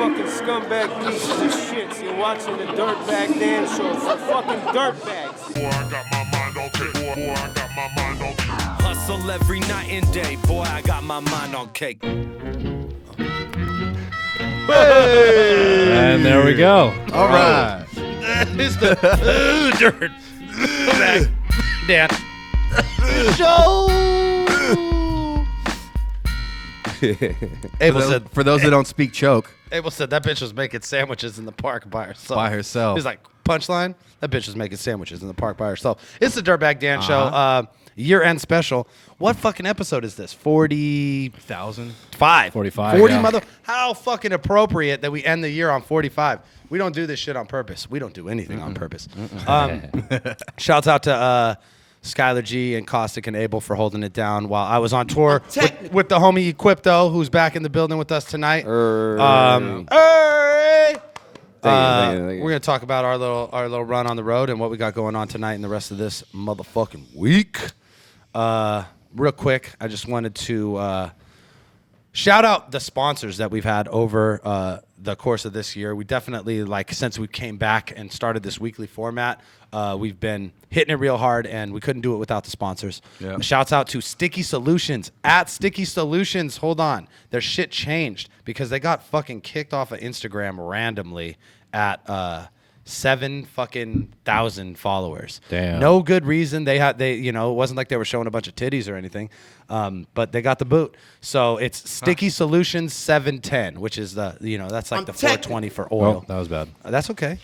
fucking scumbag pieces of shit. You're watching the Dirtbag Dan Show for fucking dirtbags. Boy, I got my mind on cake. Boy, I got my mind on cake. Hustle every night and day. Boy, I got my mind on cake. And there we go. All right. It's the Dirtbag Dan Show. Abel said, For those that don't speak choke, Abel said that bitch was making sandwiches in the park by herself. by herself. He's like, punchline, that bitch was making sandwiches in the park by herself. It's the Dirtbag Dan Show, year-end special. What fucking episode is this? 1,000. 45. 45, 40 yeah. mother. How fucking appropriate that we end the year on 45. We don't do this shit on purpose. We don't do anything on purpose. Shouts out to Skylar G and Caustic and Abel for holding it down while I was on tour with the homie Equipto, who's back in the building with us tonight. We're gonna talk about our little run on the road and what we got going on tonight and the rest of this motherfucking week. Real quick, I just wanted to shout out the sponsors that we've had over the course of this year. We definitely, since we came back and started this weekly format, we've been hitting it real hard, and we couldn't do it without the sponsors. Yeah. Shouts out to Sticky Solutions. At Sticky Solutions, hold on. Their shit changed because they got fucking kicked off of Instagram randomly at 7,000 followers. Damn. No good reason. It wasn't like they were showing a bunch of titties or anything. But they got the boot. So it's Sticky Solutions 710, which is that's like the 420 for oil. Oh, that was bad. That's okay.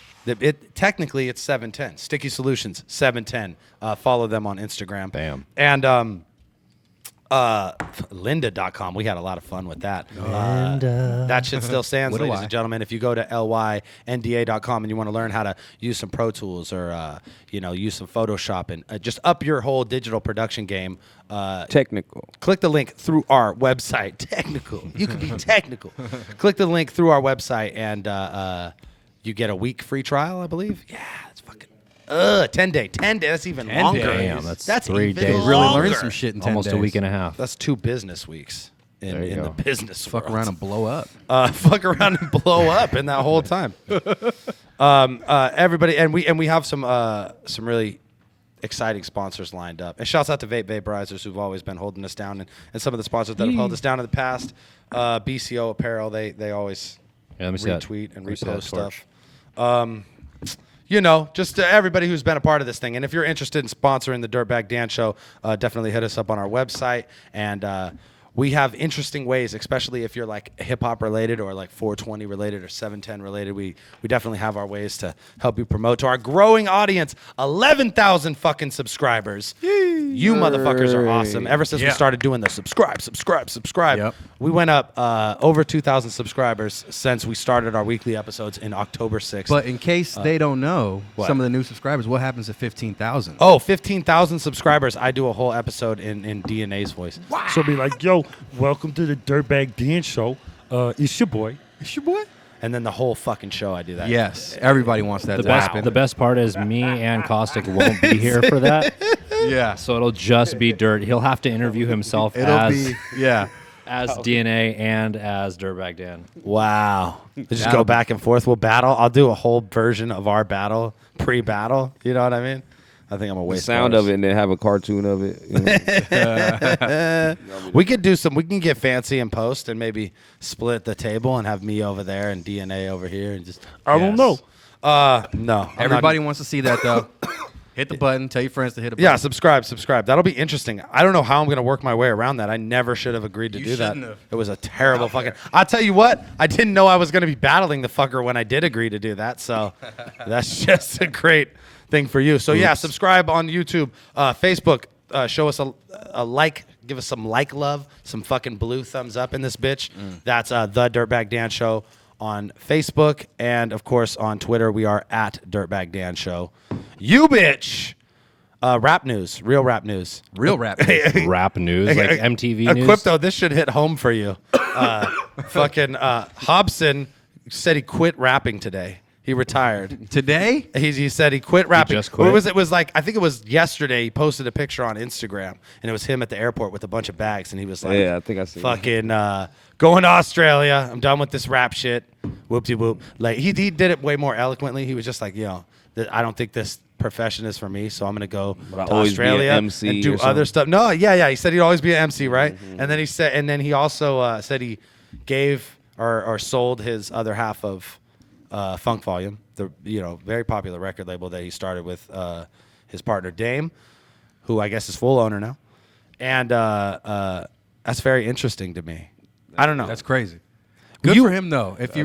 Technically it's 710. Sticky Solutions 710. Follow them on Instagram. Bam. And lynda.com. We had a lot of fun with that. That shit still stands, ladies and gentlemen. If you go to lynda.com and you want to learn how to use some Pro Tools or use some Photoshop and just up your whole digital production game, Technical. click the link through our website. Technical. You can be technical. Click the link through our website and you get a week free trial, I believe. Yeah, it's fucking 10 day. That's even 10 longer. days. Damn, that's 3 even days. Really longer. learn some shit in 10 Almost days. a week and a half. That's 2 business weeks in There you the go. business Fuck world. around and blow up. Fuck around and blow up in that whole time. Everybody, and we have some really exciting sponsors lined up. And shouts out to Vape Vaporizers who've always been holding us down, and some of the sponsors that have held us down in the past. BCO Apparel, they always Yeah, let me see that. retweet and Let me see that repost torch. stuff. Just everybody who's been a part of this thing. And if you're interested in sponsoring the Dirtbag Dan Show, definitely hit us up on our website. And we have interesting ways, especially if you're like hip hop related or like 420 related or 710 related. We definitely have our ways to help you promote to our growing audience, 11,000 fucking subscribers. You motherfuckers are awesome. Ever since we started doing the subscribe, Yep. we went up over 2,000 subscribers since we started our weekly episodes in October 6th. But in case they don't know, what? some of the new subscribers, what happens at 15,000? Oh, 15,000 subscribers. I do a whole episode in DNA's voice. So be like, yo, welcome to the Dirtbag Dan Show. It's your boy. It's your boy. And then the whole fucking show I do that. Yes, everybody wants that to happen. The best part is me and Caustic won't be here for that. Yeah. So it'll just be Dirt. He'll have to interview himself as DNA and as Dirtbag Dan. Wow. Just go back and forth. We'll battle. I'll do a whole version of our battle, pre-battle. You know what I mean? I think I'm a The waste sound bars. of it and then have a cartoon of it. We could do we can get fancy and post and maybe split the table and have me over there and DNA over here and just. I don't know. No. Everybody wants to see that, though. Hit the button. Tell your friends to hit a button. Yeah, subscribe. That'll be interesting. I don't know how I'm going to work my way around that. I never should have agreed to do that. shouldn't have. It was a terrible fucking. I'll tell you what. I didn't know I was going to be battling the fucker when I did agree to do that. So that's just a great thing for you. So yeah, subscribe on YouTube, Facebook. Show us a like. Give us some love. Some fucking blue thumbs up in this bitch. That's the Dirtbag Dan Show on Facebook, and of course on Twitter we are at Dirtbag Dan Show. You bitch. Rap news, real rap news. Real rap. Rap news, like MTV news. Equipto, this should hit home for you. Fucking Hobson said he quit rapping today. He retired. Today? He said he quit rapping. just quit? It was like, I think it was yesterday, he posted a picture on Instagram, and it was him at the airport with a bunch of bags, and he was like, Yeah, I think I see that. fucking going to Australia. I'm done with this rap shit. whoop-de-whoop. Like, he did it way more eloquently. He was just like, I don't think this profession is for me, so I'm going to go to Australia MC and do other stuff. No, yeah. He said he'd always be an MC, right? And then he also said he gave or sold his other half of Funk Volume, the very popular record label that he started with his partner Dame, who I guess is full owner now. And that's very interesting to me. I don't know. That's crazy. Good for him though. If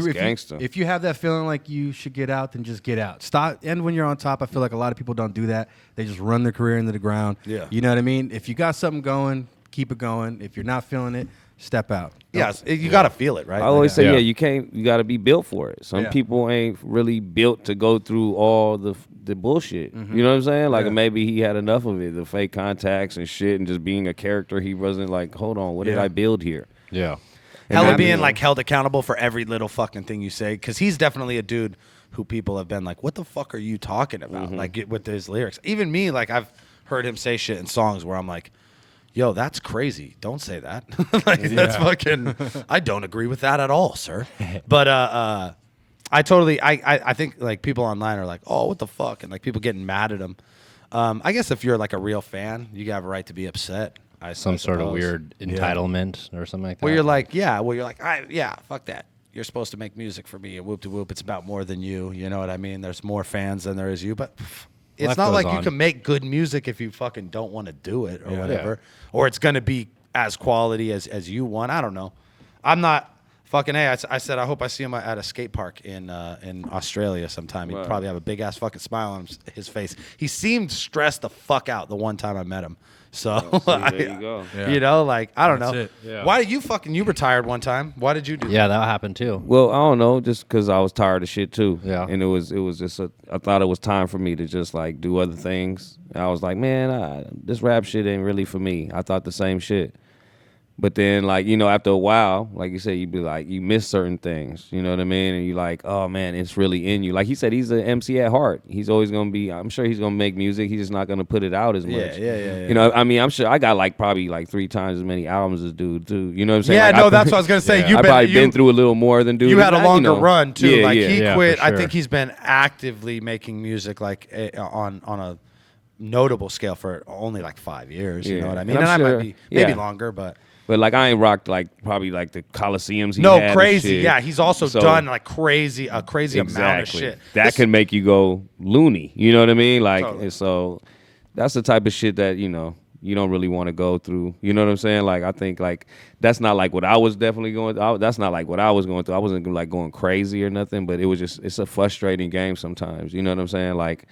you have that feeling like you should get out, then just get out. Stop. And when you're on top, I feel like a lot of people don't do that. They just run their career into the ground. Yeah. You know what I mean? If you got something going, keep it going. If you're not feeling it, step out. Yes, you got to feel it, right? I always say, you got to be built for it. Some people ain't really built to go through all the bullshit. You know what I'm saying? Like maybe he had enough of it, the fake contacts and shit, and just being a character. He wasn't like, hold on, what did I build here? Yeah. Hella being like held accountable for every little fucking thing you say, because he's definitely a dude who people have been like, what the fuck are you talking about? Like with his lyrics. Even me, like I've heard him say shit in songs where I'm like, yo, that's crazy. Don't say that. That's fucking, I don't agree with that at all, sir. But I think like people online are like, oh, what the fuck? And like people getting mad at him. I guess if you're like a real fan, you have a right to be upset. Some sort of weird entitlement or something like that. Where you're like, fuck that. You're supposed to make music for me and whoop to whoop. It's about more than you. You know what I mean? There's more fans than there is you. But it's not like you can make good music if you fucking don't want to do it or whatever. Or it's going to be as quality as you want. I don't know. I'm not fucking, I said, I hope I see him at a skate park in Australia sometime. He'd probably have a big ass fucking smile on his face. He seemed stressed the fuck out the one time I met him. So, there you go. Like, I don't know. It. Yeah. Why did you retired one time? Why did you do that? Yeah, that happened too. Well, I don't know, just because I was tired of shit too. Yeah. And it was just I thought it was time for me to just like do other things. I was like, man, this rap shit ain't really for me. I thought the same shit. But then, like, after a while, like you said, you be like, you miss certain things, you know what I mean? And you like, oh, man, it's really in you. Like he said, he's an MC at heart. He's always going to be, I'm sure he's going to make music. He's just not going to put it out as much. Yeah. I mean, I'm sure I got like probably like 3 times as many albums as dude, too. You know what I'm saying? Yeah, like, no, that's what I was going to say. I've probably been through a little more than dude. You had a longer run, too. Yeah, like, he quit. for sure. I think he's been actively making music, like, on a notable scale for only like 5 years. You know what I mean? And I sure, might be maybe longer, but... But like I ain't rocked like probably like the Coliseums. No, crazy. Yeah, he's also done like a crazy amount of shit. That can make you go loony. You know what I mean? Like, Totally. so that's the type of shit that you don't really want to go through. You know what I'm saying? Like I think like that's not like what I was definitely going through. That's not like what I was going through. I wasn't like going crazy or nothing. But it's a frustrating game sometimes. You know what I'm saying? Like.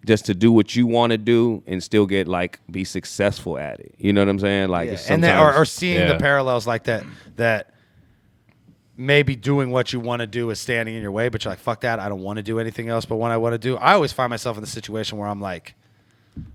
Just to do what you want to do and still get like be successful at it. You know what I'm saying? Like, and then or seeing the parallels like that maybe doing what you want to do is standing in your way, but you're like, fuck that, I don't want to do anything else but what I want to do. I always find myself in the situation where I'm like,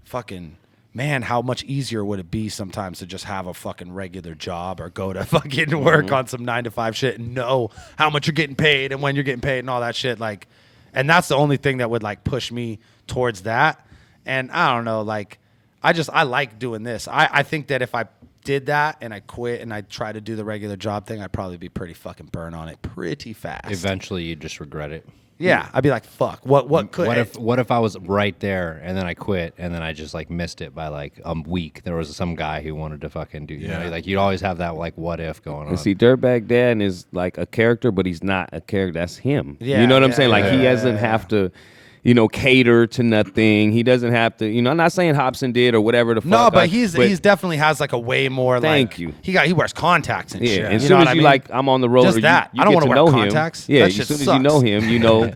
fucking man, how much easier would it be sometimes to just have a fucking regular job or go to fucking work on some 9-to-5 shit and know how much you're getting paid and when you're getting paid and all that shit. Like, and that's the only thing that would like push me towards that. And I don't know, like I like doing this. I think that if I did that and I quit and I try to do the regular job thing, I'd probably be pretty fucking burnt on it pretty fast. Eventually, you just regret it. Yeah, I'd be like, fuck. What could? What if I was right there and then I quit and then I just like missed it by like a week? There was some guy who wanted to fucking do. You know, like you'd always have that like what if going on. And see, Dirtbag Dan is like a character, but he's not a character. That's him. Yeah, you know what I'm saying? Like he doesn't have to. Cater to nothing. He doesn't have to. I'm not saying Hobson did or whatever the fuck. No, but he's definitely has like a way more. Thank like, you. He wears contacts and shit. As soon as you like, I'm on the road. Just that. I don't want to wear contacts. Yeah, that as shit soon sucks. as you know him, you know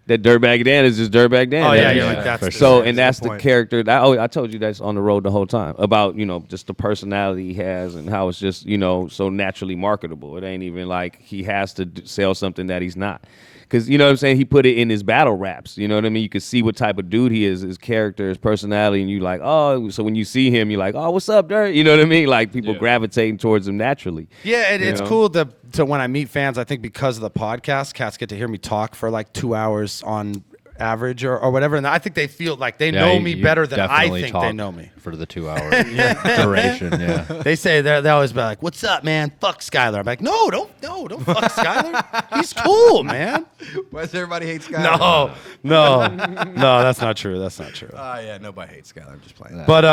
that Dirtbag Dan is just Dirtbag Dan. Oh yeah, you're like that's so, and that's the character. I told you that's on the road the whole time about just the personality he has and how it's just so naturally marketable. It ain't even like he has to sell something that he's not. Because, you know what I'm saying, he put it in his battle raps. You know what I mean? You can see what type of dude he is, his character, his personality, and you like, oh, so when you see him, you're like, oh, what's up, Dirt? You know what I mean? Like, people gravitating towards him naturally. Yeah, it's cool to when I meet fans, I think because of the podcast, cats get to hear me talk for like 2 hours on average or whatever. And I think they feel like they know me better than I think they know me. For the 2 hour duration, yeah. They say they always be like, "What's up, man? Fuck Skylar." I'm like, "No, don't fuck Skylar. He's cool, man." Why does everybody hate Skylar? No, that's not true. That's not true. Yeah, nobody hates Skylar. I'm just playing that. But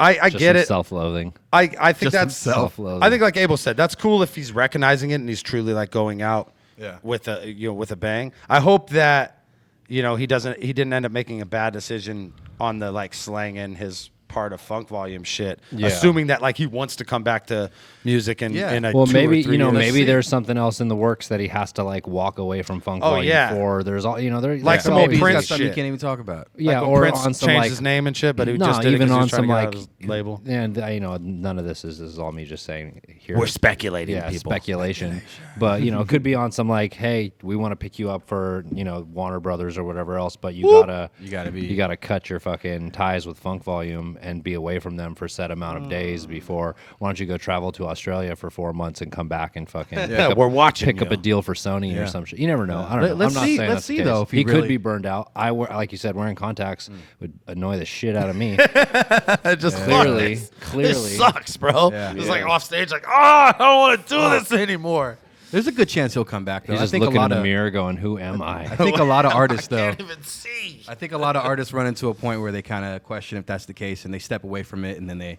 I get it. Self-loathing. I think Just that's self-loathing. I think like Abel said, that's cool if he's recognizing it and he's truly like going out Yeah. with a bang. I hope that he didn't end up making a bad decision on the like slanging his part of Funk Volume shit, assuming that like he wants to come back to music and in a well, 2 maybe or 3 years. maybe there's something else in the works that he has to like walk away from Funk Volume for. There's all there like some maybe old He's Prince got something you shit. can't even talk about. Yeah, Like or Prince on some changed like his name and shit, but he no, just did even it 'cause he on was trying some to get out like of his label. And none of this is all me just saying here. We're speculating, Yeah, people. speculation. But it could be on some like, hey, we want to pick you up for Warner Brothers or whatever else, but you gotta cut your fucking ties with Funk Volume and be away from them for a set amount of days before. Why don't you go travel to Australia for 4 months and come back and fucking we're watching pick up you. a deal for Sony or some shit. You never know. I don't know. Let's I'm not see- saying let's that's the see, case. though, if he he really- could be burned out. Like you said, wearing contacts would annoy the shit out of me. Just Clearly, This sucks, bro. Yeah. It's like off stage, like, I don't want to do this anymore. There's a good chance he'll come back though. He's I just think looking a in lot the of mirror going, who am I? I think a lot of artists though. Can't even see. I think a lot of artists run into a point where they kind of question if that's the case, and they step away from it, and then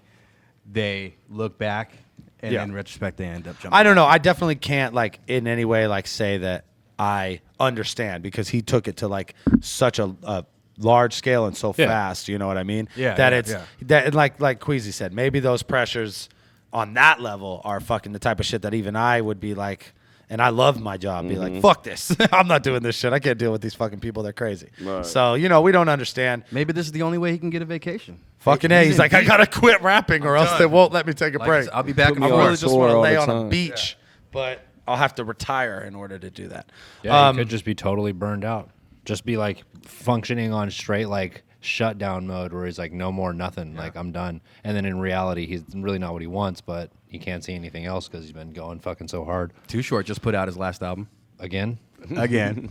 they look back, and in retrospect they end up jumping. I don't know. I definitely can't like in any way like say that I understand because he took it to like such a large scale and so fast. You know what I mean? Yeah, That yeah, it's yeah. that and like Queasy said, maybe those pressures on that level are fucking the type of shit that even I would be like. And I love my job. Be like, fuck this. I'm not doing this shit. I can't deal with these fucking people. They're crazy. Right. So, we don't understand. Maybe this is the only way he can get a vacation. Fucking A. He's like, I got to quit rapping or else they won't let me take a break. I'll be back in me I on Florida. really just tour want to all lay the on a time. beach, but I'll have to retire in order to do that. Yeah, he could just be totally burned out. Just be like functioning on straight like shutdown mode where he's like, no more nothing. Like, I'm done. And then in reality, he's really not what he wants, but he can't see anything else because he's been going fucking so hard. Too Short just put out his last album. Again? Again.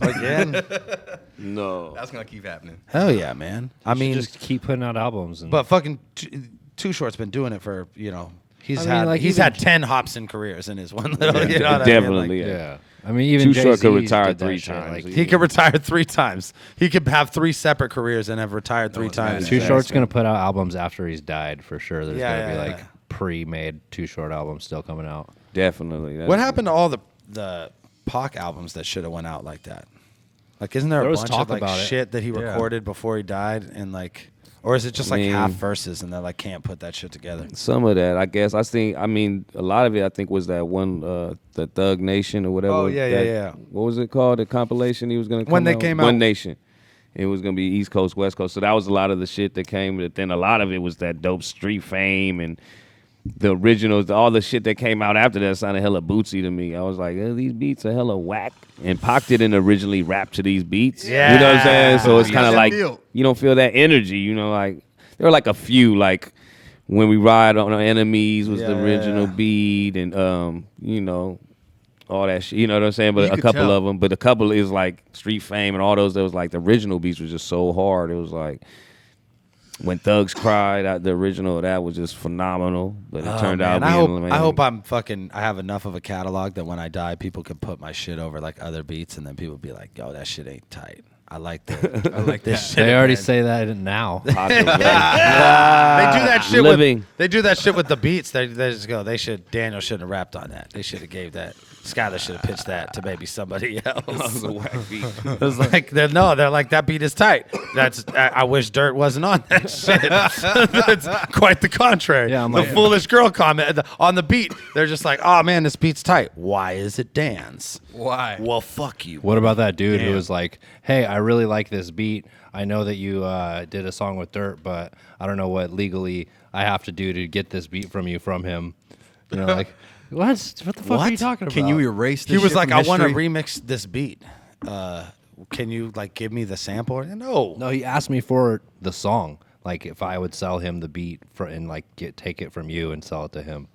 No. That's gonna keep happening. Hell yeah, man. I mean, just keep putting out albums. And but fucking Too Short's been doing it for, he's I mean, like, he's even- had 10 Hobson careers in his one little, you know what Definitely. I mean? Like, yeah. I mean, even Too Short could Jay-Z's retire did that 3 shit, times. like, he could retire 3 times. He could have 3 separate careers and have retired 3 one's times. mad Too at Short's going to put out albums after he's died for sure. There's Yeah, going to be yeah, like yeah. pre-made Too Short albums still coming out. Definitely. What happened to all the Pac albums that should have went out like that? Like, isn't there There a was bunch talk of like about it. shit that he recorded before he died, and like, or is it just like half verses and they like can't put that shit together? Some of that, I guess. I mean, a lot of it, I think, was that one, the Thug Nation or whatever. Oh, yeah, that- yeah. What was it called? The compilation he was going to come When they out? came out. One Nation. It was going to be East Coast, West Coast. So that was a lot of the shit that came. But then a lot of it was that dope street fame and the originals, all the shit that came out after that sounded hella bootsy to me. I was like, these beats are hella whack. And Pac didn't originally rap to these beats. Yeah. You know what I'm saying? So it's kind of like, feel. you don't feel that energy, like, there were like a few, like, When We Ride on Our Enemies was the original beat and, all that shit. You know what I'm saying? But You a could couple tell. of them. But a couple is like Street Fame and all those. That was like the original beats was just so hard. It was like When Thugs Cried. The original that was just phenomenal. But it turned out. I being, hope I have enough of a catalog that when I die, people can put my shit over like other beats, and then people be like, "Yo, that shit ain't tight." I like this shit. They already man. say that now. They do that shit Living. with. They do that shit with the beats. They just go. Daniel shouldn't have rapped on that. They should have gave that. Skylar should have pitched that to maybe somebody else. It's like they're like that beat is tight. I wish Dirt wasn't on that shit. That's quite the contrary. Yeah, I'm the like- foolish girl comment on the beat. They're just like, oh man, this beat's tight. Why is it Dan's? Why? Well, fuck you. What about that dude who was like, hey, I really like this beat. I know that you did a song with Dirt, but I don't know what legally I have to do to get this beat from him. Like, what the fuck are you talking about? Can you erase this He was shit like, from I want to history? remix this beat. Can you like give me the sample? No. No, he asked me for the song. Like, if I would sell him the beat and like take it from you and sell it to him.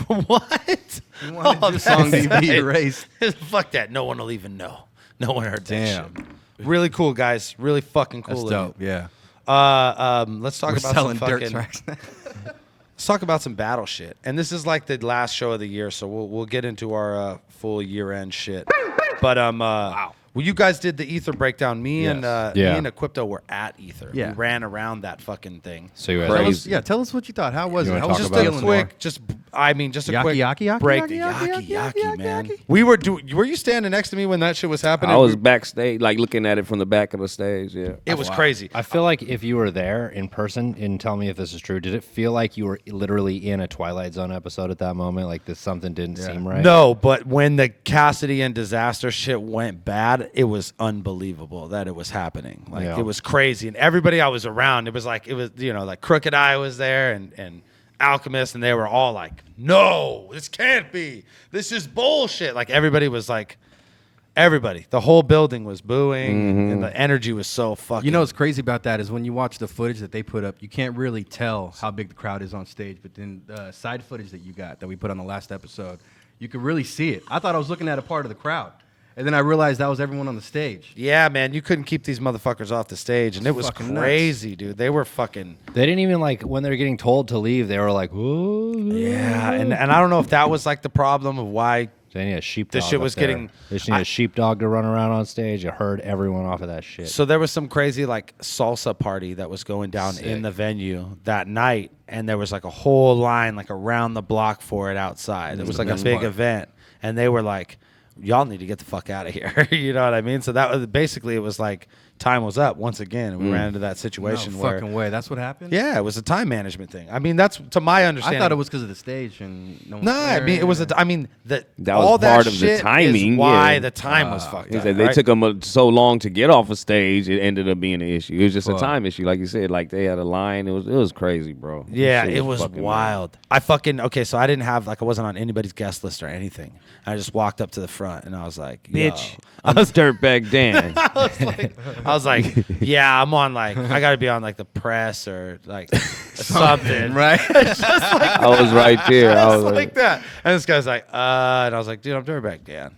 What? He wanted your song to be erased. Fuck that. No one will even know. No one heard that Damn. shit. Really cool, guys. Really fucking cool. That's dope. Yeah. Let's talk We're about selling some dirt fucking. tracks. Let's talk about some battle shit. And this is like the last show of the year, so we'll get into our full year-end shit. But wow. Well, you guys did the Ether breakdown. Me and Equipto were at Ether. Yeah. We ran around that fucking thing. So you guys, Tell us what you thought. How was You it? wanna How talk was Just it a feeling quick, more? just a Yaki, quick yaki, break. yaki, Yaki, man. yaki. We were were you standing next to me when that shit was happening? I was backstage, like looking at it from the back of the stage. Yeah, It was crazy. I feel like if you were there in person, and tell me if this is true, did it feel like you were literally in a Twilight Zone episode at that moment? Like this something didn't seem right? No, but when the Cassidy and Disaster shit went bad, it was unbelievable that it was happening. Like it was crazy, and everybody I was around, it was like like Crooked Eye was there and Alchemist, and they were all like, "No, this can't be. This is bullshit." Like everybody was like, the whole building was booing, and the energy was so fucking. You know what's crazy about that is when you watch the footage that they put up, you can't really tell how big the crowd is on stage. But then the side footage that you got that we put on the last episode, you could really see it. I thought I was looking at a part of the crowd. And then I realized that was everyone on the stage. Yeah, man, you couldn't keep these motherfuckers off the stage, and it was crazy, dude. They were fucking. They didn't even like when they were getting told to leave. They were like, "Whoa." Yeah, and I don't know if that was like the problem of why They need a sheepdog. this shit was up there. getting. They just need a sheepdog to run around on stage. It herd everyone off of that shit. So there was some crazy like salsa party that was going down in the venue that night, and there was like a whole line like around the block for it outside. It was like a big event, and they were like, y'all need to get the fuck out of here. You know what I mean? So that was basically, it was like time was up once again. And we ran into that situation where fucking way. That's what happened? Yeah, it was a time management thing. I mean, that's to my understanding. I thought it was because of the stage and no one No, I mean it was. that All was part of the shit timing. Is why yeah. the time was fucked up. They right? took them so long to get off a stage, it ended up being an issue. It was just a time issue, like you said. Like they had a line. It was crazy, bro. Yeah, Shit it was fucking wild. So I didn't have I wasn't on anybody's guest list or anything. I just walked up to the front and I was like, Bitch, yo. I'm Dirtbag Dan. I was like, yeah, I'm on like I got to be on like the press or like something, right? I was right there. I was like that. And this guy's like, and I was like, dude, I'm Dirtbag Dan.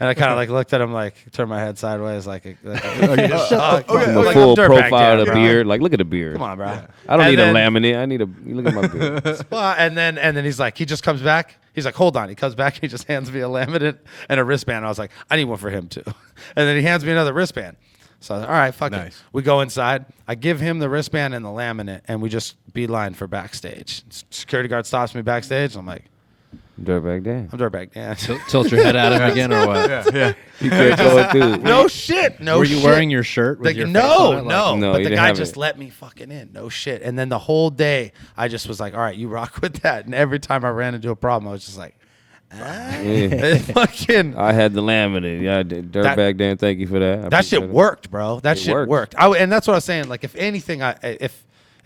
And I kind of like looked at him, like turned my head sideways, like a a full profile of the beard. Like, look at the beard. Come on, bro. I don't need a laminate. I need you look at my beard. And then he's like, he just comes back. He's like, hold on. He comes back. He just hands me a laminate and a wristband. I was like, I need one for him too. And then he hands me another wristband. So I was like, all right, fuck it. We go inside. I give him the wristband and the laminate, and we just beeline for backstage. Security guard stops me backstage. I'm like, Dirtbag Dan. I'm Dirtbag Dan. Tilt your head at him again or what? Yeah. You can't go it through. No shit. No Were shit. you wearing your shirt with your face on it? No. No, But you the didn't guy have just it. let me fucking in. No shit. And then the whole day, I just was like, all right, you rock with that. And every time I ran into a problem, I was just like, fucking. I had the laminate. Yeah, I did. Dirtbag Dan, thank you for that. That shit worked, bro. That shit worked. And that's what I was saying. Like, if anything,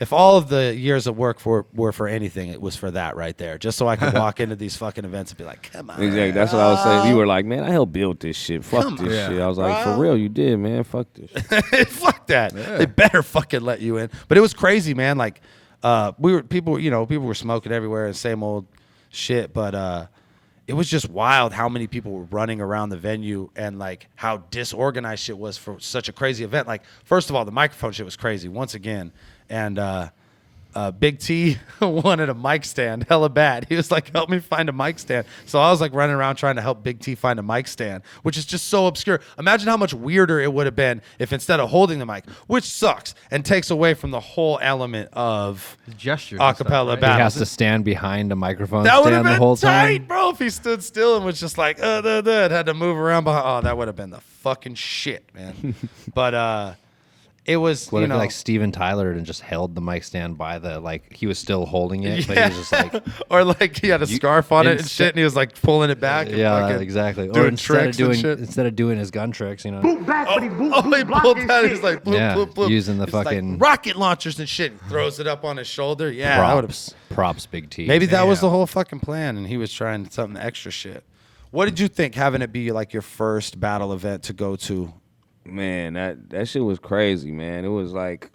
if all of the years of work were for anything, it was for that right there. Just so I could walk into these fucking events and be like, come on. Exactly. That's what I was saying. You were like, man, I helped build this shit. Fuck this shit. I was like, for real, you did, man. Fuck this shit. Fuck that. They better fucking let you in. But it was crazy, man. Like, people were smoking everywhere and same old shit. But it was just wild how many people were running around the venue and like how disorganized shit was for such a crazy event. Like, first of all, the microphone shit was crazy once again. And Big T wanted a mic stand hella bad. He was like, help me find a mic stand. So I was like running around trying to help Big T find a mic stand, which is just so obscure. Imagine how much weirder it would have been if instead of holding the mic, which sucks and takes away from the whole element of gestures, acapella He battles. has to stand behind a microphone That would have stand been the whole tight, time. bro. If he stood still and was just like, had to move around behind. Oh, that would have been the fucking shit, man. But it was, What if like Steven Tyler and just held the mic stand by the he was still holding it, but he was just like, or like he had a scarf on it and shit, and he was like pulling it back. And yeah, fucking exactly. Or doing instead of tricks and shit. doing his gun tricks, He pulled that. He's like, bloop, Yeah, bloop, bloop. using the He's like, fucking- rocket launchers and shit. He throws it up on his shoulder. Yeah, that would've- props, Big T. maybe that was the whole fucking plan, and he was trying something extra shit. What did you think having it be like your first battle event to go to? Man, that shit was crazy, man. It was like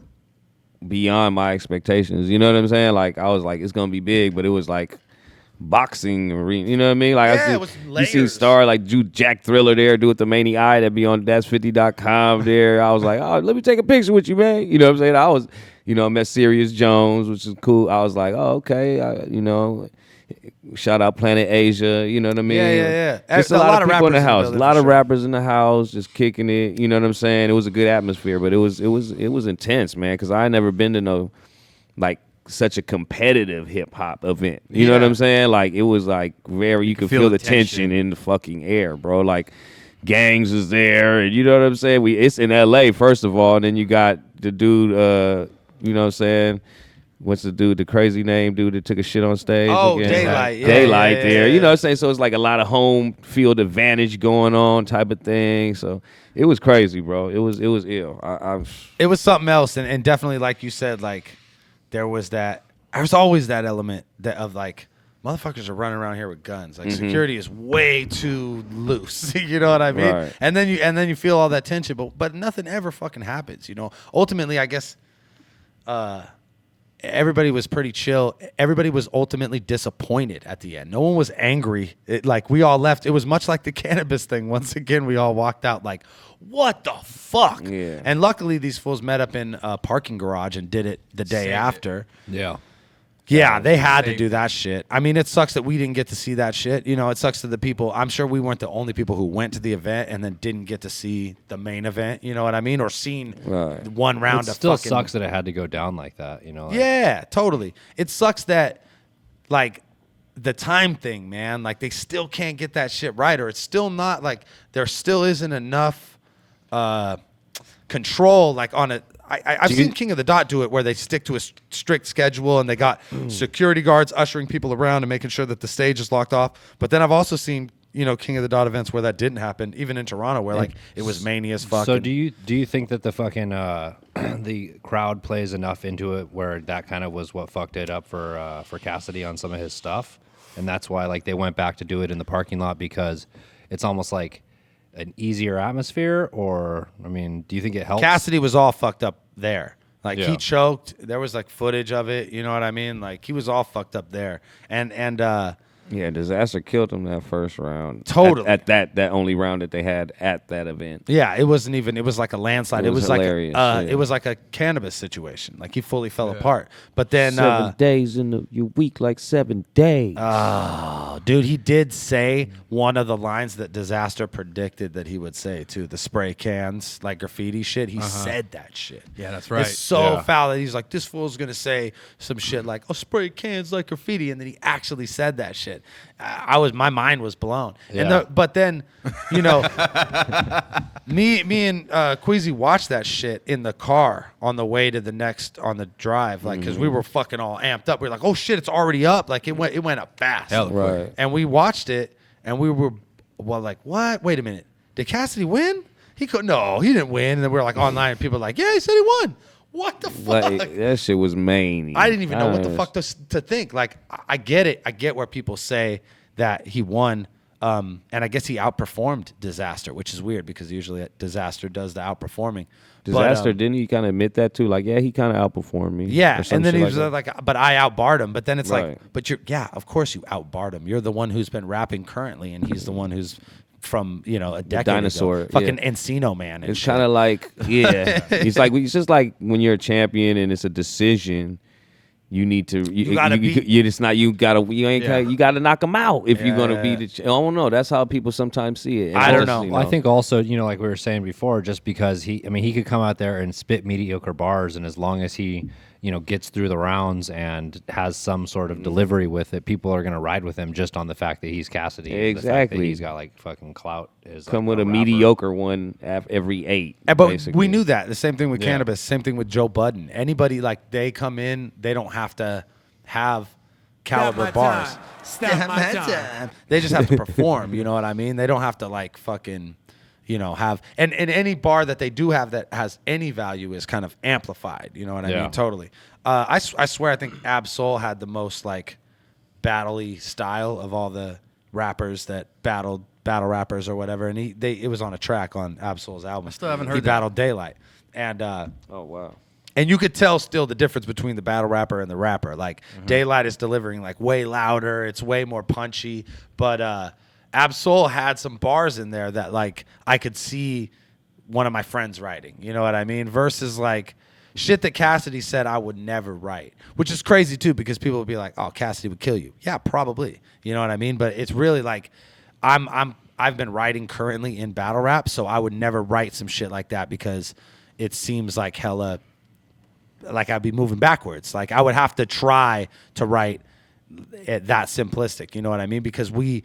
beyond my expectations. You know what I'm saying? Like I was like, it's gonna be big, but it was like boxing arena. You know what I mean? Like Yeah, it was you seen layers. Star like do Jack Thriller there, do it the Manny Eye that be on that's50.com there. I was like, oh, let me take a picture with you, man. You know what I'm saying? I was, met Sirius Jones, which is cool. I was like, oh, okay, shout out Planet Asia. You know what I mean? Yeah. Just a lot of people in the rappers house. A building lot for of sure. rappers in the house, just kicking it. You know what I'm saying? It was a good atmosphere, but it was intense, man. Because I had never been to no like such a competitive hip hop event. You know what I'm saying? Like it was like very. You could feel the tension in the fucking air, bro. Like gangs was there, and you know what I'm saying? It's in L.A. first of all, and then you got the dude. You know what I'm saying? What's the dude, the crazy name dude that took a shit on stage? Oh, again? Daylight. Yeah, Daylight yeah, there. yeah. You know what I'm saying? So it's like a lot of home field advantage going on type of thing. So it was crazy, bro. It was ill. It was something else, and definitely like you said, like there was always that element of like motherfuckers are running around here with guns. Like security is way too loose. You know what I mean? Right. And then you feel all that tension, but nothing ever fucking happens. You know. Ultimately, I guess. Everybody was pretty chill. Everybody was ultimately disappointed at the end. No one was angry. Like we all left. It was much like the cannabis thing. Once again, we all walked out like, what the fuck? Yeah. And luckily, these fools met up in a parking garage and did it the day after. Yeah. Yeah, they had to do that shit. I mean, it sucks that we didn't get to see that shit. You know, it sucks to the people. I'm sure we weren't the only people who went to the event and then didn't get to see the main event. You know what I mean? Or seen one round It of still fucking. sucks that it had to go down like that. You know. Like, Yeah, totally. It sucks that, like, the time thing, man. Like, they still can't get that shit right, or it's still not like there still isn't enough control, like on it. I've seen King of the Dot do it where they stick to a strict schedule and they got security guards ushering people around and making sure that the stage is locked off. But then I've also seen, King of the Dot events where that didn't happen, even in Toronto where like it was mania as fuck. So do you think that the fucking the crowd plays enough into it where that kind of was what fucked it up for Cassidy on some of his stuff, and that's why like they went back to do it in the parking lot because it's almost like an easier atmosphere? Or I mean, do you think it helps? Cassidy was all fucked up there. Like Yeah. he choked. There was like footage of it. You know what I mean? Like he was all fucked up there. And Yeah, Disaster killed him that first round. Totally. At that only round that they had at that event. yeah, it wasn't even. It was like a landslide. It It was was like hilarious, yeah. it was like a cannabis situation. Like he fully fell apart. But then 7 days in your week, like 7 days. oh, dude, he did say one of the lines that Disaster predicted that he would say too. The spray cans, like graffiti shit. He said that shit. Yeah, that's right. It's so foul that he's like, this fool's gonna say some shit like, "Oh, spray cans like graffiti," and then he actually said that shit. My mind was blown. Yeah. But then, me and Queasy watched that shit in the car on the way to on the drive, like because we were fucking all amped up. We were like, "Oh shit, it's already up!" Like it went up fast. Right. And we watched it, and we were like, "What? Wait a minute, did Cassidy win? He could no, he didn't win." And then we were like online, and people were like, "Yeah, he said he won." What the fuck? Like, that shit was mania. I didn't even know what the fuck to think. Like, I get it. I get where people say that he won, and I guess he outperformed Disaster, which is weird because usually Disaster does the outperforming. Disaster, But, didn't he kind of admit that too? Like, yeah, he kind of outperformed me. yeah, or some and then shit he was that. like, "But I outbarred him." But then it's Right. like, "But of course you outbarred him. You're the one who's been rapping currently, and he's the one who's from a decade dinosaur, ago. Fucking yeah. Encino Man." And It's shit. kind of like, yeah. It's just like when you're a champion and it's a decision. You need to. You gotta beat- It's not. You gotta. You gotta knock him out if you're gonna Yeah. be the. I don't know. That's how people sometimes see it. And I don't just, know. you Well, I think also, like we were saying before, just because he could come out there and spit mediocre bars, and as long as he, gets through the rounds and has some sort of delivery with it, people are going to ride with him just on the fact that he's Cassidy. and the fact that Exactly. he's got like fucking clout. come with a mediocre one every 8. But basically. we knew that. The same thing with Yeah. cannabis. Same thing with Joe Budden. Anybody like they come in, they don't have to have caliber bars. Stop my time. They just have to perform. You know what I mean? They don't have to like fucking, have and any bar that they do have that has any value is kind of amplified. You know what I Yeah. mean? Totally. I swear I think Ab-Soul had the most like battle-y style of all the rappers that battle rappers or whatever, and it was on a track on Ab-Soul's album. I still haven't He heard that. battled Daylight, and Oh wow. And you could tell still the difference between the battle rapper and the rapper. Like Daylight is delivering like way louder. It's way more punchy. But Absol had some bars in there that like I could see one of my friends writing. You know what I mean? Versus like shit that Cassidy said I would never write, which is crazy too because people would be like, "Oh, Cassidy would kill you." Yeah, probably. You know what I mean? But it's really like I've been writing currently in battle rap, so I would never write some shit like that because it seems like hella like I'd be moving backwards. Like I would have to try to write it that simplistic. You know what I mean? Because we,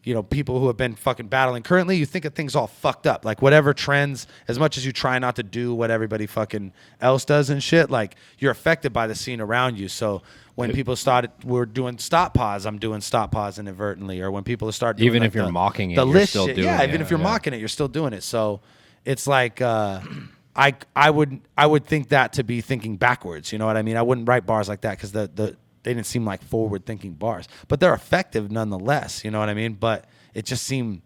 you know, people who have been fucking battling currently, you think of things all fucked up. Like whatever trends, as much as you try not to do what everybody fucking else does and shit, like you're affected by the scene around you. So when people we're doing stop pause, I'm doing stop pause inadvertently. Or when people start doing Even like if you're mocking it, the you're list still shit. doing Yeah, it. even if you're mocking it, you're still doing it. So it's like I would think that to be thinking backwards. You know what I mean? I wouldn't write bars like that because they didn't seem like forward thinking bars, but they're effective nonetheless. You know what I mean? But it just seemed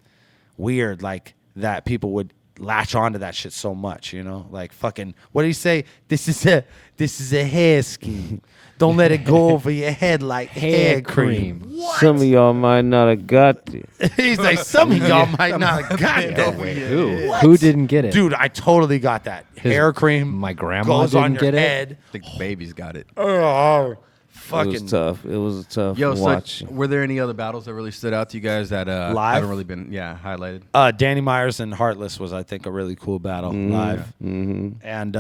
weird, like that people would latch onto that shit so much. You know, like fucking what do you say? This is a hair scheme. Don't let it go over your head like hair cream. Some of y'all might not have got it. He's like, some of y'all might not have got that. Wait, who? Who didn't get it? Dude, I totally got that. Hair cream. My grandma goes on didn't your get it? head. I think the baby's got it. Oh, It fucking was tough. It was a tough Yo, watch. so were there any other battles that really stood out to you guys that Live? haven't really been highlighted? Danny Myers and Heartless was, I think, a really cool battle live. And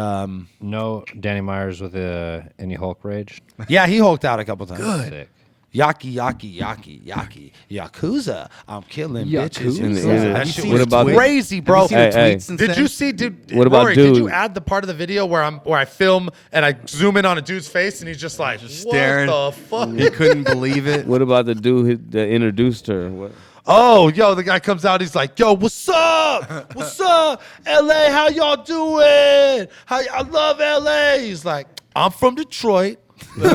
No Danny Myers with any Hulk rage. yeah, he hulked out a couple times. Sick. Yaki, yaki, yaki, yaki, Yakuza. I'm killing bitches. Yakuza. That Have you shit seen was the tweet? crazy, bro. Have you seen the Hey, tweets since Did then? you see? Did What about Rory, did you dude? add the part of the video where I film and I zoom in on a dude's face and he's just like staring. What the fuck? He couldn't believe it. What about the dude that introduced her? What? Oh, yo, the guy comes out. He's like, yo, what's up? What's up? LA, how y'all doing? I love LA. He's like, I'm from Detroit. Wait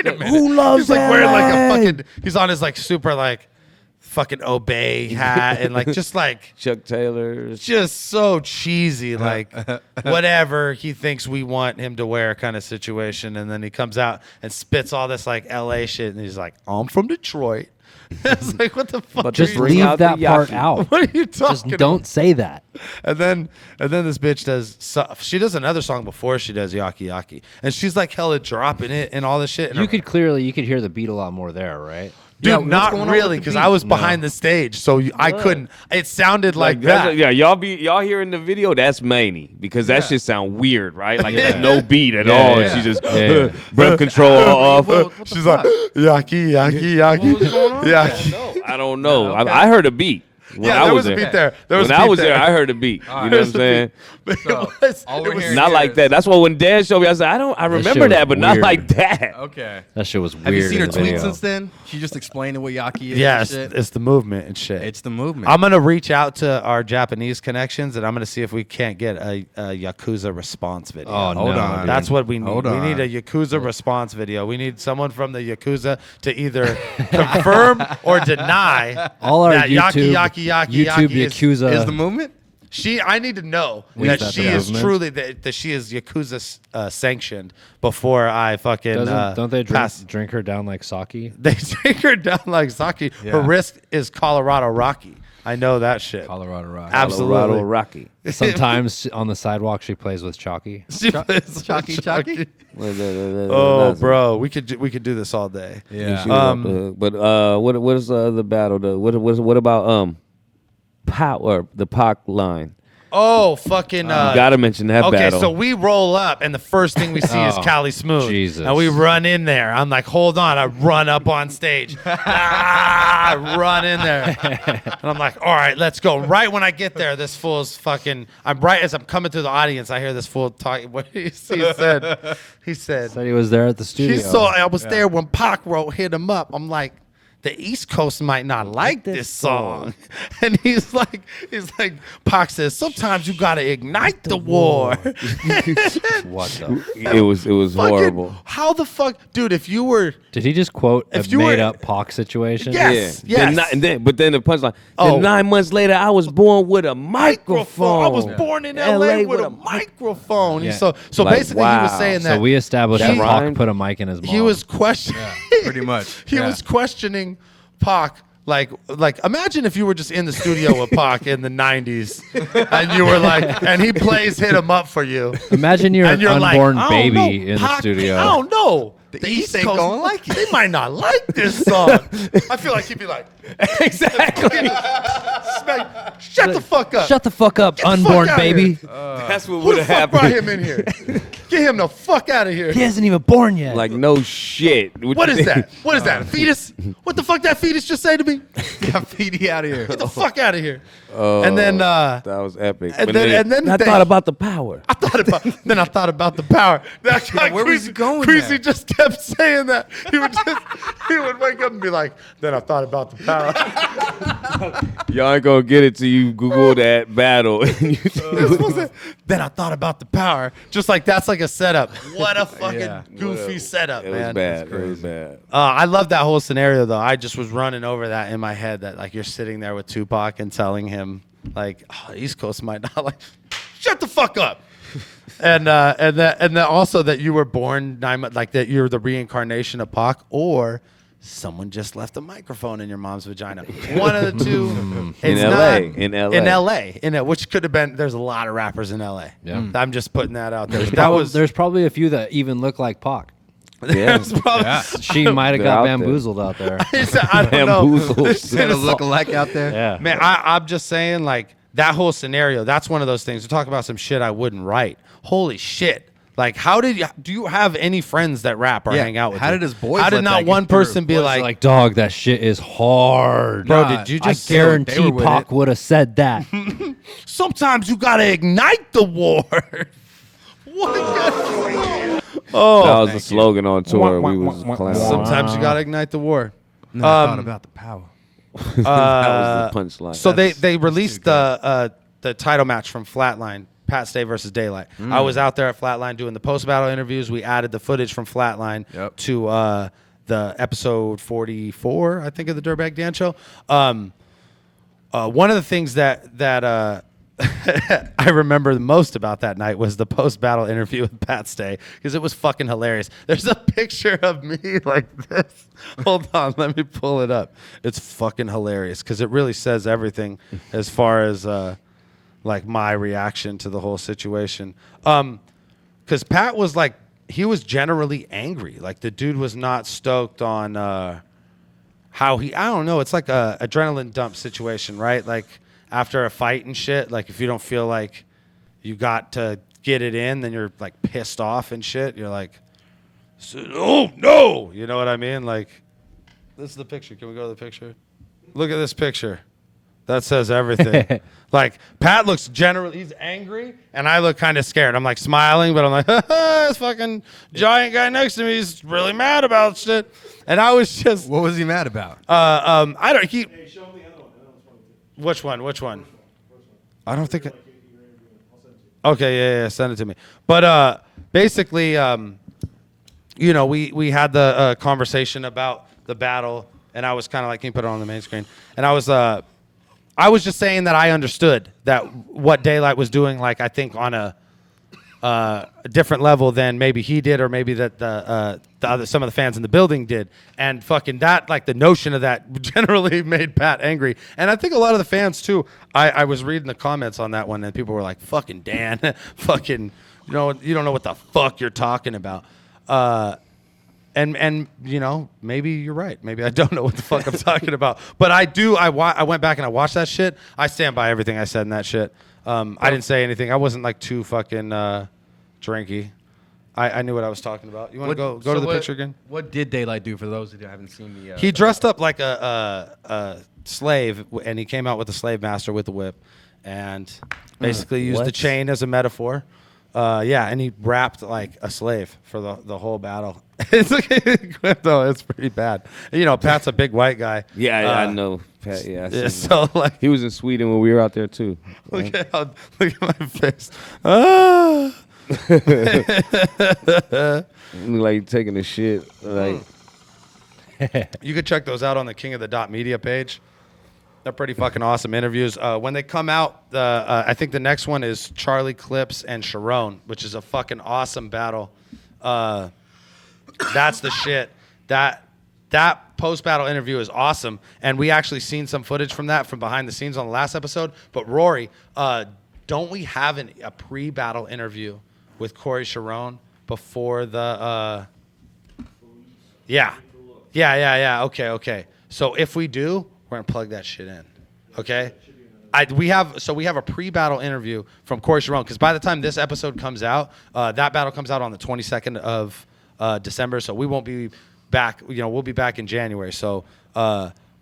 a minute. Who loves He's like wearing like a LA? fucking, he's on his like super like fucking Obey hat and like just like, Chuck Taylor. just so cheesy, like whatever he thinks we want him to wear kind of situation. And then he comes out and spits all this like LA shit. And he's like, I'm from Detroit. It's like, what the fuck? But are Just you bring leave out the that part Yaki. out. What are you talking Just don't say that. And then this bitch she does another song before she does Yaki Yaki. And she's like hella dropping it and all this shit. And You could hear the beat a lot more there, right? dude, Yeah, what's not going on with really, the because beat? I was behind the stage, so I couldn't. It sounded like that's that. yeah, y'all hearing the video? That's Maney because that shit sound weird, right? Like there's no beat at all. And she just breath control off. She's like Yaki Yaki Yaki. Yaki. I don't know. I heard a beat. When Yeah, I there was was a there. beat there. There was When a I beat was there, there. I heard a beat. You know what I'm saying? But So, all we're hearing Not here like is- that. That's why when Dan showed me, I said, I remember shit that, was but not weird. like that. Okay. That shit was weird. Have you seen her in the tweets video. since then? She just explaining what Yaki is. Yeah, and shit. it's the movement and shit. It's the movement. I'm gonna reach out to our Japanese connections and I'm gonna see if we can't get a Yakuza response video. Oh, Hold no, on. dude. That's what we need. Hold We on. need a Yakuza response video. We need someone from the Yakuza to either confirm or deny all our that YouTube, Yaki YouTube is, Yakuza. is the movement? I need to know We that got she the is movement. truly that she is Yakuza sanctioned before I fucking Don't they pass. drink her down like sake? They take her down like sake. Her Yeah. wrist is Colorado Rocky. I know that shit. Colorado Rock. Absolutely. Colorado Rocky. Sometimes on the sidewalk she plays with chalky. She plays Chalky, Chalky? Oh, bro, we could do this all day. Yeah. But what is the other battle? What about Power, the Pac line? Oh, fucking. You gotta mention that Okay, battle. so we roll up, and the first thing we see is Oh, Cali Smooth. Jesus. And we run in there. I'm like, hold on. I run up on stage. I run in there. And I'm like, all right, let's go. Right when I get there, this fool's fucking. I'm right as I'm coming through the audience, I hear this fool talking. What he said? He said, Said he was there at the studio. he saw I was there when Pac hit him up. I'm like, the East Coast might not like this song. And he's like, Pac says, sometimes you gotta ignite the war. What the? It was horrible. How the fuck, dude? If you were, Did he just quote a If you were- made up Pac situation? Yes. But then the punchline. Oh. Then 9 months later, I was born with a microphone. I was born in LA with a microphone. Yeah. So Like, basically, he was wow. saying that So we established That that Pac rhymed? put a mic in his mouth. he was questioning. Pretty much. He was questioning Pac. Like, imagine if you were just in the studio with Pac in the '90s, and you were like, and he plays "Hit 'Em Up" for you. Imagine you're And an you're like, unborn I don't baby know, in the Pac, studio. I don't know. The East ain't gonna like it. They might not like this song. I feel like he'd be like, Exactly. shut the fuck up. Shut the fuck up, Get the unborn fuck outta baby. here. That's what Who would the have fuck brought happened. him in here? Get him the fuck out of here. He hasn't even born yet. Like, no shit. What is that? What is that? A fetus? What the fuck that fetus just say to me? Got PD out of here. Get the fuck out of here. And then That was epic. And But then I they- thought about the power. I thought about the power. That guy, where was he going with Greasy that? just kept saying that. He would wake up and be like, then I thought about the power. Y'all ain't gonna get it till you Google that battle. Then I thought about the power. Just like that's like a setup. What a fucking goofy setup, It man. was bad. It was bad. I love that whole scenario though. I just was running over that in my head that like you're sitting there with Tupac and telling him like, oh, East Coast might not like, shut the fuck up. and then also that you were born 9 months, like that you're the reincarnation of Pac, or someone just left a microphone in your mom's vagina. One of the two. In It's LA. not- In LA. Which could have been. There's a lot of rappers in LA. Yeah. I'm just putting that out there. there's, That was there's probably a few that even look like Pac. Yeah. there's probably. She might have They're got out there. bamboozled out there. I don't know. Bamboozled. This Got a shit is so- lookalike out there. Yeah. Man, I'm just saying, like, that whole scenario, that's one of those things. To talk about some shit I wouldn't write. Holy shit. Like, do you have any friends that rap or Yeah, hang out with how you? did his boys How did let not that get one through? person be Was like, dog, that shit is hard. bro, Nah, did you I just they were guarantee with Pac it. would have said that. sometimes you gotta ignite the war? What? That Oh, was the slogan on tour. We was clowning. sometimes you gotta ignite the war. No, I thought about the power. That was the punchline. So they released the title match from Flatline, Pat Stay versus Daylight. I was out there at Flatline doing the post battle interviews. We added the footage from Flatline Yep. to the episode 44, I think, of the Dirtbag Dan Show. One of the things that I remember the most about that night was the post battle interview with Pat Stay, because it was fucking hilarious. There's a picture of me like this. Hold on, let me pull it up. It's fucking hilarious because it really says everything as far as like my reaction to the whole situation. Because Pat was like, he was generally angry. Like the dude was not stoked on how I don't know. It's like a adrenaline dump situation, right? Like after a fight and shit, like if you don't feel like you got to get it in, then you're like pissed off and shit. You're like, oh no, you know what I mean? Like, this is the picture. Can we go to the picture? Look at this picture. That says everything. Like Pat looks generally, he's angry, and I look kind of scared. I'm like smiling, but I'm like, this fucking giant guy next to me is really mad about shit. And I was just, What was he mad about? I don't keep. Which one? I don't think. Okay, yeah, send it to me. But basically, you know, we had the conversation about the battle, and I was kind of like, can you put it on the main screen? And I was just saying that I understood that what Daylight was doing, like I think on a different level than maybe he did, or maybe that the other, some of the fans in the building did, and fucking that, like the notion of that generally made Pat angry, and I think a lot of the fans too. I was reading the comments on that one, and people were like, "Fucking Dan, fucking, you don't know what the fuck you're talking about." And you know, maybe you're right. Maybe I don't know what the fuck I'm talking about. But I do. I went back and I watched that shit. I stand by everything I said in that shit. I didn't say anything. I wasn't like too fucking drinky. I knew what I was talking about. You want to go to the picture again? What did Daylight do for those who haven't seen the? He dressed up like a slave, and he came out with a slave master with a whip, and basically used the chain as a metaphor. Yeah, and he rapped like a slave for the whole battle. It's like Equipto. It's pretty bad. You know, Pat's a big white guy. Yeah, I know. Pat, yeah, So like he was in Sweden when we were out there too. look at my face. Ah. Like taking a shit. Like You could check those out on the King of the Dot Media page. They're pretty fucking awesome interviews. When they come out, I think the next one is Charlie Clips and Sharon, which is a fucking awesome battle. That's the shit. That post-battle interview is awesome, and we actually seen some footage from that from behind the scenes on the last episode. But Rory, don't we have a pre-battle interview with Corey Sharon before the? Yeah. Okay. So if we do, we're gonna plug that shit in. Okay. We have a pre-battle interview from Corey Sharon, because by the time this episode comes out, that battle comes out on the 22nd of December. So we won't be back. We'll be back in January. So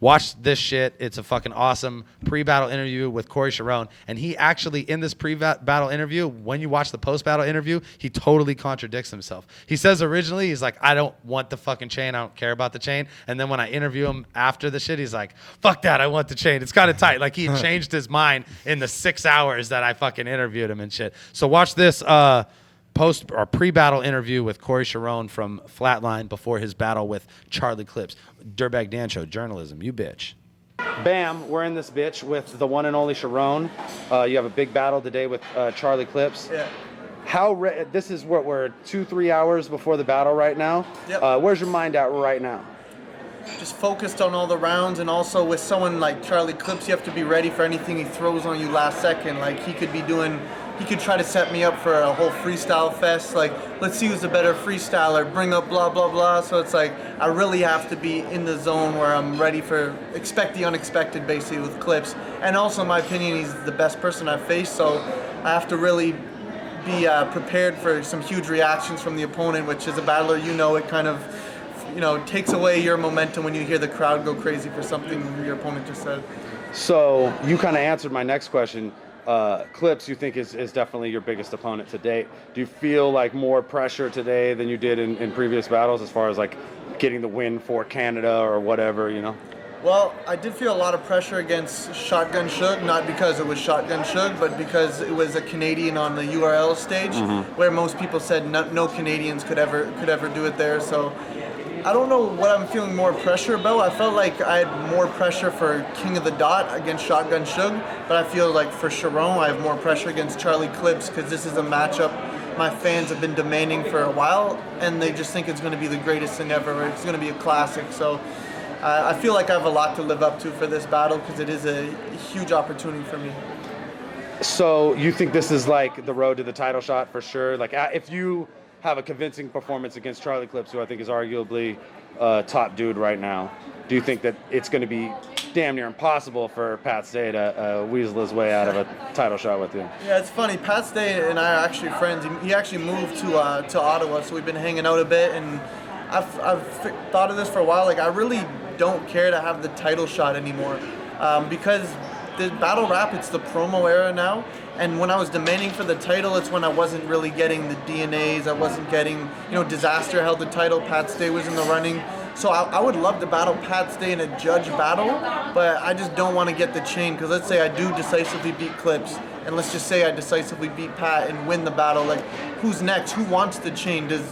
watch this shit. It's a fucking awesome pre-battle interview with Corey Sharon. And he actually, in this pre-battle interview, when you watch the post-battle interview, he totally contradicts himself. He says originally, he's like, I don't want the fucking chain. I don't care about the chain. And then when I interview him after the shit, he's like, fuck that. I want the chain. It's kind of tight. Like he changed his mind in the 6 hours that I fucking interviewed him and shit. So watch this post or pre-battle interview with Corey Sharon from Flatline before his battle with Charlie Clips. Dirtbag Dan Show, journalism, you bitch. Bam, we're in this bitch with the one and only Sharon. You have a big battle today with Charlie Clips. Yeah. This is what we're 2-3 hours before the battle right now. Yep. Where's your mind at right now? Just focused on all the rounds, and also with someone like Charlie Clips, you have to be ready for anything he throws on you last second. Like he could try to set me up for a whole freestyle fest. Like, let's see who's the better freestyler, bring up blah, blah, blah. So it's like, I really have to be in the zone where I'm ready for expect the unexpected, basically, with Clips. And also, in my opinion, he's the best person I've faced. So I have to really be prepared for some huge reactions from the opponent, which is a battler, it kind of, takes away your momentum when you hear the crowd go crazy for something your opponent just said. So you kind of answered my next question. Clips, you think is definitely your biggest opponent to date. Do you feel like more pressure today than you did in previous battles as far as like getting the win for Canada or whatever, Well, I did feel a lot of pressure against Shotgun Suge, not because it was Shotgun Suge, but because it was a Canadian on the URL stage, where most people said no Canadians could ever do it there. So I don't know what I'm feeling more pressure about. I felt like I had more pressure for King of the Dot against Shotgun Suge, but I feel like for Sharon, I have more pressure against Charlie Clips, because this is a matchup my fans have been demanding for a while, and they just think it's going to be the greatest thing ever. It's going to be a classic. So I feel like I have a lot to live up to for this battle, because it is a huge opportunity for me. So you think this is like the road to the title shot for sure? Like if you have a convincing performance against Charlie Clips, who I think is arguably top dude right now, do you think that it's going to be damn near impossible for Pat Stay to weasel his way out of a title shot with you? Yeah, it's funny. Pat Stay and I are actually friends. He actually moved to Ottawa, so we've been hanging out a bit, and I've thought of this for a while. Like, I really don't care to have the title shot anymore, because the battle rap, it's the promo era now. And when I was demanding for the title, it's when I wasn't really getting the DNAs. I wasn't getting, Disaster held the title. Pat Stay was in the running. So I would love to battle Pat Stay in a judge battle, but I just don't want to get the chain. Because let's say I do decisively beat Clips, and let's just say I decisively beat Pat and win the battle. Like, who's next? Who wants the chain? Does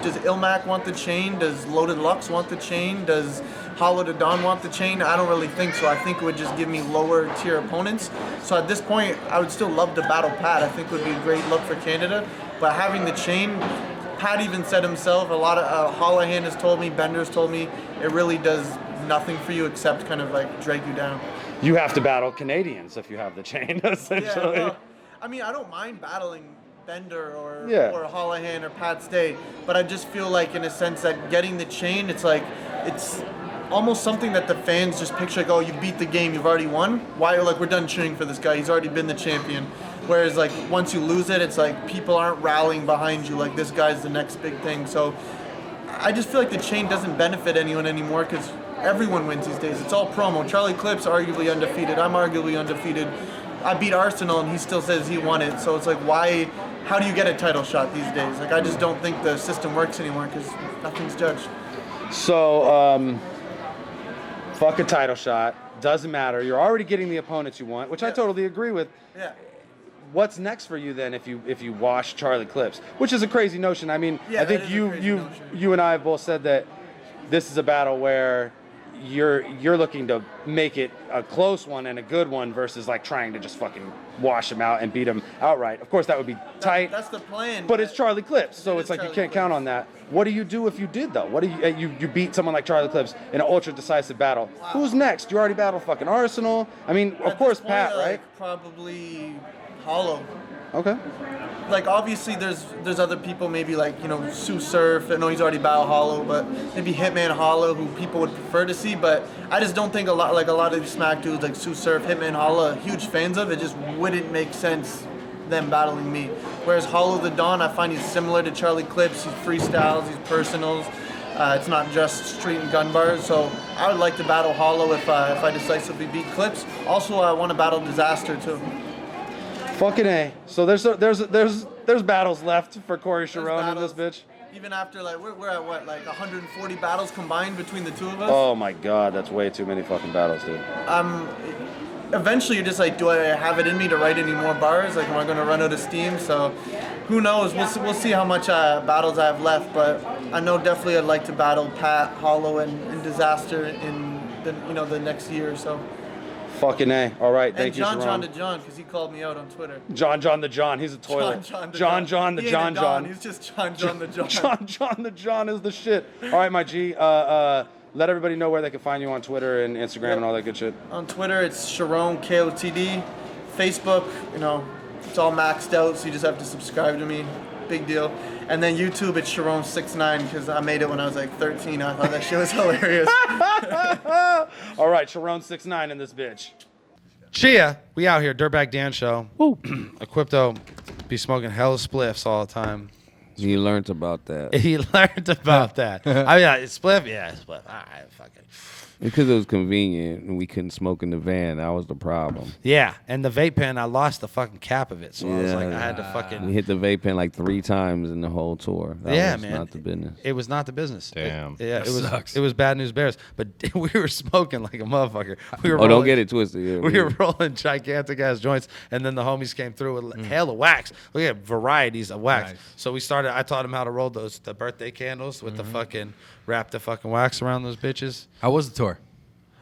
Ilmac want the chain? Does Loaded Lux want the chain? Does Hollow to Dawn want the chain? I don't really think so. I think it would just give me lower tier opponents. So at this point, I would still love to battle Pat. I think it would be a great look for Canada. But having the chain, Pat even said himself, a lot of Hollahan has told me, Bender's told me, it really does nothing for you except kind of like drag you down. You have to battle Canadians if you have the chain, essentially. Yeah, well, I mean, I don't mind battling Bender or Hollahan or Pat Stay, but I just feel like, in a sense, that getting the chain, it's almost something that the fans just picture, like, oh, you beat the game, you've already won. Why? Like, we're done cheering for this guy. He's already been the champion. Whereas, like, once you lose it, it's like people aren't rallying behind you. Like, this guy's the next big thing. So I just feel like the chain doesn't benefit anyone anymore, because everyone wins these days. It's all promo. Charlie Clips arguably undefeated. I'm arguably undefeated. I beat Arsenal, and he still says he won it. So it's like, why how do you get a title shot these days? Like, I just don't think the system works anymore because nothing's judged. So, fuck a title shot. Doesn't matter. You're already getting the opponents you want, which I totally agree with. Yeah. What's next for you then if you wash Charlie Clips? Which is a crazy notion. I mean, Yeah, I think that is a crazy notion. you and I have both said that this is a battle where you're looking to make it a close one and a good one versus like trying to just fucking wash him out and beat him outright. Of course, that would be tight. That's the plan. But it's Charlie Clips, so It it's is like you Charlie can't count Clips. on that. What do you do if you did though? What do you beat someone like Charlie Clips in an ultra decisive battle? Wow. Who's next? You already battled fucking Arsenal. I mean, of At course, this point, Pat, right? like, probably Hollow. Okay. Like, obviously there's other people, maybe like, you know, Sue Surf. I know he's already battled Hollow, but maybe Hitman Hollow, who people would prefer to see. But I just don't think a lot of these smack dudes like Sue Surf, Hitman Hollow, huge fans of it, just wouldn't make sense them battling me. Whereas Hollow the Dawn, I find he's similar to Charlie Clips. He's freestyles, he's personals. It's not just street and gun bars. So I would like to battle Hollow if I decisively beat Clips. Also, I want to battle Disaster too. Fucking A. So there's battles left for Corey Sharon in this bitch. Even after, like, we're at what, like 140 battles combined between the two of us? Oh my god, that's way too many fucking battles, dude. Eventually you're just like, do I have it in me to write any more bars? Like, am I going to run out of steam? So who knows? We'll see how much battles I have left, but I know definitely I'd like to battle Pat, Hollow, and Disaster in the next year or so. Fucking A. All right, And thank you, John Sharon. the John, because he called me out on Twitter. John the John, he's a toilet. John the John John. the He ain't John a Don, John. He's just John the John. John the John is the shit. All right, my G. Let everybody know where they can find you on Twitter and Instagram and all that good shit. On Twitter, it's Sharon KOTD. Facebook, it's all maxed out, so you just have to subscribe to me. Big deal. And then YouTube, it's Sharon69, because I made it when I was like 13. I thought that shit was hilarious. All right, Sharon69 in this bitch. Chia, we out here, Dirtbag Dan Show. Woo. Equipto be smoking hella spliffs all the time. He learned about that. He learned about that. I mean, it's spliff, yeah, it's spliff. All right, fuck it. Because it was convenient and we couldn't smoke in the van. That was the problem. Yeah, and the vape pen, I lost the fucking cap of it, so I was like, I had to We fucking. hit the vape pen like 3 times in the whole tour. That was man, not the business. It was not the business. Damn. It was. It was bad news bears. But we were smoking like a motherfucker. We were. Don't rolling- get it twisted. Yeah, We were rolling gigantic ass joints, and then the homies came through with hell of wax. We had varieties of wax. Nice. So we started. I taught them how to roll the birthday candles with the fucking wrap the fucking wax around those bitches. How was the tour?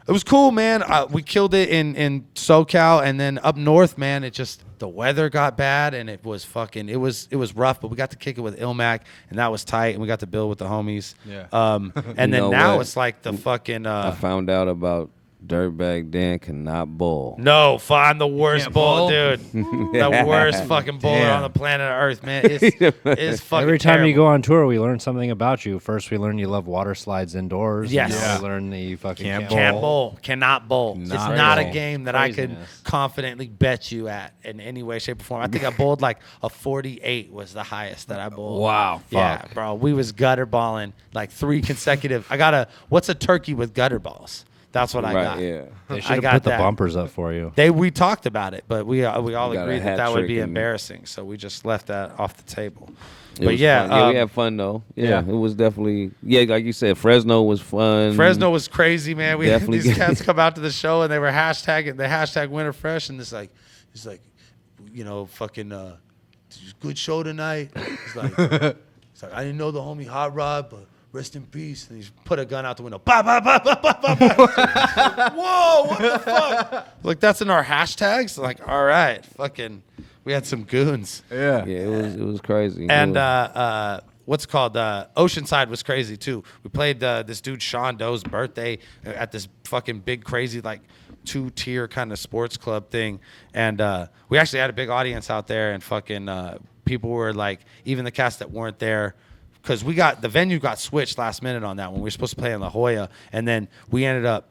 It was cool, man. We killed it in SoCal, and then up north, man, it just the weather got bad, and it was rough. But we got to kick it with Ilmac, and that was tight, and we got to build with the homies. Yeah. And then know now what? it's like the fucking. I found out about Dirtbag Dan cannot bowl. No, I'm the worst can't bull, bowl? dude. The worst fucking bowler Damn. on the planet Earth, man. It's fucking Every time terrible. you go on tour, we learn something about you. First, we learn you love water slides indoors. Yes. And now Yeah. we learn that you fucking Can't can't Can't bowl. Cannot bowl. It's not a bowl. game that I could Craziness. confidently bet you at in any way, shape, or form. I think I bowled like a 48 was the highest that I bowled. Wow, Yeah, fuck. bro. We was gutter balling like 3 consecutive. What's a turkey with gutter balls? That's what I Right, got. yeah. They I should have got put the that. bumpers up for you. We talked about it, but we all got a agreed hat that would trick be and- embarrassing, so we just left that off the table. It But was yeah, fun. We had fun though. Yeah, it was definitely like you said. Fresno was fun. Fresno was crazy, man. Definitely These good. cats come out to the show and they were hashtagging the hashtag Winter Fresh, and it's like, fucking good show tonight. It's like, I didn't know the homie Hot Rod, but rest in peace. And he's put a gun out the window. Bah, bah, bah, bah, bah, bah, bah. Whoa, what the fuck? Like, that's in our hashtags? Like, all right, fucking, we had some goons. Yeah. Yeah, it was crazy. And It was- what's it called Oceanside was crazy too. We played this dude Sean Doe's birthday at this fucking big crazy like 2-tier kind of sports club thing, and we actually had a big audience out there, and fucking people were like, even the cast that weren't there. Because the venue got switched last minute on that one. We were supposed to play in La Jolla, and then we ended up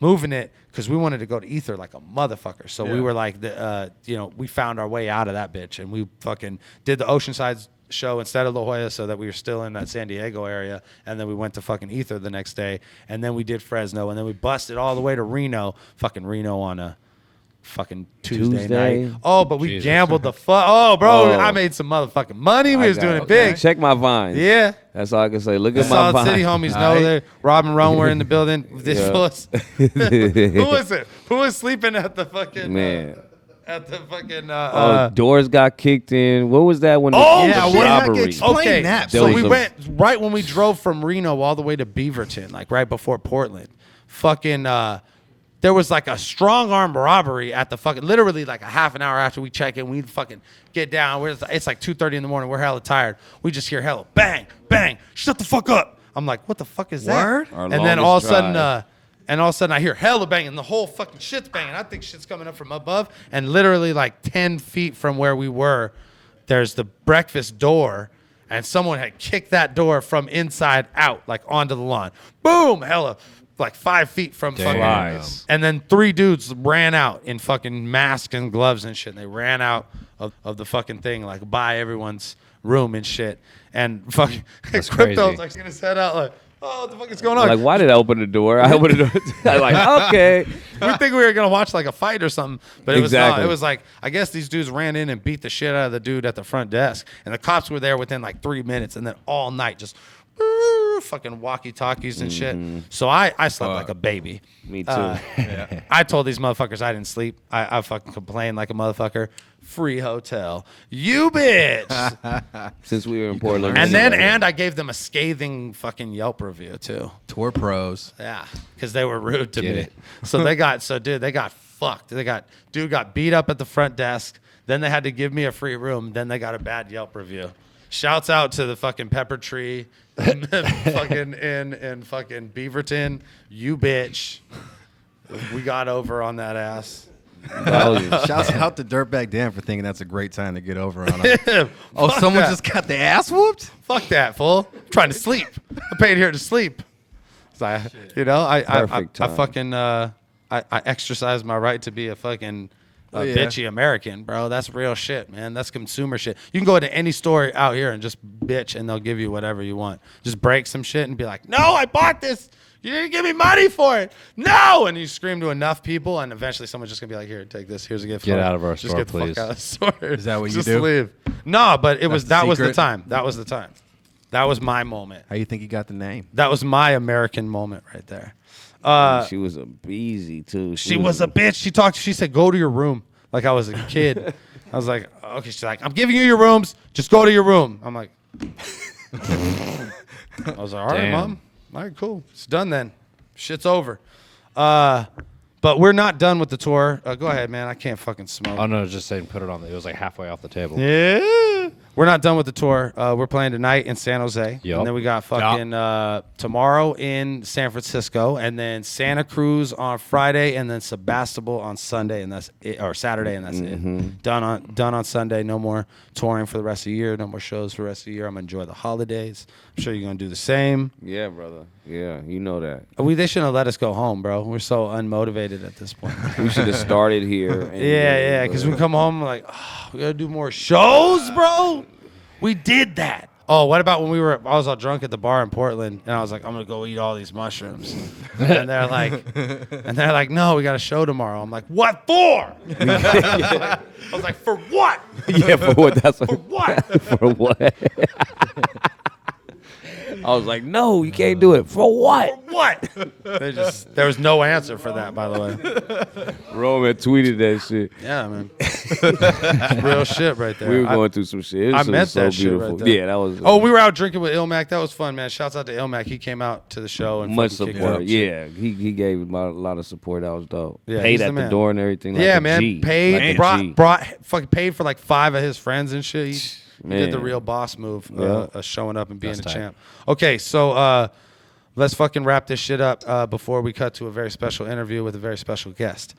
moving it because we wanted to go to Ether like a motherfucker. So we were like, we found our way out of that bitch, and we fucking did the Oceanside show instead of La Jolla, so that we were still in that San Diego area. And then we went to fucking Ether the next day, and then we did Fresno, and then we busted all the way to Reno, fucking Reno on a fucking Tuesday night. Tuesday? Oh, but we Jesus. gambled the fuck. Oh, bro, Oh. I made some motherfucking money. We was doing it big. Check my vines. Yeah. That's all I can say. Look The at my Solid vines. City homies know that Rob and Ron were in the building. This Yeah. was who was it? Who was sleeping at the fucking Man. at the fucking Doors got kicked in. What was that when? Oh, yeah, shit. what the heck? robbery. Explain Okay, that. so There we was a- went right when we drove from Reno all the way to Beaverton, like right before Portland. Fucking, there was like a strong arm robbery at the fucking, literally like a half an hour after we check in. We fucking get down. It's like 2:30 in the morning. We're hella tired. We just hear hella bang, bang, shut the fuck up. I'm like, what the fuck is Word? that? Our And then all of longest a sudden, drive. I hear hella banging. The whole fucking shit's banging. I think shit's coming up from above. And literally like 10 feet from where we were, there's the breakfast door. And someone had kicked that door from inside out, like onto the lawn. Boom, hella, like 5 feet from fucking. Flies. And then 3 dudes ran out in fucking masks and gloves and shit. And they ran out of the fucking thing, like by everyone's room and shit. And fucking That's Equipto crazy. was like sticking his head out like, oh, what the fuck is going on? Like, why did I open the door? I opened the door. I'm like, okay. We think we were gonna watch like a fight or something, but it was not. Exactly. It was like, I guess these dudes ran in and beat the shit out of the dude at the front desk, and the cops were there within like 3 minutes, and then all night just fucking walkie-talkies and shit. So I slept like a baby. Me too. I told these motherfuckers I didn't sleep. I fucking complained like a motherfucker. Free hotel, you bitch. Since we were in Portland. and I gave them a scathing fucking Yelp review too. Tour pros. Yeah, because they were rude to Get me. it. So they got fucked. Dude got beat up at the front desk. Then they had to give me a free room. Then they got a bad Yelp review. Shouts out to the fucking Pepper Tree, fucking in fucking Beaverton. You bitch. We got over on that ass. Shouts out to Dirtbag Dan for thinking that's a great time to get over on him. Oh, Fuck someone that. just got the ass whooped? Fuck that, fool. I'm trying to sleep. I paid here to sleep. So I Perfect time. fucking I exercise my right to be a fucking yeah. bitchy American, bro. That's real shit, man. That's consumer shit. You can go to any store out here and just bitch, and they'll give you whatever you want. Just break some shit and be like, "No, I bought this. You didn't give me money for it. No!" And you scream to enough people, and eventually someone's just gonna be like, "Here, take this. Here's a gift. Get for it. out of our Just store, get the please." fuck out of the store." Is that what you just do? leave. No, but it was the that was the secret? time. That was the time. That was my moment. How you think he got the name? That was my American moment right there. She was a beezy too. She was a bitch. She said, "Go to your room," like I was a kid. I was like, "Okay." She's like, "I'm giving you your rooms. Just go to your room." I'm like, I was like, "All right, Damn. mom. All right, cool. It's done then. Shit's over." But we're not done with the tour. Go ahead, man. I can't fucking smoke. Oh no, just saying, put it on. It was like halfway off the table. Yeah. We're not done with the tour. We're playing tonight in San Jose. Yup. And then we got fucking tomorrow in San Francisco, and then Santa Cruz on Friday, and then Sebastopol on Sunday, and that's it, or Saturday, and that's it. Done on Sunday. No more touring for the rest of the year. No more shows for the rest of the year. I'm gonna enjoy the holidays. I'm sure you're gonna do the same. Yeah, brother. Yeah, you know that. They shouldn't have let us go home, bro. We're so unmotivated at this point. We should have started here. And Yeah, because we come home like, oh, we gotta do more shows, bro. We did that. Oh, what about when I was all drunk at the bar in Portland, and I was like, I'm gonna go eat all these mushrooms, and they're like, no, we got a show tomorrow. I'm like, what for? I was like, for what? Yeah, for what? That's For what? For what? I was like, no, you can't do it. For what? For what? There was no answer for that, by the way. Roman tweeted that shit. Yeah, man. It's real shit right there. We were going through some shit. It was I meant so that shit beautiful. right there. Yeah, that was. Oh, we were out drinking with Ilmac. That was fun, man. Shouts out to Ilmac. He came out to the show and much fucking kicked support. it up. Yeah, he gave a lot of support. That was dope. Yeah, Paid he's at the the man. door and everything. Like Yeah, a man. G. Paid, Like a G. brought, fucking paid for like 5 of his friends and shit. He did the Man. real boss move, Yeah. showing up and being That's a tight. champ. Okay, so let's fucking wrap this shit up before we cut to a very special interview with a very special guest.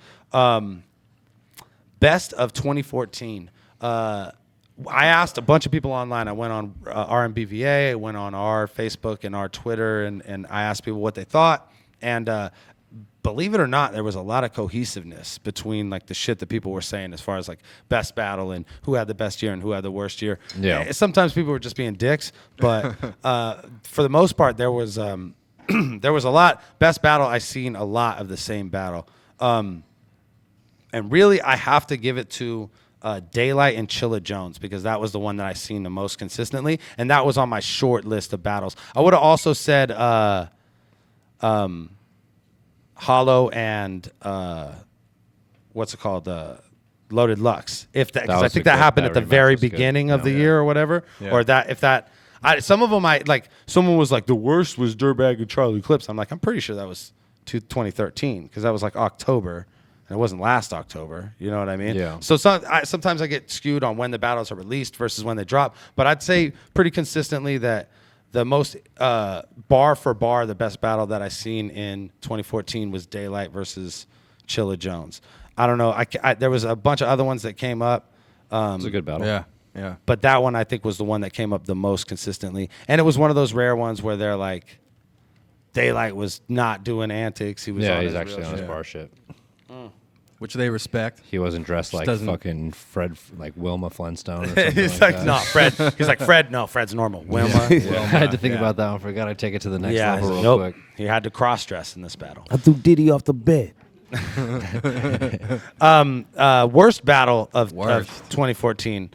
Best of 2014. I asked a bunch of people online. I went on RMBVA, I went on our Facebook and our Twitter, and I asked people what they thought. And believe it or not, there was a lot of cohesiveness between like the shit that people were saying as far as like best battle and who had the best year and who had the worst year. Yeah. Sometimes people were just being dicks, but for the most part, there was there was a lot. Best battle, I seen a lot of the same battle. And And really, I have to give it to Daylight and Chilla Jones because that was the one that I seen the most consistently, and that was on my short list of battles. I would have also said Hollow and what's it called? Loaded Lux. If that, because I think that happened at the very beginning of the year or whatever, or that if that. Some of them someone was like the worst was Dirtbag and Charlie Clips. I'm like, I'm pretty sure that was 2013 because that was like October and it wasn't last October. You know what I mean? Yeah. So sometimes I get skewed on when the battles are released versus when they drop. But I'd say pretty consistently that the most bar for bar, the best battle that I seen in 2014 was Daylight versus Chilla Jones. I don't know. There was a bunch of other ones that came up. It's a good battle. Yeah. But that one I think was the one that came up the most consistently. And it was one of those rare ones where they're like, Daylight was not doing antics. He was he's actually on his bar shit. Which they respect. He wasn't dressed like fucking Fred, like Wilma Flintstone or something He's like like, that. no, Fred. He's like, Fred, no, Fred's normal. Wilma. I had to think about that one. Forgot to take it to the next level real quick. He had to cross-dress in this battle. I threw Diddy off the bed. Worst battle of 2014.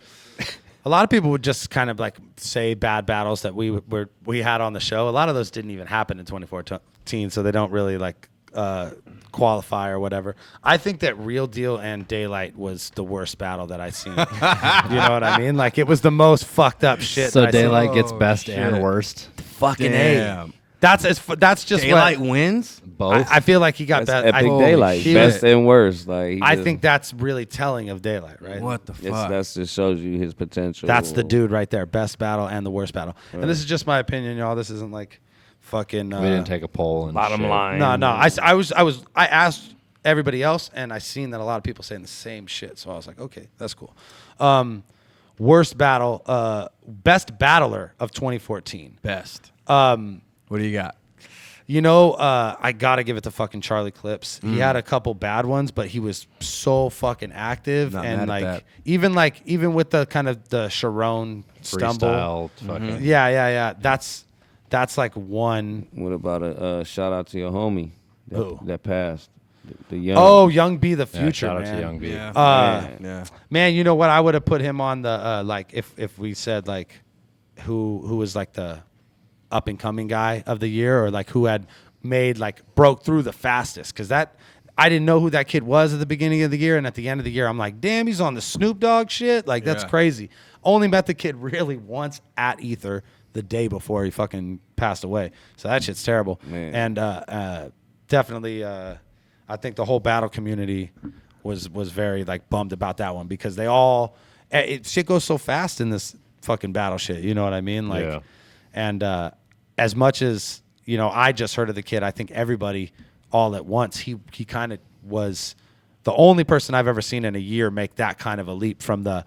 A lot of people would just kind of like say bad battles that we had on the show. A lot of those didn't even happen in 2014, so they don't really like qualify or whatever. I think that Real Deal and Daylight was the worst battle that I've seen. You know what I mean? Like it was the most fucked up shit. So Daylight gets best and worst. Fucking A. That's just Daylight wins. Both. I feel like he got That's best. epic Daylight, best and worst. Like I think that's really telling of Daylight, right? What the fuck? That just shows you his potential. That's the dude right there. Best battle and the worst battle. Right. And this is just my opinion, y'all. This isn't like fucking. We didn't take a poll. And bottom shit. line. No. I asked everybody else, and I seen that a lot of people saying the same shit. So I was like, okay, that's cool. Worst battle. Best battler of 2014. Best. What do you got? You know, I gotta give it to fucking Charlie Clips. He had a couple bad ones, but he was so fucking active. Not and mad at even with the kind of the Sharon stumble. Freestyle. Fucking. Yeah. That's like one. What about a shout out to your homie that passed? The young. Oh, Young B the Yeah, future. shout out man. to Young B. Yeah. Man, you know what? I would have put him on the like if we said like who was like the up and coming guy of the year, or like who had made like broke through the fastest, because that I didn't know who that kid was at the beginning of the year, and at the end of the year I'm like, damn, he's on the Snoop Dogg shit. Like that's crazy. Only met the kid really once at Ether the day before he fucking passed away. So that shit's terrible. Man. And definitely I think the whole battle community was very like bummed about that one, because they all shit goes so fast in this fucking battle shit. You know what I mean? Like, yeah. And as much as you know, I just heard of the kid. I think everybody all at once. He kind of was the only person I've ever seen in a year make that kind of a leap from the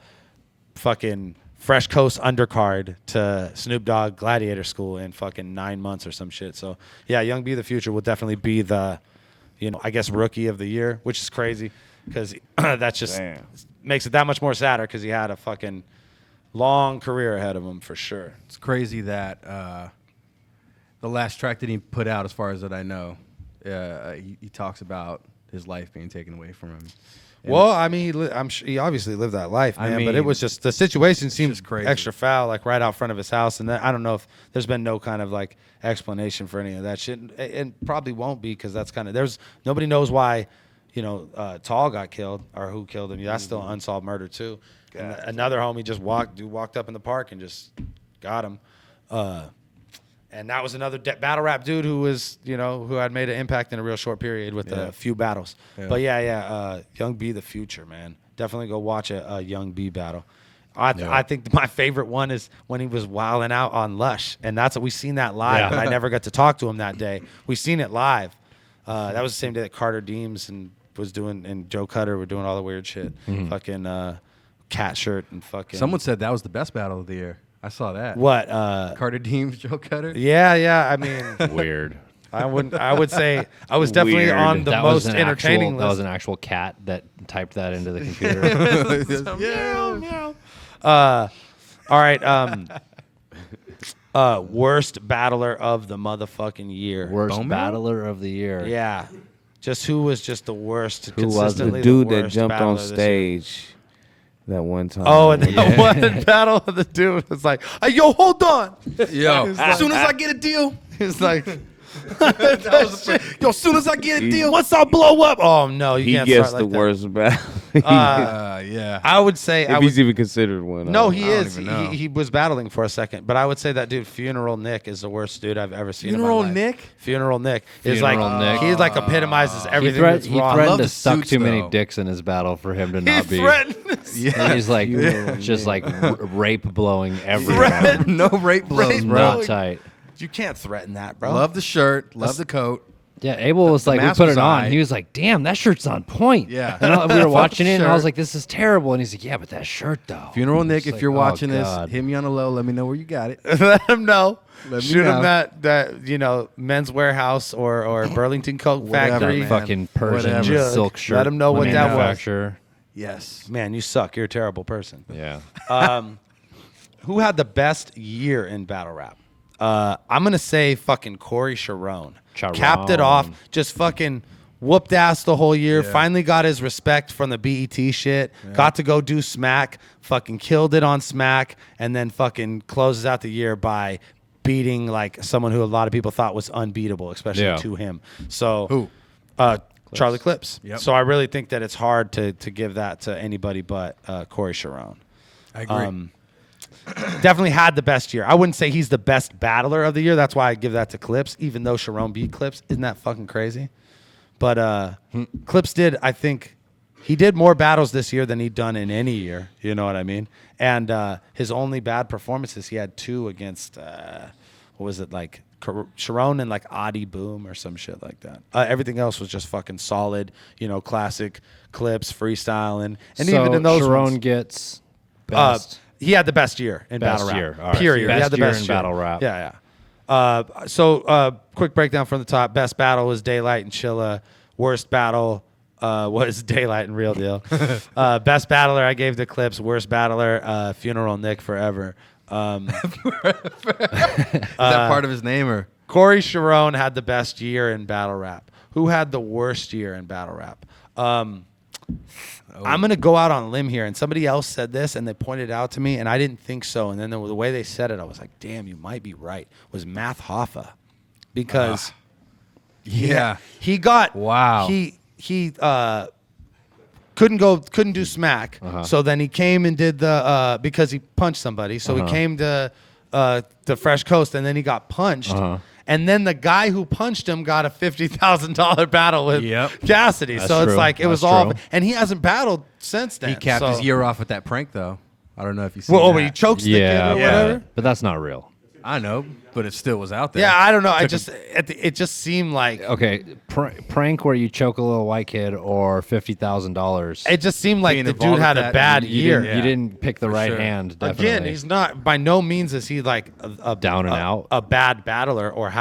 fucking Fresh Coast undercard to Snoop Dogg Gladiator School in fucking 9 months or some shit. So yeah, Young B the Future will definitely be the, you know, I guess rookie of the year, which is crazy because that just makes it that much more sadder because he had a fucking long career ahead of him for sure. It's crazy that the last track that he put out, as far as that I know, he talks about his life being taken away from him. And well, I mean, I'm sure he obviously lived that life, man. But it was just the situation seems crazy. Extra foul, like right out front of his house, and then, I don't know if there's been no kind of like explanation for any of that shit, and probably won't be, because that's kind of nobody knows why, you know, Tall got killed or who killed him. That's still an unsolved murder too. And another homie just walked up in the park and just got him. And that was another battle rap dude who was, you know, who had made an impact in a real short period with a few battles. Yeah. But Young B the Future, man. Definitely go watch a Young B battle. I think my favorite one is when he was wilding out on Lush, and we seen that live. And I never got to talk to him that day. We seen it live. That was the same day that Carter Deems and Joe Cutter were doing all the weird shit. Mm-hmm. Fucking cat shirt and fucking. Someone said that was the best battle of the year. I saw that. What? Carter Deems, Joe Cutter? Yeah. I mean, weird. I would say I was definitely on the most entertaining list. That was an actual cat that typed that into the computer. Meow. All right. Worst battler of the motherfucking year. Worst battler of the year. Yeah. Just who was just the worst? Who was it? Consistently The dude the that worst jumped battler on this year. stage that one time. Oh, and the one battle of the dude was like, hey, yo, hold on. Yo, as soon as I get a deal, He's like, yo, as soon as I get a deal, once I blow up. Oh, no, you he can't gets start the like that. worst battle. yeah. I would say, if he's even considered one. no, I he don't is. even know. He was battling for a second, but I would say that dude, Funeral Nick, is the worst dude I've ever seen. Funeral in my life. Nick? Funeral Nick is Funeral like Nick. he like epitomizes He, everything that's he wrong. threatened love to the suck suits, too many though. dicks in his battle for him to He not be. threatened. Yeah. He's like just like rape blowing everywhere. No rape blows, Rape bro. Not tight. You can't threaten that, bro. Love the shirt. Love the coat. Yeah, Abel was The like, we mask put was it on. aight. He was like, damn, that shirt's on point. Yeah. And we were watching it, and I was shirt. like, this is terrible. And he's like, yeah, but that shirt, though. Funeral Nick, It's if like, you're oh, watching God. this, hit me on the low. Let me know where you got it. Let him know. Let me Shoot know. him that Men's Warehouse or Burlington Coat Whatever, Factory. man. Fucking Persian Whatever. silk shirt. Let him know what that was. manufacturer. Yes. Man, you suck. You're a terrible person. Yeah. Who had the best year in battle rap? I'm gonna say fucking Corey Sharon. Capped it off. Just fucking whooped ass the whole year. Yeah. Finally got his respect from the BET shit. Got to go do Smack. Fucking killed it on Smack, and then fucking closes out the year by beating like someone who a lot of people thought was unbeatable, especially Yeah. to him. So Who? Charlie Clips. Yep. So I really think that it's hard to give that to anybody but Corey Sharon. I agree. Definitely had the best year. I wouldn't say he's the best battler of the year. That's why I give that to Clips, even though Sharon beat Clips. Isn't that fucking crazy? But Clips did, I think, he did more battles this year than he'd done in any year. You know what I mean? And his only bad performances, he had 2 against, what was it, like Sharon and like Adi Boom or some shit like that. Everything else was just fucking solid, classic Clips, freestyling. And so even in those Sharon ones, gets best. he had the best year in Best battle rap. year. All right. Period. Best he had the year best in year. battle rap. Yeah. So quick breakdown from the top. Best battle was Daylight and Chilla. Worst battle was Daylight and Real Deal. Best battler I gave the Clips. Worst battler, Funeral Nick Forever. Is that part of his name or? Corey Sharon had the best year in battle rap. Who had the worst year in battle rap? I'm going to go out on a limb here, and somebody else said this, and they pointed it out to me, and I didn't think so. And then the way they said it, I was like, damn, you might be right, was Math Hoffa. Because Yeah. he got... Wow. He couldn't do Smack. So then he came and did the... because he punched somebody. So he came to the Fresh Coast, and then he got punched. And then the guy who punched him got a $50,000 battle with Cassidy. That's so it's true. like it was That's all, true. and he hasn't battled since then. He capped so. his year off with that prank, though. I don't know if you see Well, that. when he chokes the kid Yeah, or whatever. but that's not real. I know, but it still was out there. Yeah, I don't know. It just seemed like Okay, prank where you choke a little white kid or $50,000. it just seemed like Being the involved dude had with a that, bad You year. didn't, you didn't pick the right sure. hand. Definitely. Again, he's not by no means is he like a Down and out. a bad battler or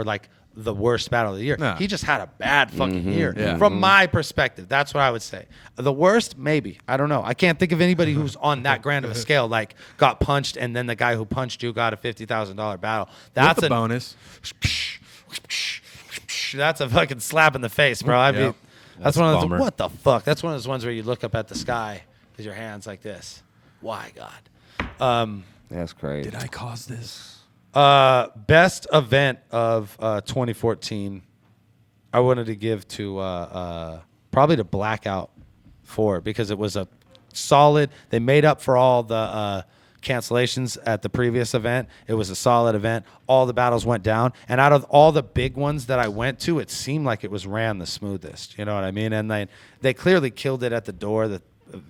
like the worst battle of the year. No. He just had a bad fucking year. Yeah. From my perspective, that's what I would say. The worst, maybe. I don't know. I can't think of anybody who's on that grand of a scale, like got punched and then the guy who punched you got a $50,000 battle. That's With a the bonus. That's a fucking slap in the face, bro. I mean, Yep. that's a one of those. bummer. What the fuck? That's one of those ones where you look up at the sky with your hands like this. Why, God? That's crazy. Did I cause this? Best event of 2014, I wanted to give to probably to Blackout 4 because it was a solid. They made up for all the cancellations at the previous event. It was a solid event. All the battles went down, and out of all the big ones that I went to, it seemed like it was ran the smoothest. You know what I mean? And they clearly killed it at the door. The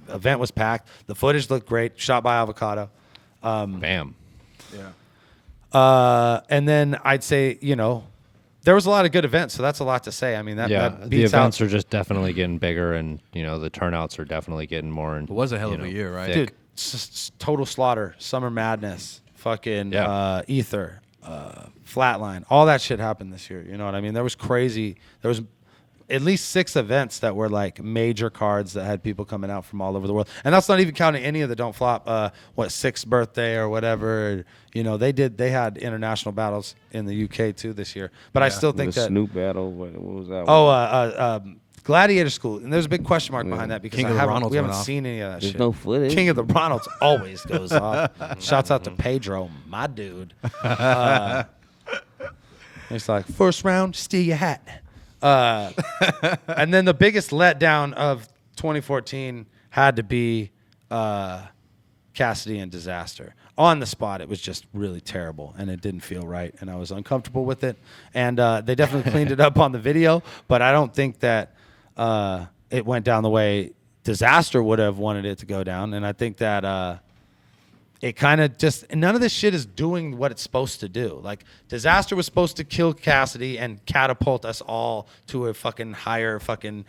event was packed. The footage looked great. Shot by Avocado. Bam. Yeah. And then I'd say, there was a lot of good events, so that's a lot to say. I mean, that The beats events out. are just definitely getting bigger, and the turnouts are definitely getting more. And It was a hell of a year, right? Dude, Total Slaughter, Summer Madness, fucking Ether, Flatline, all that shit happened this year. You know what I mean? There was crazy. There was at least 6 events that were like major cards that had people coming out from all over the world, and that's not even counting any of the Don't Flop 6th birthday or whatever. You know, they had international battles in the UK too this year, but I still think the that Snoop battle. What was that? Gladiator School, and there's a big question mark behind that because King of the Ronalds we haven't went off. seen any of that There's shit. no footage. King of the Ronalds always goes off. Shouts out to Pedro, my dude. It's like, first round, steal your hat. And then the biggest letdown of 2014 had to be Cassidy and Disaster. On the spot, it was just really terrible, and it didn't feel right, and I was uncomfortable with it. And they definitely cleaned it up on the video, but I don't think that it went down the way Disaster would have wanted it to go down. And I think that it kind of just, none of this shit is doing what it's supposed to do. Like, Disaster was supposed to kill Cassidy and catapult us all to a fucking higher fucking,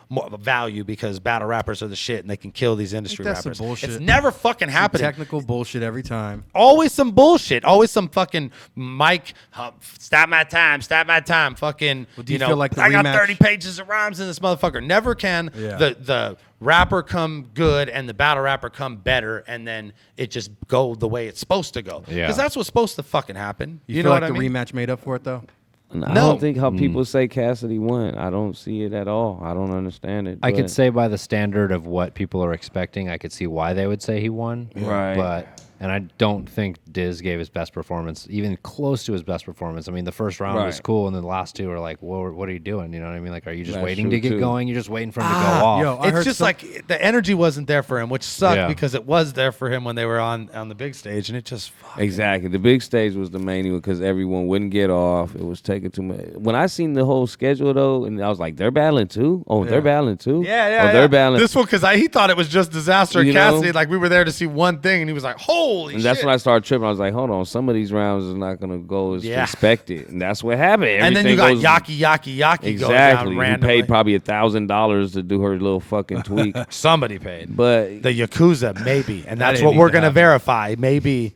more value, because battle rappers are the shit and they can kill these industry that's some rappers. bullshit. It's never fucking happening. Technical bullshit every time. Always some bullshit. Always some fucking Mike, stop my time, fucking, Well, do you feel like the I got rematch- 30 pages of rhymes in this motherfucker. Never can the rapper come good and the battle rapper come better, and then it just go the way it's supposed to go. Yeah. Because that's what's supposed to fucking happen. You You feel know like what I the mean? rematch made up for it though? I don't think how people say Cassidy won. I don't see it at all. I don't understand it. I could but- say by the standard of what people are expecting, I could see why they would say he won. Right. And I don't think Diz gave his best performance, even close to his best performance. I mean, the first round was Right. cool, and then the last 2 are like, what are you doing? You know what I mean? Like, are you just That's waiting true, to get too. going? You're just waiting for him to go off. Yo, I It's heard just some- like the energy wasn't there for him, which sucked Yeah. because it was there for him when they were on the big stage, and it just Exactly. The big stage was the main one because everyone wouldn't get off. It was taking too much. When I seen the whole schedule though, and I was like, they're battling too. Oh, they're battling too. Oh, they're battling. This one, because he thought it was just Disaster and You know? Cassidy. Like, we were there to see one thing, and he was like, holy And shit. that's when I started tripping. I was like, hold on, some of these rounds is not gonna go as Yeah. expected, and that's what happened. And then you got Everything goes- Yaki Exactly. goes down Who randomly. paid probably $1,000 to do her little fucking tweak. Somebody paid. But The Yakuza, maybe. And that's didn't what need we're to going to happen. verify. Maybe.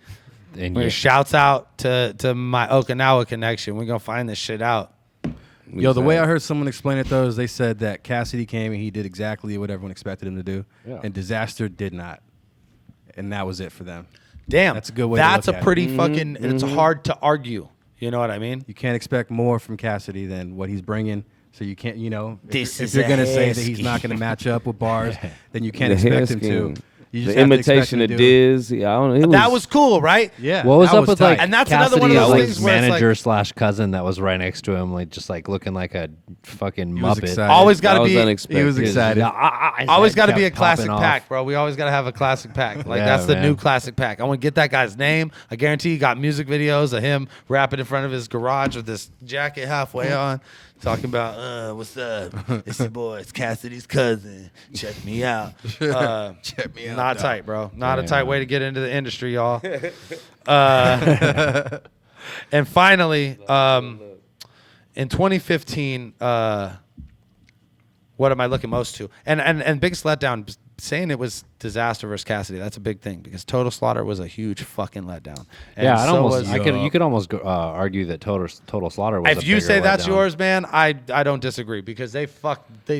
And When yeah, shouts out to my Okinawa connection. We're going to find this shit out. Yo, the way I heard someone explain it though is they said that Cassidy came and he did exactly what everyone expected him to do, and Disaster did not, and that was it for them. Damn. That's a good way to That's look a at it. pretty fucking, it's hard to argue. You know what I mean? You can't expect more from Cassidy than what he's bringing. So you can't, This if is you're a going to say hair that he's not going to match up with bars, then you can't The expect hair him to. scheme. You just The have to expect imitation him of to do- Diz. Yeah, I don't know. That was cool, right? Yeah. what was that up with tight. like And that's another one of Cassidy's, those like, things where it's like- manager slash cousin that was right next to him, like just like looking like a fucking was muppet. excited. Always got That to was be. unexpected. He was excited. Always got to be a kept classic popping off. pack, bro. We always got to have a classic pack. Like, Yeah, that's the man. new classic pack. I want to get that guy's name. I guarantee you got music videos of him rapping in front of his garage with this jacket halfway on, talking about, what's up? It's your boy. It's Cassidy's cousin. Check me out. Check me out, Not dog. tight, bro. Not a tight way to get into the industry, y'all. And finally, in 2015, what am I looking most to? And biggest letdown, saying it was Disaster versus Cassidy. That's a big thing because Total Slaughter was a huge fucking letdown. And Yeah, so almost. was- You could almost argue that Total Slaughter was. if a you bigger say that's letdown. yours, man, I don't disagree because they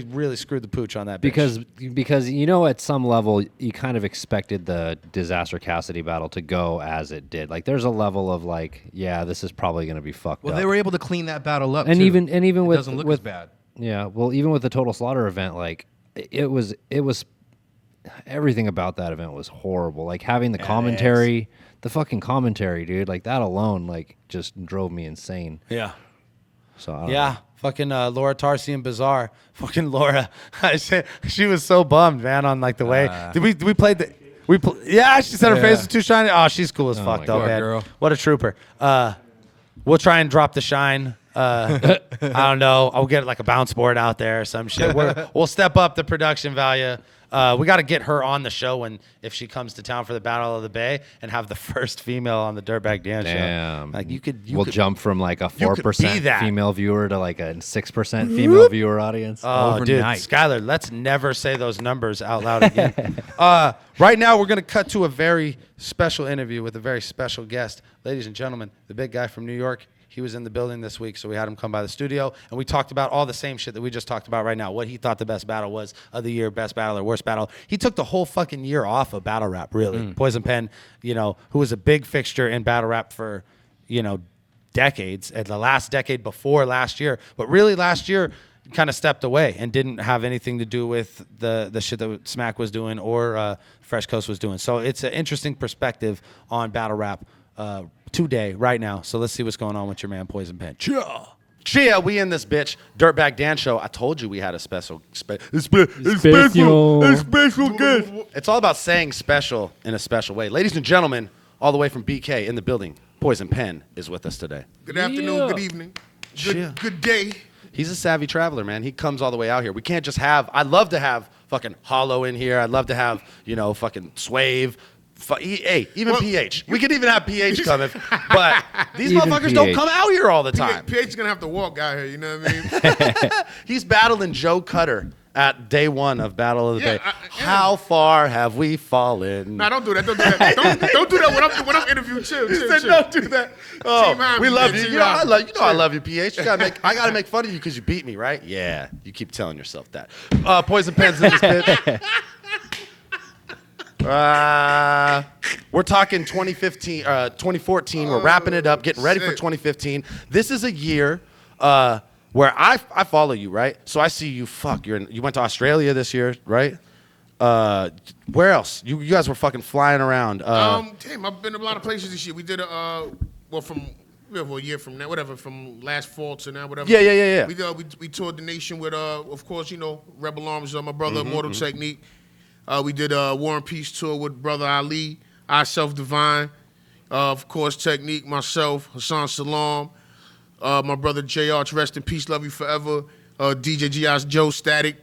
really screwed the pooch on that. Bitch. Because at some level you kind of expected the Disaster Cassidy battle to go as it did. Like there's a level of like, yeah, this is probably going to be fucked Well, up. they were able to clean that battle up. and too. even it with doesn't look with as bad. Yeah, well, even with the Total Slaughter event, like it was everything about that event was horrible. Like having the commentary, the fucking commentary, dude. Like that alone, like just drove me insane. Yeah. So I don't Yeah, know. fucking Laura Tarsi and Bizarre. Fucking Laura, I said she was so bummed, man. On like the way did we played the yeah. She said her face was too shiny. Oh, she's cool as fuck my though, God, man. girl. What a trooper. We'll try and drop the shine. I don't know. I'll get like a bounce board out there or some shit. We'll step up the production value. We got to get her on the show if she comes to town for the Battle of the Bay and have the first female on the Dirtbag Dance show. Damn. Like you could. We'll jump from like a you could be 4% that. female viewer to like a 6% female viewer audience. Oh, dude, overnight. Skylar, let's never say those numbers out loud again. Right now, we're going to cut to a very special interview with a very special guest. Ladies and gentlemen, the big guy from New York. He was in the building this week, so we had him come by the studio, and we talked about all the same shit that we just talked about right now. What he thought the best battle was of the year, best battle or worst battle. He took the whole fucking year off of battle rap, really. Poison Pen, who was a big fixture in battle rap for, decades, and the last decade before last year. But really last year kind of stepped away and didn't have anything to do with the shit that Smack was doing or Fresh Coast was doing. So it's an interesting perspective on battle rap today, right now. So let's see what's going on with your man Poison Pen. Chia, we in this bitch. Dirtbag Dan Show. I told you we had a special guest. It's all about saying special in a special way. Ladies and gentlemen, all the way from BK in the building, Poison Pen is with us today. Good afternoon, good evening, good day. He's a savvy traveler, man. He comes all the way out here. We can't just have, I'd love to have fucking Hollow in here. I'd love to have, fucking Swave. Even PH. We could even have PH come but these motherfuckers don't come out here all the time. PH is going to have to walk out here, you know what I mean? He's battling Joe Cutter at day one of Battle of the Bay. How far have we fallen? Nah, don't do that. Don't do that. Don't do that when I'm interviewing. Chill. Don't do that. Oh, we love you. I love you, PH. I gotta make fun of you because you beat me, right? Yeah. You keep telling yourself that. Poison Pen's in this bitch. We're talking 2015, 2014. We're wrapping it up, getting ready for 2015. This is a year where I follow you, right? So I see you. You went to Australia this year, right? Where else? You guys were fucking flying around. Damn, I've been to a lot of places this year. We did a year from now, whatever, from last fall to now, whatever. Yeah. We toured the nation with, of course, Rebel Arms, my brother, Mortal Technique. We did a War and Peace tour with Brother Ali, I Self Divine, of course, Technique, myself, Hassan Salam, my brother J Arch, rest in peace, love you forever, DJ G.I.'s Joe Static,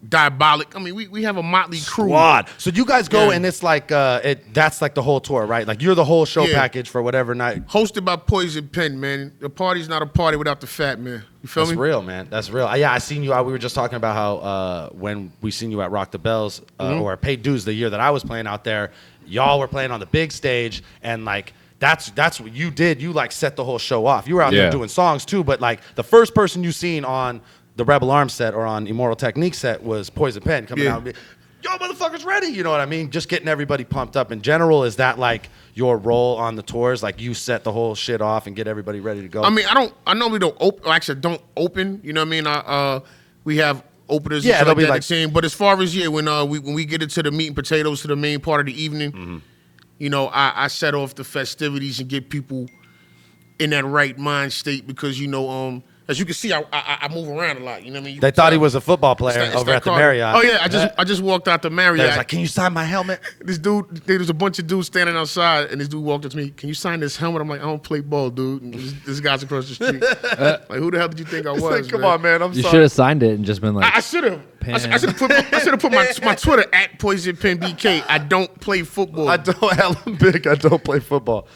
Diabolic. I mean, we have a motley crew. Squad. So you guys go and it's like that's like the whole tour, right? Like you're the whole show package for whatever night. Hosted by Poison Pen, man. The party's not a party without the fat man. You feel me? That's real, man. That's real. Yeah, I seen you. We were just talking about how when we seen you at Rock the Bells or Paid Dues the year that I was playing out there, y'all were playing on the big stage and like that's what you did. You like set the whole show off. You were out there doing songs too, but like the first person you seen on the Rebel Arms set or on Immortal Technique set was Poison Pen coming out and be, yo, motherfuckers ready. You know what I mean? Just getting everybody pumped up. In general, is that like your role on the tours? Like you set the whole shit off and get everybody ready to go? I mean, I normally don't open. Actually, don't open. You know what I mean? We have openers and shit like that team. But as far as, when we get into the meat and potatoes to the main part of the evening, I set off the festivities and get people in that right mind state because, as you can see, I move around a lot. You know what I mean? They thought he was a football player over at the Marriott. Oh yeah, I just walked out the Marriott. They was like, "Can you sign my helmet?" There was a bunch of dudes standing outside, and this dude walked up to me. "Can you sign this helmet?" I'm like, "I don't play ball, dude." And this guy's across the street. Like, who the hell did you think I was? Like, come on, man. You should have signed it and just been like, I should have. I should have put my Twitter at Poison Pen BK. I don't play football. I don't play football.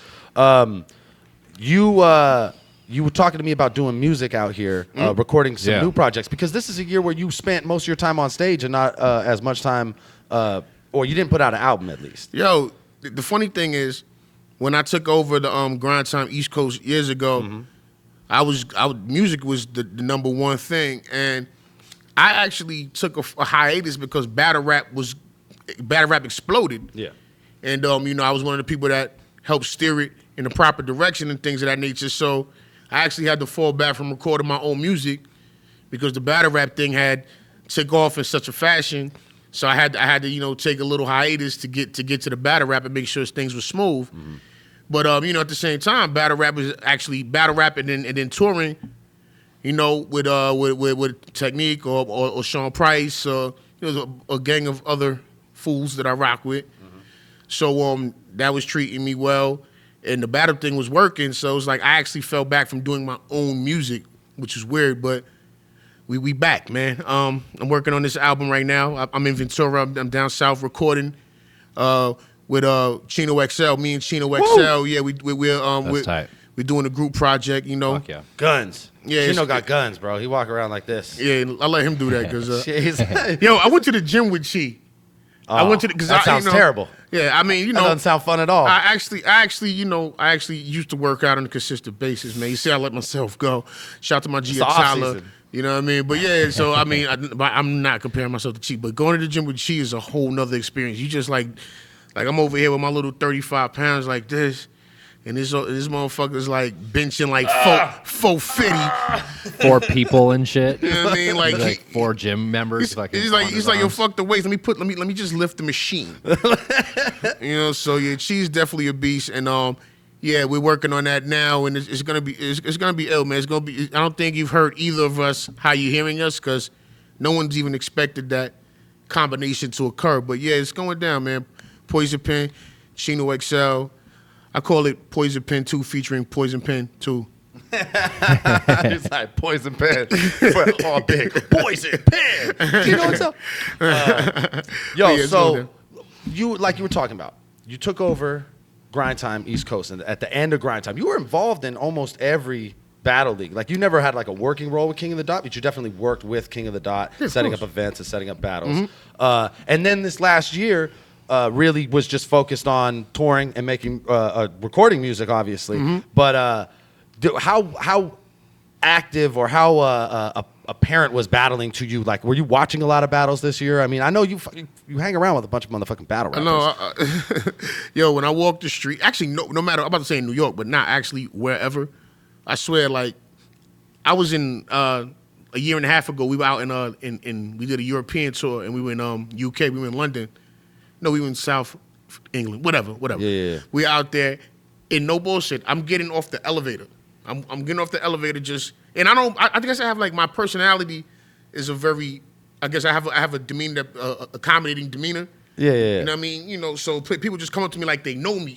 You were talking to me about doing music out here, recording some new projects, because this is a year where you spent most of your time on stage and not as much time, or you didn't put out an album at least. Yo, the funny thing is, when I took over the Grind Time East Coast years ago, music was the number one thing, and I actually took a hiatus because battle rap exploded. Yeah, and I was one of the people that helped steer it in the proper direction and things of that nature. So I actually had to fall back from recording my own music because the battle rap thing had took off in such a fashion. So I had to take a little hiatus to get to the battle rap and make sure things were smooth. But at the same time, battle rap was actually battle rap and then touring, with Technique or Sean Price, a gang of other fools that I rock with. So that was treating me well. And the battle thing was working, so it was like I actually fell back from doing my own music, which is weird, but we back, man. I'm working on this album right now. I'm in Ventura. I'm down south recording with Chino XL. Me and Chino XL. Yeah, we're doing a group project. Fuck yeah. Guns. Yeah, Chino got guns, bro. He walk around like this. Yeah, I let him do that because yo, I went to the gym with Chi. I went to because that sounds terrible. Yeah, I mean, That doesn't sound fun at all. I actually used to work out on a consistent basis, man. You see, I let myself go. Shout out to my G Tyler. You know what I mean? But yeah, so I mean, I'm not comparing myself to Chi, but going to the gym with Chi is a whole nother experience. You just like I'm over here with my little 35 pounds like this. And this motherfucker's like benching like 450. 4 people and shit. You know what I mean? Like 4 gym members. He's like, yo, fuck the weights. Let me just lift the machine. You know, so yeah, Chi's definitely a beast, and yeah, we're working on that now, and it's gonna be ill, man. It's gonna be. I don't think you've heard either of us how you're hearing us, because no one's even expected that combination to occur. But yeah, it's going down, man. Poison Pen, Chino XL. I call it Poison Pen 2 featuring Poison Pen 2. It's like Poison Pen. All big. Poison Pen. You know what's up? So you were talking about, you took over Grind Time East Coast, and at the end of Grind Time, you were involved in almost every battle league. Like, you never had like a working role with King of the Dot, but you definitely worked with King of the Dot, setting up events and setting up battles. And then this last year, really was just focused on touring and making recording music, obviously. But how active or how apparent was battling to you? Like, were you watching a lot of battles this year? I mean, I know you hang around with a bunch of motherfucking battle rappers. I know. Yo, when I walk the street, actually, no matter, I'm about to say in New York, but not actually wherever. I swear, like, I was in a year and a half ago. We were out in we did a European tour, and we were in UK. We were in London. No, we were in South England, whatever. Yeah. We out there, and no bullshit. I'm getting off the elevator. I'm getting off the elevator and I guess I have like, my personality is a very, I guess I have a demeanor, accommodating demeanor. Yeah. You know what I mean? You know, so people just come up to me like they know me.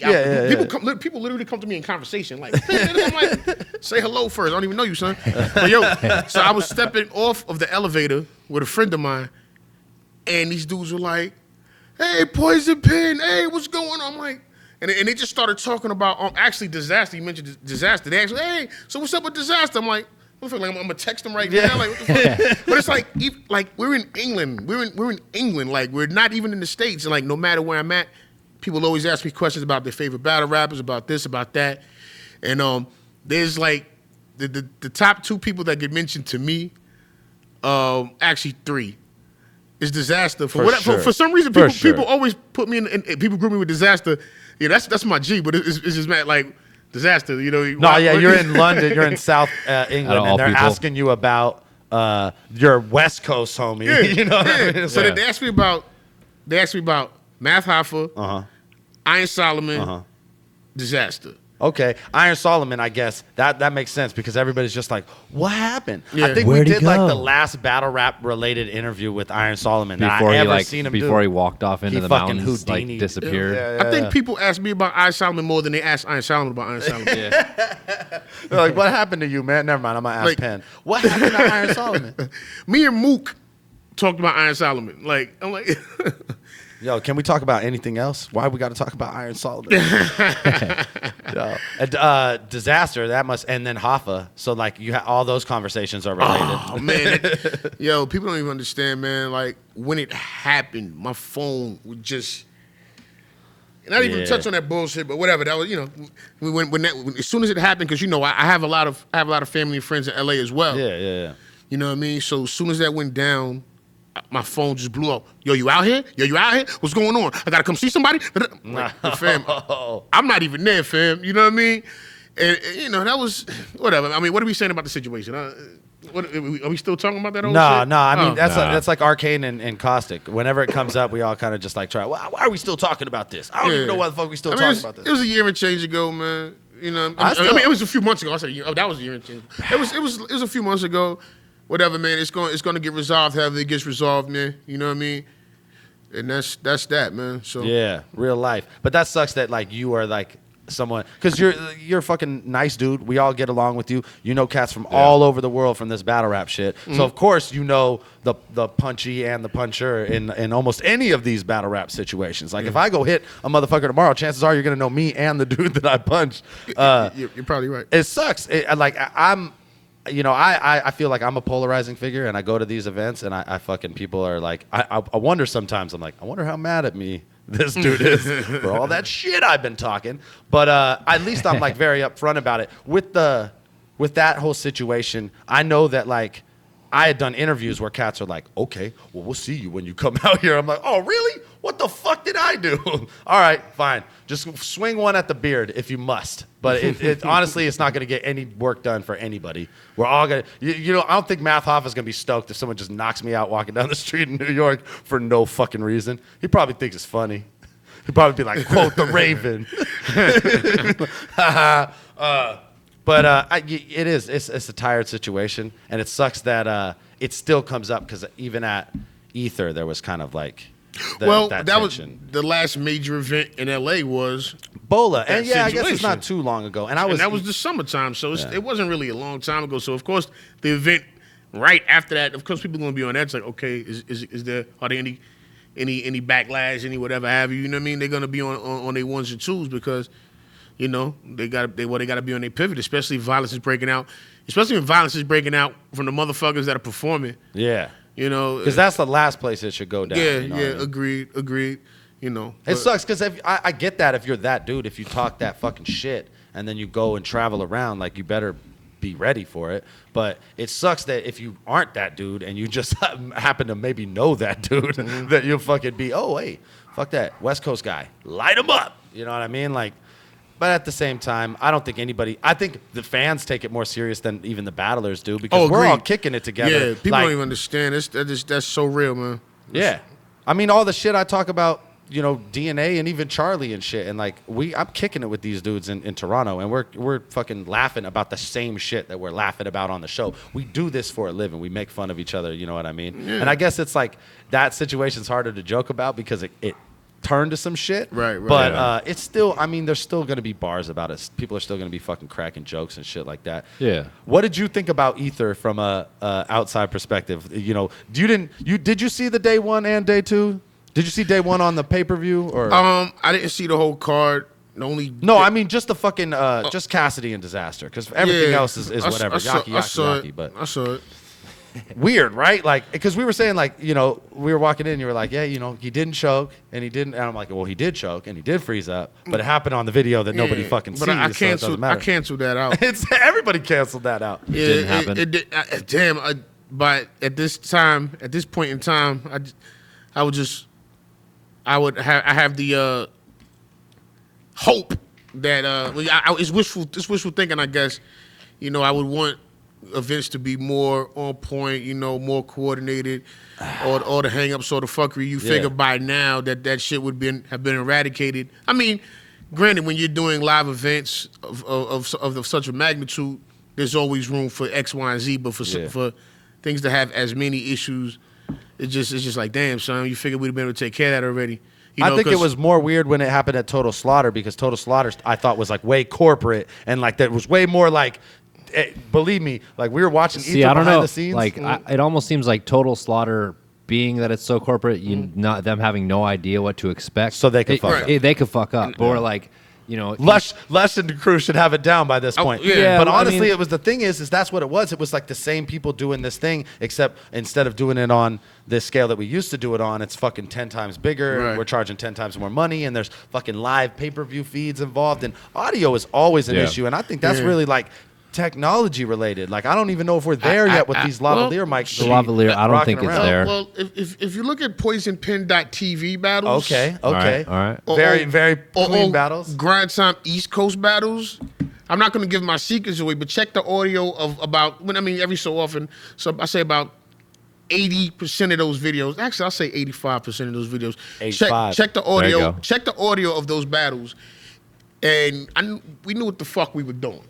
People literally come to me in conversation like, I'm like, say hello first. I don't even know you, son. But yo, so I was stepping off of the elevator with a friend of mine, and these dudes were like, hey, Poison Pen, hey, what's going on? I'm like, and they just started talking about actually Disaster. You mentioned Disaster. They actually, hey, so what's up with Disaster? I'm like, I'm gonna text them right now. Like, what the fuck? But it's like we're in England. We're in England. Like, we're not even in the States. And like, no matter where I'm at, people always ask me questions about their favorite battle rappers, about this, about that. And there's like the top 2 people that get mentioned to me. Actually 3. Is Disaster. For some reason, people always put me in people group me with Disaster. Yeah, that's my G, but it's just mad like Disaster. You know. You're in London. You're in South England, and they're asking you about your West Coast homie. Yeah, you know. What I mean? So they asked me about Math Hoffa, Iron Solomon, Disaster. Okay, Iron Solomon, I guess that makes sense, because everybody's just like, what happened? Yeah. I think we did like the last battle rap related interview with Iron Solomon that I ever seen him do. Before he walked off into the mountains, Houdini. like disappeared. I think people ask me about Iron Solomon more than they ask Iron Solomon about Iron Solomon. They're like, what happened to you, man? Never mind, I'm gonna ask Penn. What happened to Iron Solomon? Me and Mook talked about Iron Solomon. Like, I'm like, yo, can we talk about anything else? Why we got to talk about Iron Solomon? Disaster, that must, and then Hoffa. So like, all those conversations are related. Oh man, yo, people don't even understand, man. Like, when it happened, my phone would just. Not even touch on that bullshit, but whatever. That was, you know, when as soon as it happened, because you know I have a lot of family and friends in LA as well. Yeah. You know what I mean? So as soon as that went down, my phone just blew up. Yo, you out here? What's going on? I gotta come see somebody? Like, fam, I'm not even there, fam. You know what I mean? And you know, that was whatever. I mean, what are we saying about the situation? Are we still talking about that old shit? No. I mean, that's like Arcane and Caustic. Whenever it comes up, we all kind of just like try. Why are we still talking about this? I don't even know why the fuck we still talking about this. It was a year and change ago, man. You know, I mean, it was a few months ago. I said, that was a year and change. It was a few months ago. Whatever, man. It's going to get resolved. However it gets resolved, man. You know what I mean? And that's that, man. So yeah, real life. But that sucks that like you are like someone, because you're a fucking nice dude. We all get along with you. You know cats from all over the world from this battle rap shit. So of course you know the punchy and the puncher in almost any of these battle rap situations. Like if I go hit a motherfucker tomorrow, chances are you're gonna know me and the dude that I punched. You're probably right. It sucks. you know, I feel like I'm a polarizing figure, and I go to these events, and I fucking people are like, I wonder sometimes. I'm like, I wonder how mad at me this dude is for all that shit I've been talking. But at least I'm like very upfront about it. With that whole situation, I know that like I had done interviews where cats are like, okay, well, we'll see you when you come out here. I'm like, oh, really? What the fuck did I do? All right, fine. Just swing one at the beard if you must. But it honestly, it's not going to get any work done for anybody. We're all going to, you know, I don't think Math Hoffa is going to be stoked if someone just knocks me out walking down the street in New York for no fucking reason. He probably thinks it's funny. He'd probably be like, quote the Raven. It is. It's a tired situation, and it sucks that it still comes up because even at Ether there was kind of like that was the last major event in LA was Bola, and I guess it's not too long ago, and that was the summertime, so it wasn't really a long time ago. So of course the event right after that, of course people are gonna be on that. It's like, are there any backlash, any whatever have you? You know what I mean? They're gonna be on their ones and twos because, you know, they gotta be on their pivot, especially if violence is breaking out. Especially when violence is breaking out from the motherfuckers that are performing. Yeah. You know, because that's the last place it should go down. Yeah, you know what I mean? agreed. You know, it sucks because I get that if you're that dude, if you talk that fucking shit and then you go and travel around, like you better be ready for it. But it sucks that if you aren't that dude and you just happen to maybe know that dude, that you'll fucking be, oh hey, fuck that West Coast guy, light him up. You know what I mean? Like. But at the same time, I don't think I think the fans take it more serious than even the battlers do because we're all kicking it together. Yeah, people don't even understand. That's so real, man. Yeah. I mean, all the shit I talk about, you know, DNA and even Charlie and shit. And like, I'm kicking it with these dudes in Toronto, and we're fucking laughing about the same shit that we're laughing about on the show. We do this for a living. We make fun of each other, you know what I mean? Yeah. And I guess it's like that situation's harder to joke about because it turned to some shit. Right. But it's still, I mean, there's still going to be bars about it. People are still going to be fucking cracking jokes and shit like that. Yeah. What did you think about Ether from a outside perspective? You know, did you see the day one and day two? Did you see day one on the pay-per-view or? I didn't see the whole card. I mean just the fucking just Cassidy and Disaster because everything else is whatever. Yaki, but I saw it. Weird, right? Like, because we were saying, like, you know, we were walking in, and you were like, yeah, you know, he didn't choke, and he didn't, and I'm like, well, he did choke, and he did freeze up, but it happened on the video that nobody fucking sees. But I canceled that out. Everybody canceled that out. Yeah, it didn't happen. But at this point in time, I would have the hope that it's wishful thinking, I guess. You know, I would want events to be more on point, you know, more coordinated, or the hang-ups or the fuckery. You figure by now that shit would have been eradicated. I mean, granted, when you're doing live events of such a magnitude, there's always room for X, Y, and Z. But for things to have as many issues, it's just like, damn, son, you figure we'd have been able to take care of that already. You know, I think it was more weird when it happened at Total Slaughter because Total Slaughter I thought was like way corporate and like that was way more like. Believe me, like we were watching Ether behind the scenes. Like it almost seems like Total Slaughter, being that it's so corporate, not them having no idea what to expect, so they could fuck up. They could fuck up, or like, you know, Lush and the crew should have it down by this point. Yeah, but honestly, it was the thing is that's what it was. It was like the same people doing this thing, except instead of doing it on this scale that we used to do it on, it's fucking 10 times bigger. Right. We're charging 10 times more money, and there's fucking live pay-per-view feeds involved, and audio is always an issue, and I think that's really like technology related. Like I don't even know if we're there yet with these lavalier mics. The lavalier, I don't think it's there. Well, if you look at PoisonPen.tv battles, okay, all right. Very clean battles. Grind Time East Coast battles. I'm not going to give my secrets away, but check the audio of every so often. So I say about 80% of those videos. Actually, I'll say 85% of those videos. 85. Check the audio. Check the audio of those battles, and we knew what the fuck we were doing.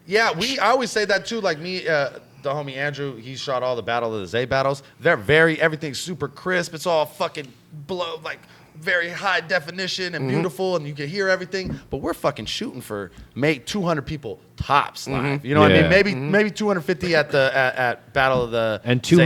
Yeah, I always say that too. Like me, the homie Andrew, he shot all the Battle of the Zay battles. They're everything's super crisp. It's all fucking like very high definition and beautiful, and you can hear everything. But we're fucking shooting for 200 people tops live. You know what I Yeah. mean? Maybe 250 at the at Battle of the And State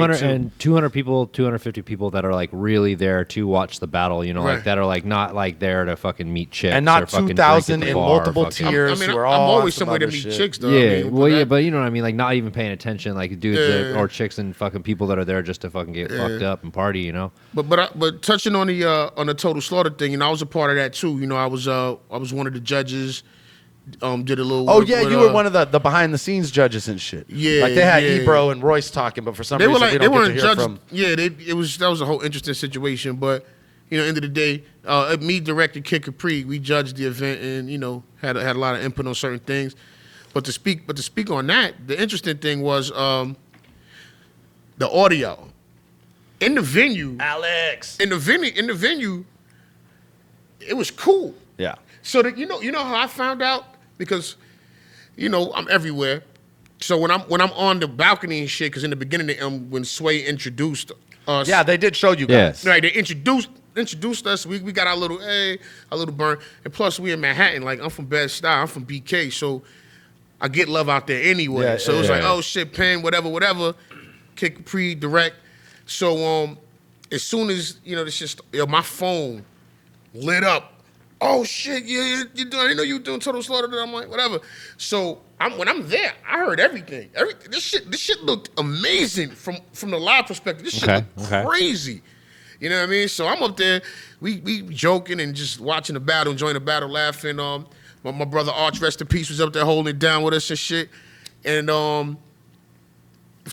200 people, 250 people that are like really there to watch the battle, you know, like that are like not like there to fucking meet chicks and not or fucking 2,000 drink at the in bar, multiple fucking- tiers. I mean, we're I'm all always on some somewhere to other meet shit. chicks, though. Yeah, I mean, well, yeah, that- but you know what I mean, like not even paying attention, like dudes that, or chicks and fucking people that are there just to fucking get fucked up and party, you know. But touching on the Total Slaughter thing, you know, I was a part of that too. You know, I was one of the judges. Did a little. Oh work yeah, with, you were one of the behind the scenes judges and shit. Yeah, like they had yeah. Ebro and Royce talking, but for some They reason were like we they don't get weren't to hear judges. from. Yeah, that was a whole interesting situation. But you know, end of the day, me directed Kid Capri. We judged the event and you know had a lot of input on certain things. But to speak on that, the interesting thing was the audio in the venue. Alex in the venue, it was cool. Yeah. So that you know how I found out, because you know I'm everywhere. So when I'm on the balcony and shit, because in the beginning when Sway introduced us, Yeah, they did show you guys. right, they introduced us. We got our little burn, and plus we in Manhattan. Like I'm from Bed-Stuy, I'm from BK, so I get love out there anyway. Yeah, so it was yeah. like, oh shit, Pen, whatever, kick pre-direct. So as soon as this just my phone lit up. Oh shit, yeah, you doing? I didn't know you were doing Total Slaughter. And I'm like, whatever. So when I'm there, I heard everything. This shit looked amazing from the live perspective. This shit looked crazy. You know what I mean? So I'm up there, we joking and just watching the battle, enjoying the battle, laughing. My brother Arch, rest in peace, was up there holding it down with us and shit. And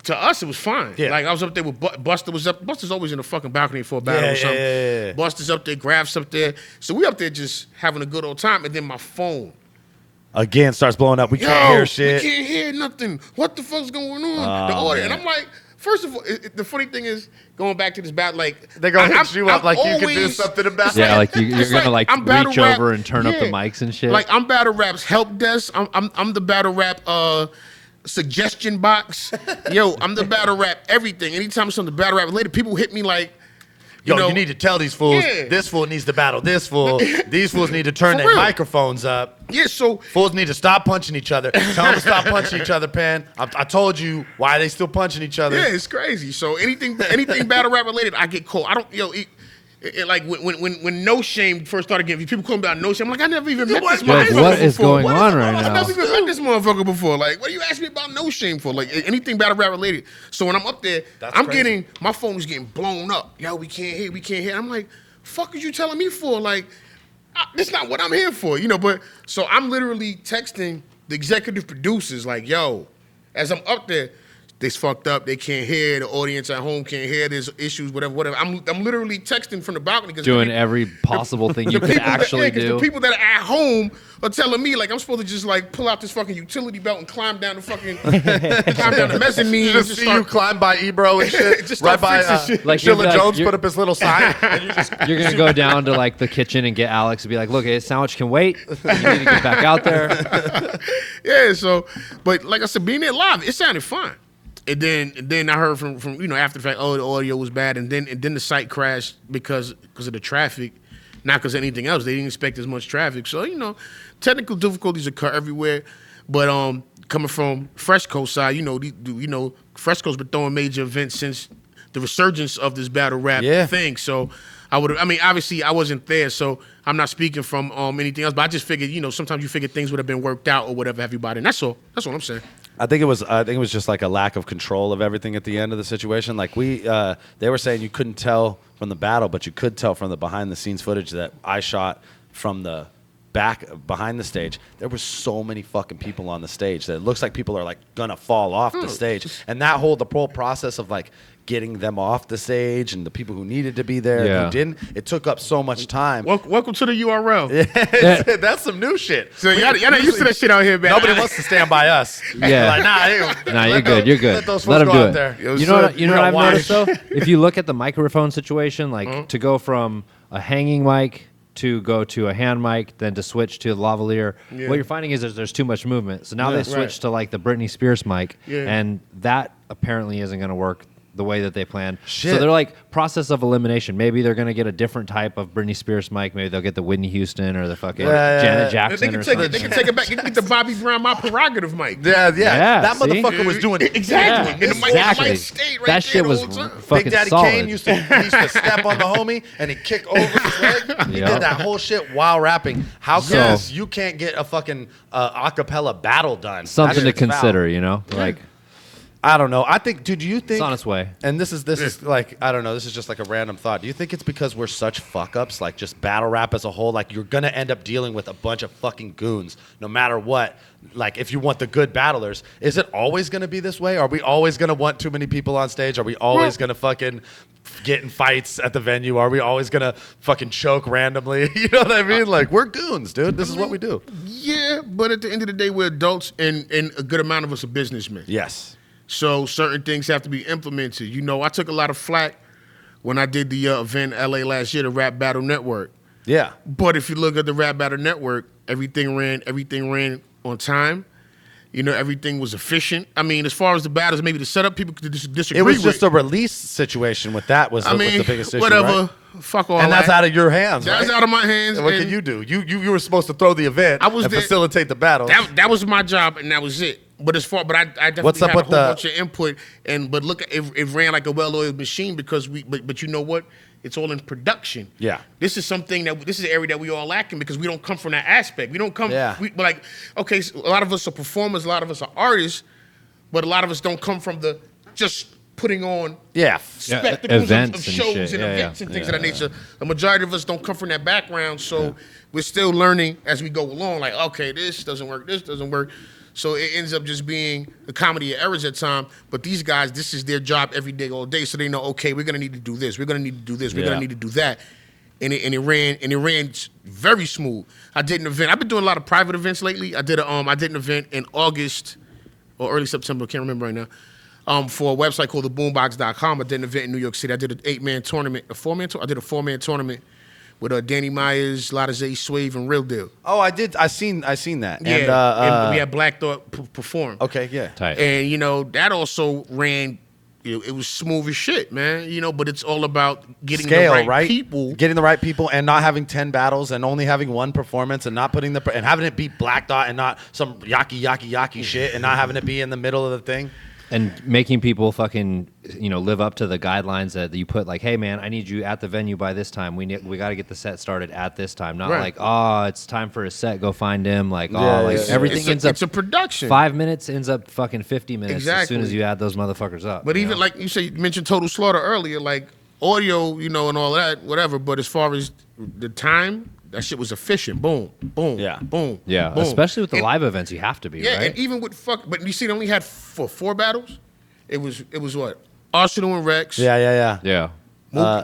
to us, it was fine. Yeah. Like I was up there with Buster was up. Buster's always in the fucking balcony for a battle Yeah, or something. yeah. Buster's up there, Graf's up there. So we up there just having a good old time. And then my phone. Again, starts blowing up. We Yo, can't hear shit. we can't hear nothing. What the fuck's going on? The audio. And I'm like, first of all, the funny thing is, going back to this battle, like They're gonna hit you up like you can do always- something about Yeah, it. like you're it's gonna like I'm battle reach rap- over and turn up the yeah. mics and shit. Like I'm battle rap's help desk. I'm the battle rap suggestion box. Yo, I'm the battle rap everything. Anytime something battle rap related, people hit me like, Yo, know, you need to tell these fools, Yeah. this fool needs to battle this fool. These fools need to turn For their real. microphones up. yeah. So Fools need to stop punching each other. Tell them to stop punching each other, Pen. I told you why they still punching each other. yeah, it's crazy. So anything battle rap related, I get called. I don't like when No Shame first started getting people calling me about No Shame. I'm like, I never even met this Like, motherfucker what is before. going on right I now? never even met this motherfucker before. Like, what are you asking me about No Shame for? Like anything battle rap related. So when I'm up there, That's I'm crazy. getting my phone is getting blown up. Yo, we can't hear. I'm like, fuck is you telling me for? Like, that's not what I'm here for, But so I'm literally texting the executive producers like, yo, as I'm up there. This fucked up. They can't hear. The audience at home can't hear. There's issues. Whatever. I'm literally texting from the balcony because doing every possible thing you could actually do. The people that are at home are telling me like I'm supposed to just like pull out this fucking utility belt and climb down the fucking climb down the mezzanine. Just see you climb by Ebro and shit. Just right start by fixing shit. Like, Sheila you'd be like, Jones you're- put up his little sign. And you just, You're gonna go down to like the kitchen and get Alex and be like, "Look, his sandwich can wait. You need to get back out there." Yeah. So, but like I said, being there live, it sounded fine. And then I heard from after the fact, oh, the audio was bad, and then the site crashed because of the traffic, not because of anything else. They didn't expect as much traffic, so technical difficulties occur everywhere. But coming from Fresco side, Fresco's been throwing major events since the resurgence of this battle rap thing. So obviously I wasn't there, so I'm not speaking from anything else. But I just figured, sometimes you figure things would have been worked out or whatever, everybody. And that's all. That's what I'm saying. I think it was just like a lack of control of everything at the end of the situation. Like they were saying you couldn't tell from the battle, but you could tell from the behind the scenes footage that I shot from the back behind the stage. There were so many fucking people on the stage that it looks like people are like gonna fall off the stage. And the whole process of like getting them off the stage and the people who needed to be there and who didn't, it took up so much time. Welcome to the URL. That's some new shit. So y'all not used to that shit out here, man. Nobody wants to stand by us. Yeah. Like, Nah, you're good. You're good. Let those Let fools him go do out it. there. Yo, You know what? son, You know we what got I've wires. noticed though. If you look at the microphone situation, like to go from a hanging mic to go to a hand mic, then to switch to the lavalier, what you're finding is there's too much movement. So now they switched to like the Britney Spears mic, and that apparently isn't going to work the way that they planned. Shit. So they're like process of elimination. Maybe they're gonna get a different type of Britney Spears mic. Maybe they'll get the Whitney Houston or the fucking Janet Jackson or something. They can take it back. They can get the Bobby Brown, my prerogative mic. Yeah. That see? motherfucker was doing it. Exactly. Yeah, And the exactly. mic stayed right That there shit the was whole time. fucking Big Daddy solid. Kane used to step on the homie and he'd kick over his leg. He Yep. did that whole shit while rapping. How come Yes. you can't get a fucking acapella battle done? Something That to shit's foul. consider, you know? Like, I don't know. I think. Do you think it's on its way. And this is like, I don't know. This is just like a random thought. Do you think it's because we're such fuck ups, like just battle rap as a whole? Like you're gonna end up dealing with a bunch of fucking goons, no matter what. Like if you want the good battlers, is it always gonna be this way? Are we always gonna want too many people on stage? Are we always gonna fucking get in fights at the venue? Are we always gonna fucking choke randomly? You know what I mean? Like we're goons, dude. This is what we do. Yeah, but at the end of the day, we're adults, and a good amount of us are businessmen. Yes. So certain things have to be implemented. You know, I took a lot of flack when I did the event in LA last year, the Rap Battle Network. Yeah. But if you look at the Rap Battle Network, everything ran on time. You know, everything was efficient. I mean, as far as the battles, maybe the setup, people could disagree It was with. just a release situation with that was the biggest issue, whatever. right? Fuck all And that's that. out of your hands, That's right? out of my hands. And what and can you do? You were supposed to throw the event I was and there. facilitate the battle. That was my job, and that was it. But I definitely What's up had a with whole the- bunch of input, but look, it ran like a well-oiled machine because but you know what? It's all in production. Yeah. This is an area that we all lacking because we don't come from that aspect. We don't come. Yeah. But like, okay, so a lot of us are performers, a lot of us are artists, but a lot of us don't come from the just putting on spectacles events of and shows shit. and Yeah, events yeah. and things of that nature. The majority of us don't come from that background, so we're still learning as we go along. Like, okay, this doesn't work, this doesn't work. So it ends up just being a comedy of errors at time. But these guys, this is their job every day, all day. So they know, okay, we're gonna need to do this, we're gonna need to do this, we're gonna need to do that. And it ran very smooth. I did an event. I've been doing a lot of private events lately. I did an event in August or early September, can't remember right now. For a website called theboombox.com. I did an event in New York City. I did an 8-man tournament, I did a 4-man tournament with Danny Myers, Lotta Zay, Swave, and Real Deal. Oh, I did. I seen that. Yeah, and we had Black Thought perform. Okay, yeah. Tight. And you know that also ran. It was smooth as shit, man. You know, but it's all about getting Scale, the right right? people. Getting the right people and not having 10 battles and only having one performance and not putting and having it be Black Dot and not some yaki shit and not having it be in the middle of the thing. And making people fucking, live up to the guidelines that you put. Like, hey, man, I need you at the venue by this time. We got to get the set started at this time. Not Right. like, it's time for a set. Go find him. Like, everything ends up. It's a production. 5 minutes ends up fucking 50 minutes as Exactly. soon as you add those motherfuckers up. But even like you mentioned Total Slaughter earlier, like audio, and all that, whatever. But as far as the time, that shit was efficient. Boom, boom, Yeah. boom. Yeah, boom. especially with the And- live events, you have to be, Yeah, right? and even with but you see, they only had four battles. It was what? Arsenal and Rex. Yeah. Yeah.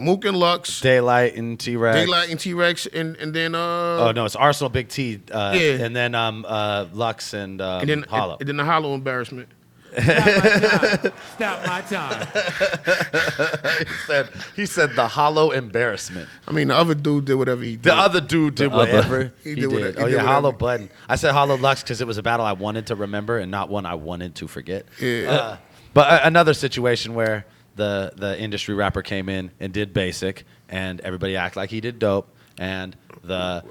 Mook and Lux. Daylight and T-Rex. Daylight and T-Rex, and then Oh no, it's Arsenal, Big T, and then Lux and then Hollow. and then the Hollow embarrassment. Stop my time. he said the Hollow embarrassment. I mean, the other dude did whatever he did. The other dude did whatever He he did did. whatever- he Oh did yeah, Hollow whatever. Button. I said Hollow Lux because it was a battle I wanted to remember and not one I wanted to forget. Yeah. But another situation where the industry rapper came in and did basic, and everybody acted like he did dope, and the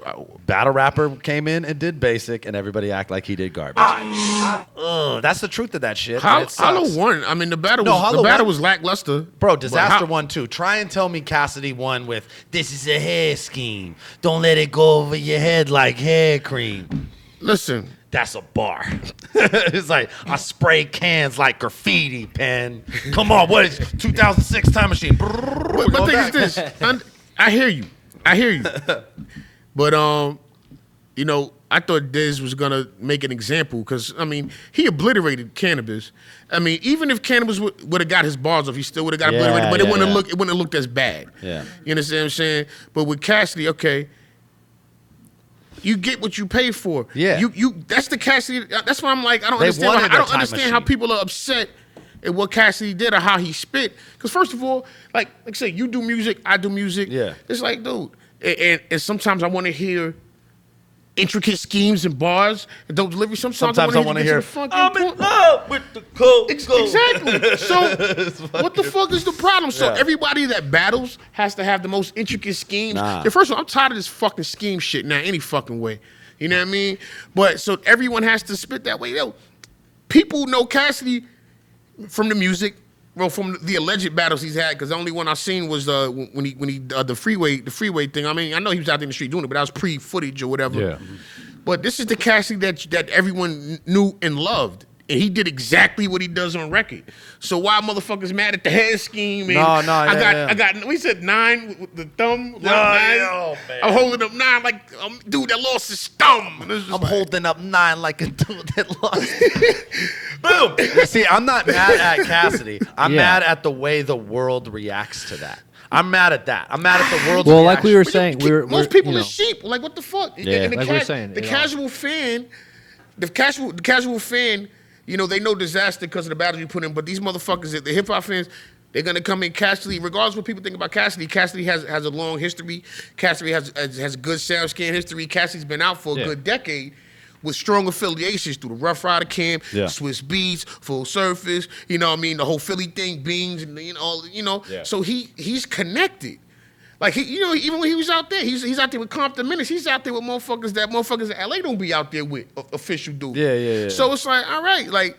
battle rapper came in and did basic, and everybody act like he did garbage. Ugh, that's the truth of that shit. and it sucks. Hollow won. I mean, the battle Hollow won. was lackluster. Bro, But Disaster won too. Try and tell me Cassidy won with "This is a hair scheme. Don't let it go over your head like hair cream." Listen, that's a bar. It's like I spray cans like graffiti pen. Come on, what is 2006 Time Machine? But my thing is this. I hear you. But I thought Diz was gonna make an example because he obliterated Cannabis. I mean, even if Cannabis would have got his bars off, he still would have got obliterated. But it wouldn't have looked as bad. Yeah. You understand what I'm saying? But with Cassidy, okay, you get what you pay for. Yeah. You that's the Cassidy. That's why I'm like, I don't They understand. wanted I a don't time understand how machine. people are upset at what Cassidy did or how he spit. Because first of all, like I say, you do music, I do music. Yeah. It's like, dude, and sometimes I want to hear intricate schemes and bars and don't deliver. Sometimes I wanna hear, I'm "I'm in love with the cold. Exactly. So what the fuck is the problem? So everybody that battles has to have the most intricate schemes. Nah. Yeah, first of all, I'm tired of this fucking scheme shit now, any fucking way. You know what I mean? But so everyone has to spit that way. Yo, people know Cassidy from the music, well, from the alleged battles he's had, because the only one I seen was when he the freeway thing. I mean, I know he was out there in the street doing it, but that was pre-footage or whatever. Yeah. But this is the Cassidy that everyone knew and loved. And he did exactly what he does on record. So why motherfuckers mad at the head scheme? And I got. We said 9 with the thumb. 9. Man. I'm holding up 9 like dude that lost his thumb. I'm holding up 9 like a dude that lost. Boom. See, I'm not mad at Cassidy. I'm mad at the way the world reacts to that. I'm mad at that. I'm mad at the world's Well, reaction. like we were saying, most people are sheep. Like what the fuck? Yeah, And like we were saying, the casual fan, the casual fan. You know, they know disaster because of the battles you put in, but these motherfuckers, the hip hop fans, they're gonna come in Cassidy, regardless of what people think about Cassidy. Cassidy has a long history. Cassidy has a good sound scan history. Cassidy's been out for a good decade with strong affiliations through the Rough Rider camp, Swiss Beats, Full Surface, you know what I mean, the whole Philly thing, Beans, and so he's connected. Like even when he was out there, he's out there with Compton Menace. He's out there with motherfuckers in LA don't be out there with official dudes. Yeah. So it's like, all right, like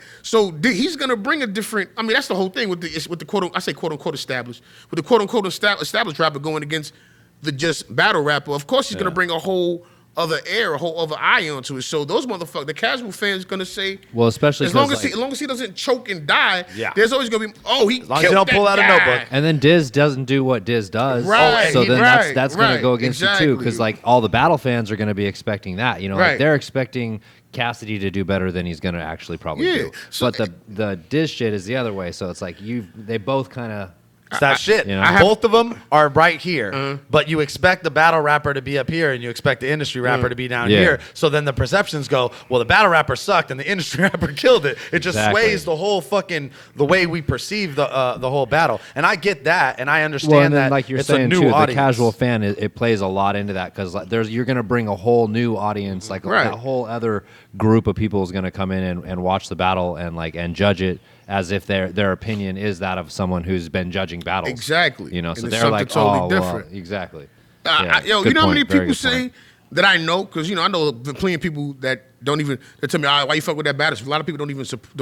he's gonna bring a different. I mean, that's the whole thing with the quote unquote established, with the quote unquote established rapper going against the just battle rapper. Of course, he's gonna bring a whole other air, a whole other eye onto it. So those motherfuckers, the casual fans, gonna say, well, especially as long as he doesn't choke and die, there's always gonna be he as long as you don't pull out a notebook. And then Diz doesn't do what Diz does, right? So then that's gonna go against you too, because Exactly. like all the battle fans are gonna be expecting that, like Right. they're expecting Cassidy to do better than he's gonna actually probably do. So- but the Diz shit is the other way, so it's like they both kind of. It's that shit. I Both of them are right here, but you expect the battle rapper to be up here, and you expect the industry rapper to be down here. So then the perceptions go, well, the battle rapper sucked, and the industry rapper killed it. It just sways the whole the way we perceive the whole battle. And I get that, and I understand well, and then, that. like you're it's saying a new too, audience. the casual fan it plays a lot into that, because you're gonna bring a whole new audience, like a whole other group of people is gonna come in and watch the battle and judge it as if their opinion is that of someone who's been judging battles. Exactly. So and they're like, totally different. Well, exactly. You know how many people say that I know? Because I know plenty of people that don't even that tell me, why you fuck with that battles? A lot of people don't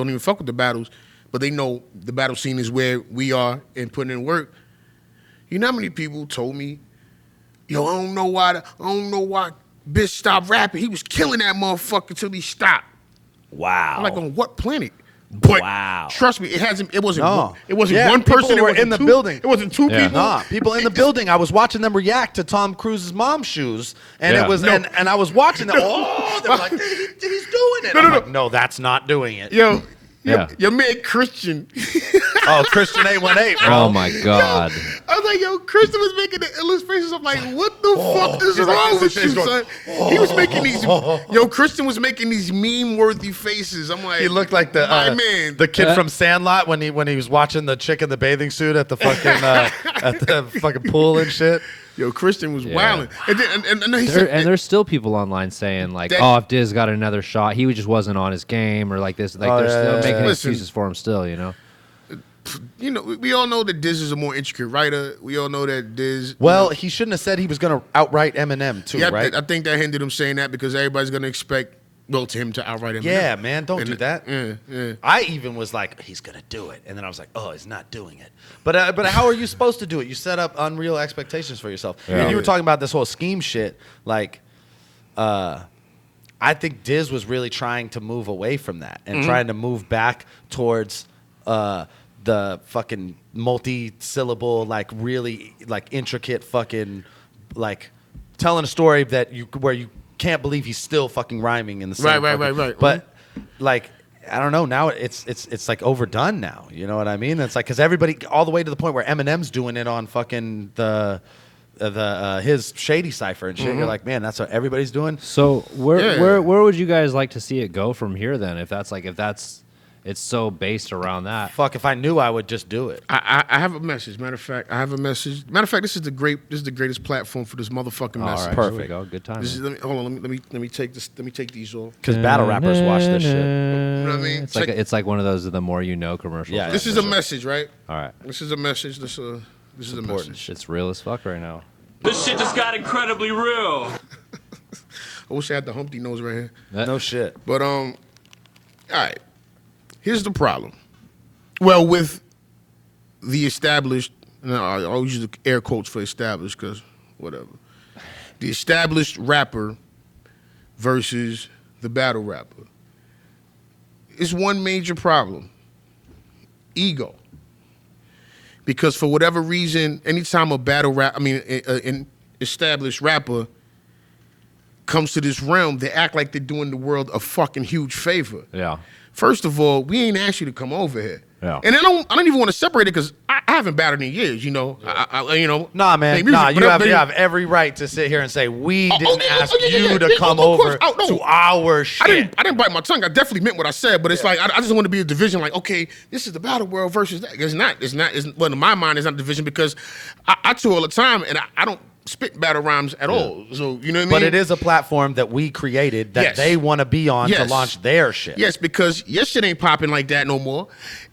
even fuck with the battles, but they know the battle scene is where we are and putting in work. You know how many people told me, I don't know why Bitch stopped rapping. He was killing that motherfucker till he stopped. Wow. I'm like, on what planet? But trust me, it wasn't one person who were in the building. It wasn't two people. Nah, people in the building. I was watching them react to Tom Cruise's mom's shoes, and it was and I was watching them. Oh, they were like, he's doing it. I'm like, no, that's not doing it. Your man Christian. Christian 818. Bro. Oh my God. I was like, Christian was making the illustrations. I'm like, what the fuck is wrong with you, son? He was making these. Christian was making these meme-worthy faces. I'm like, he looked like the kid from Sandlot when he was watching the chick in the bathing suit at the fucking pool and shit. Christian was wilding. And there's still people online saying like, if Diz got another shot, he just wasn't on his game or like this. Like they're still making excuses for him still, we all know that Diz is a more intricate writer. We all know that Diz. Well, he shouldn't have said he was going to outright Eminem too, right? I think that hindered him saying that because everybody's going to expect him to outright Eminem. Yeah, man, don't do that. Yeah. I even was like, he's going to do it. And then I was like, oh, he's not doing it. But how are you supposed to do it? You set up unreal expectations for yourself. Yeah. And you were talking about this whole scheme shit. Like, I think Diz was really trying to move away from that and trying to move back towards the fucking multi-syllable, like really like intricate fucking like telling a story where you can't believe he's still fucking rhyming in the same right. But like I don't know, now it's like overdone now. You know what I mean? It's like because everybody all the way to the point where Eminem's doing it on fucking his Shady Cypher and shit. You're like, man, that's what everybody's doing. So where would you guys like to see it go from here then? If that's it's so based around that. Fuck, if I knew, I would just do it. I have a message. Matter of fact, I have a message. Matter of fact, this is the greatest platform for this motherfucking All message. right, Perfect. Here we go. Good time. Hold on. Let me take this. Let me take these off. Because battle rappers watch this shit. You know what I mean? It's like one of those the more you know commercials. Yeah. This is a message, right? All right. This is a message. This is a message. It's real as fuck right now. This shit just got incredibly real. I wish I had the Humpty nose right here. No shit. But all right. Here's the problem. Well, with the established, I always use the air quotes for established because whatever. The established rapper versus the battle rapper. It's one major problem. Ego. Because for whatever reason, anytime an established rapper comes to this realm, they act like they're doing the world a fucking huge favor. Yeah. First of all, we ain't asked you to come over here. Yeah. And I don't even want to separate it because I haven't battled in years, you know. Nah, man. Music, You have every right to sit here and say we didn't ask you to come over to our shit. I didn't bite my tongue. I definitely meant what I said, but it's like I just want to be a division. Like, okay, this is the battle world versus that. It's not. Well, in my mind, it's not a division because I tour all the time and I don't spit battle rhymes at all. So you know what I mean. But it is a platform that we created that they want to be on to launch their shit. Yes, because your shit ain't popping like that no more.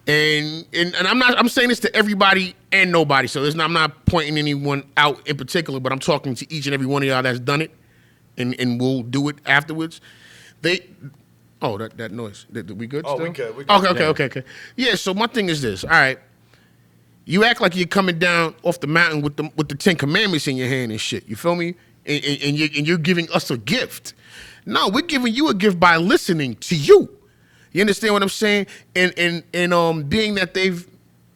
And I'm saying this to everybody and nobody. So I'm not pointing anyone out in particular, but I'm talking to each and every one of y'all that's done it and will do it afterwards. That noise. We good still? We good. Okay. Yeah, so my thing is this. All right. You act like you're coming down off the mountain with the 10 Commandments in your hand and shit. You feel me? And you're giving us a gift. No, we're giving you a gift by listening to you. You understand what I'm saying? And being that they've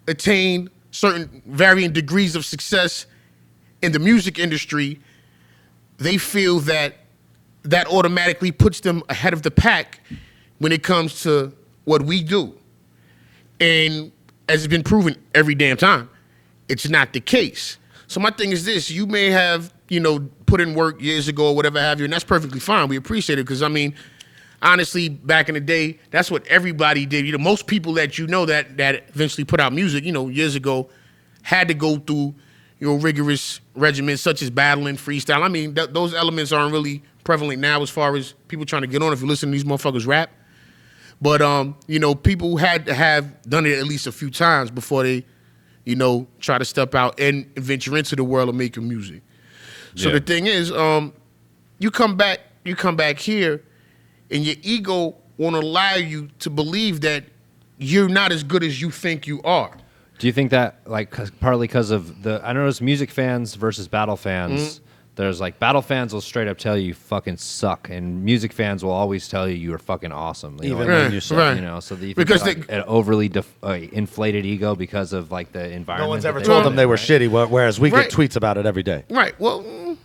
attained certain varying degrees of success in the music industry, they feel that automatically puts them ahead of the pack when it comes to what we do. And as it's been proven every damn time, it's not the case. So my thing is this: you may have, put in work years ago or whatever have you, and that's perfectly fine. We appreciate it because honestly, back in the day, that's what everybody did. Most people that that eventually put out music, years ago, had to go through rigorous regimens such as battling, freestyle. Those elements aren't really prevalent now as far as people trying to get on. If you listen to these motherfuckers rap. But, people had to have done it at least a few times before they, try to step out and venture into the world of making music. So the thing is, you come back here and your ego won't allow you to believe that you're not as good as you think you are. Do you think that, partly because of I notice music fans versus battle fans, Mm-hmm. there's battle fans will straight up tell you fucking suck, and music fans will always tell you are fucking awesome. Even when you suck. Right. So because an overly inflated ego because of the environment. No one's ever told them they were shitty, whereas we get tweets about it every day. Right. Well,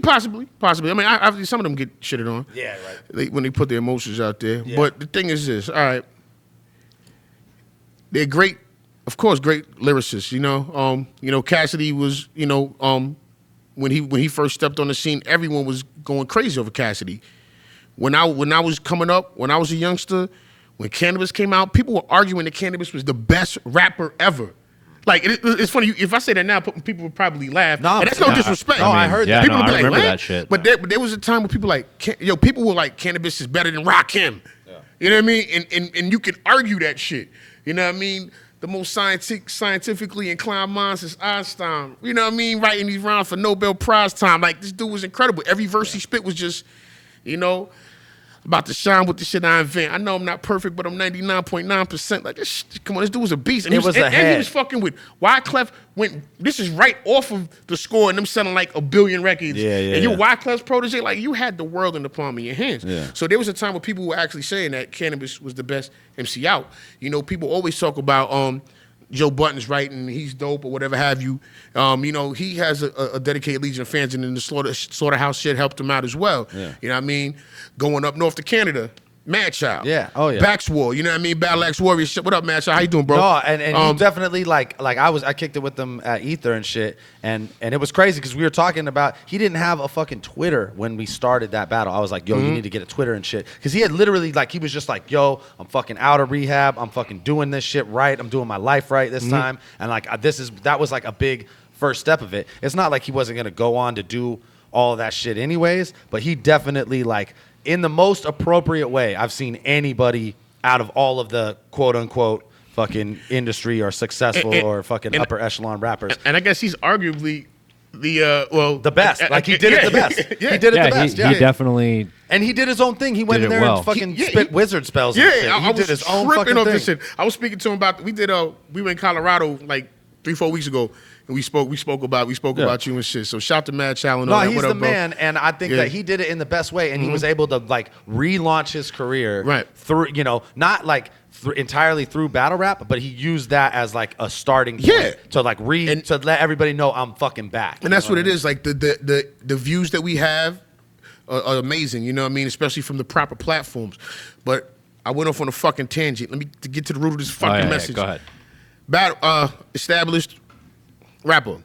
possibly. I some of them get shitted on. Yeah, right. When they put their emotions out there. Yeah. But the thing is this. All right. They're great, of course, great lyricists. Cassidy was, when he first stepped on the scene, everyone was going crazy over Cassidy. When I was coming up, when I was a youngster, when Cannabis came out, people were arguing that Cannabis was the best rapper ever. It's funny, if I say that now, people would probably laugh. And that's no disrespect. I heard that. People would be I remember "What?" that shit. But there was a time where people people were like, Cannabis is better than Rakim. Yeah. You know what I mean? And you can argue that shit. You know what I mean? The most scientifically inclined minds is Einstein. You know what I mean? Writing these rhymes for Nobel Prize time. This dude was incredible. Every verse he spit was just, about to shine with the shit I invent. I know I'm not perfect, but I'm 99.9%. Come on, this dude was a beast. And he was fucking with Wyclef. This is right off of the score, and them selling like 1 billion records. And you're Wyclef's protege. You had the world in the palm of your hands. Yeah. So there was a time where people were actually saying that Cannabis was the best MC out. People always talk about Joe Budden's writing, he's dope or whatever have you. He has a dedicated legion of fans, and then the Slaughterhouse shit helped him out as well. Yeah. You know what I mean? Going up north to Canada, Mad Child. Yeah. Oh yeah. Bax War. You know what I mean? Battle Axe Warrior shit. What up, Mad Child? How you doing, bro? No, and he definitely like I kicked it with them at Ether and shit, and it was crazy because we were talking about he didn't have a fucking Twitter when we started that battle. I was like, yo, you need to get a Twitter and shit, because he had literally like he was just like, yo, I'm fucking out of rehab, I'm fucking doing this shit right, I'm doing my life right this time, and like that was like a big first step of it. It's not like he wasn't gonna go on to do all of that shit anyways, but he definitely like, in the most appropriate way I've seen anybody out of all of the quote unquote fucking industry or successful or fucking upper echelon rappers. And I guess he's arguably the best. Like he did it the best. He did it the best. He definitely. And he did his own thing. He went in there and fucking spit wizard spells. Yeah, and shit. I He did his own fucking off thing. this shit. I was speaking to him about. We were in Colorado like 3-4 weeks ago. And we spoke about you and shit. So shout to Mad Child and all that. He's what the up, bro? man, and I think that he did it in the best way, and he was able to like relaunch his career through, not like entirely through battle rap, but he used that as like a starting point to like to let everybody know I'm fucking back. And that's what it is. Like the views that we have are amazing. You know what I mean? Especially from the proper platforms. But I went off on a fucking tangent. Let me get to the root of this fucking message. Go ahead. Battle established rapper.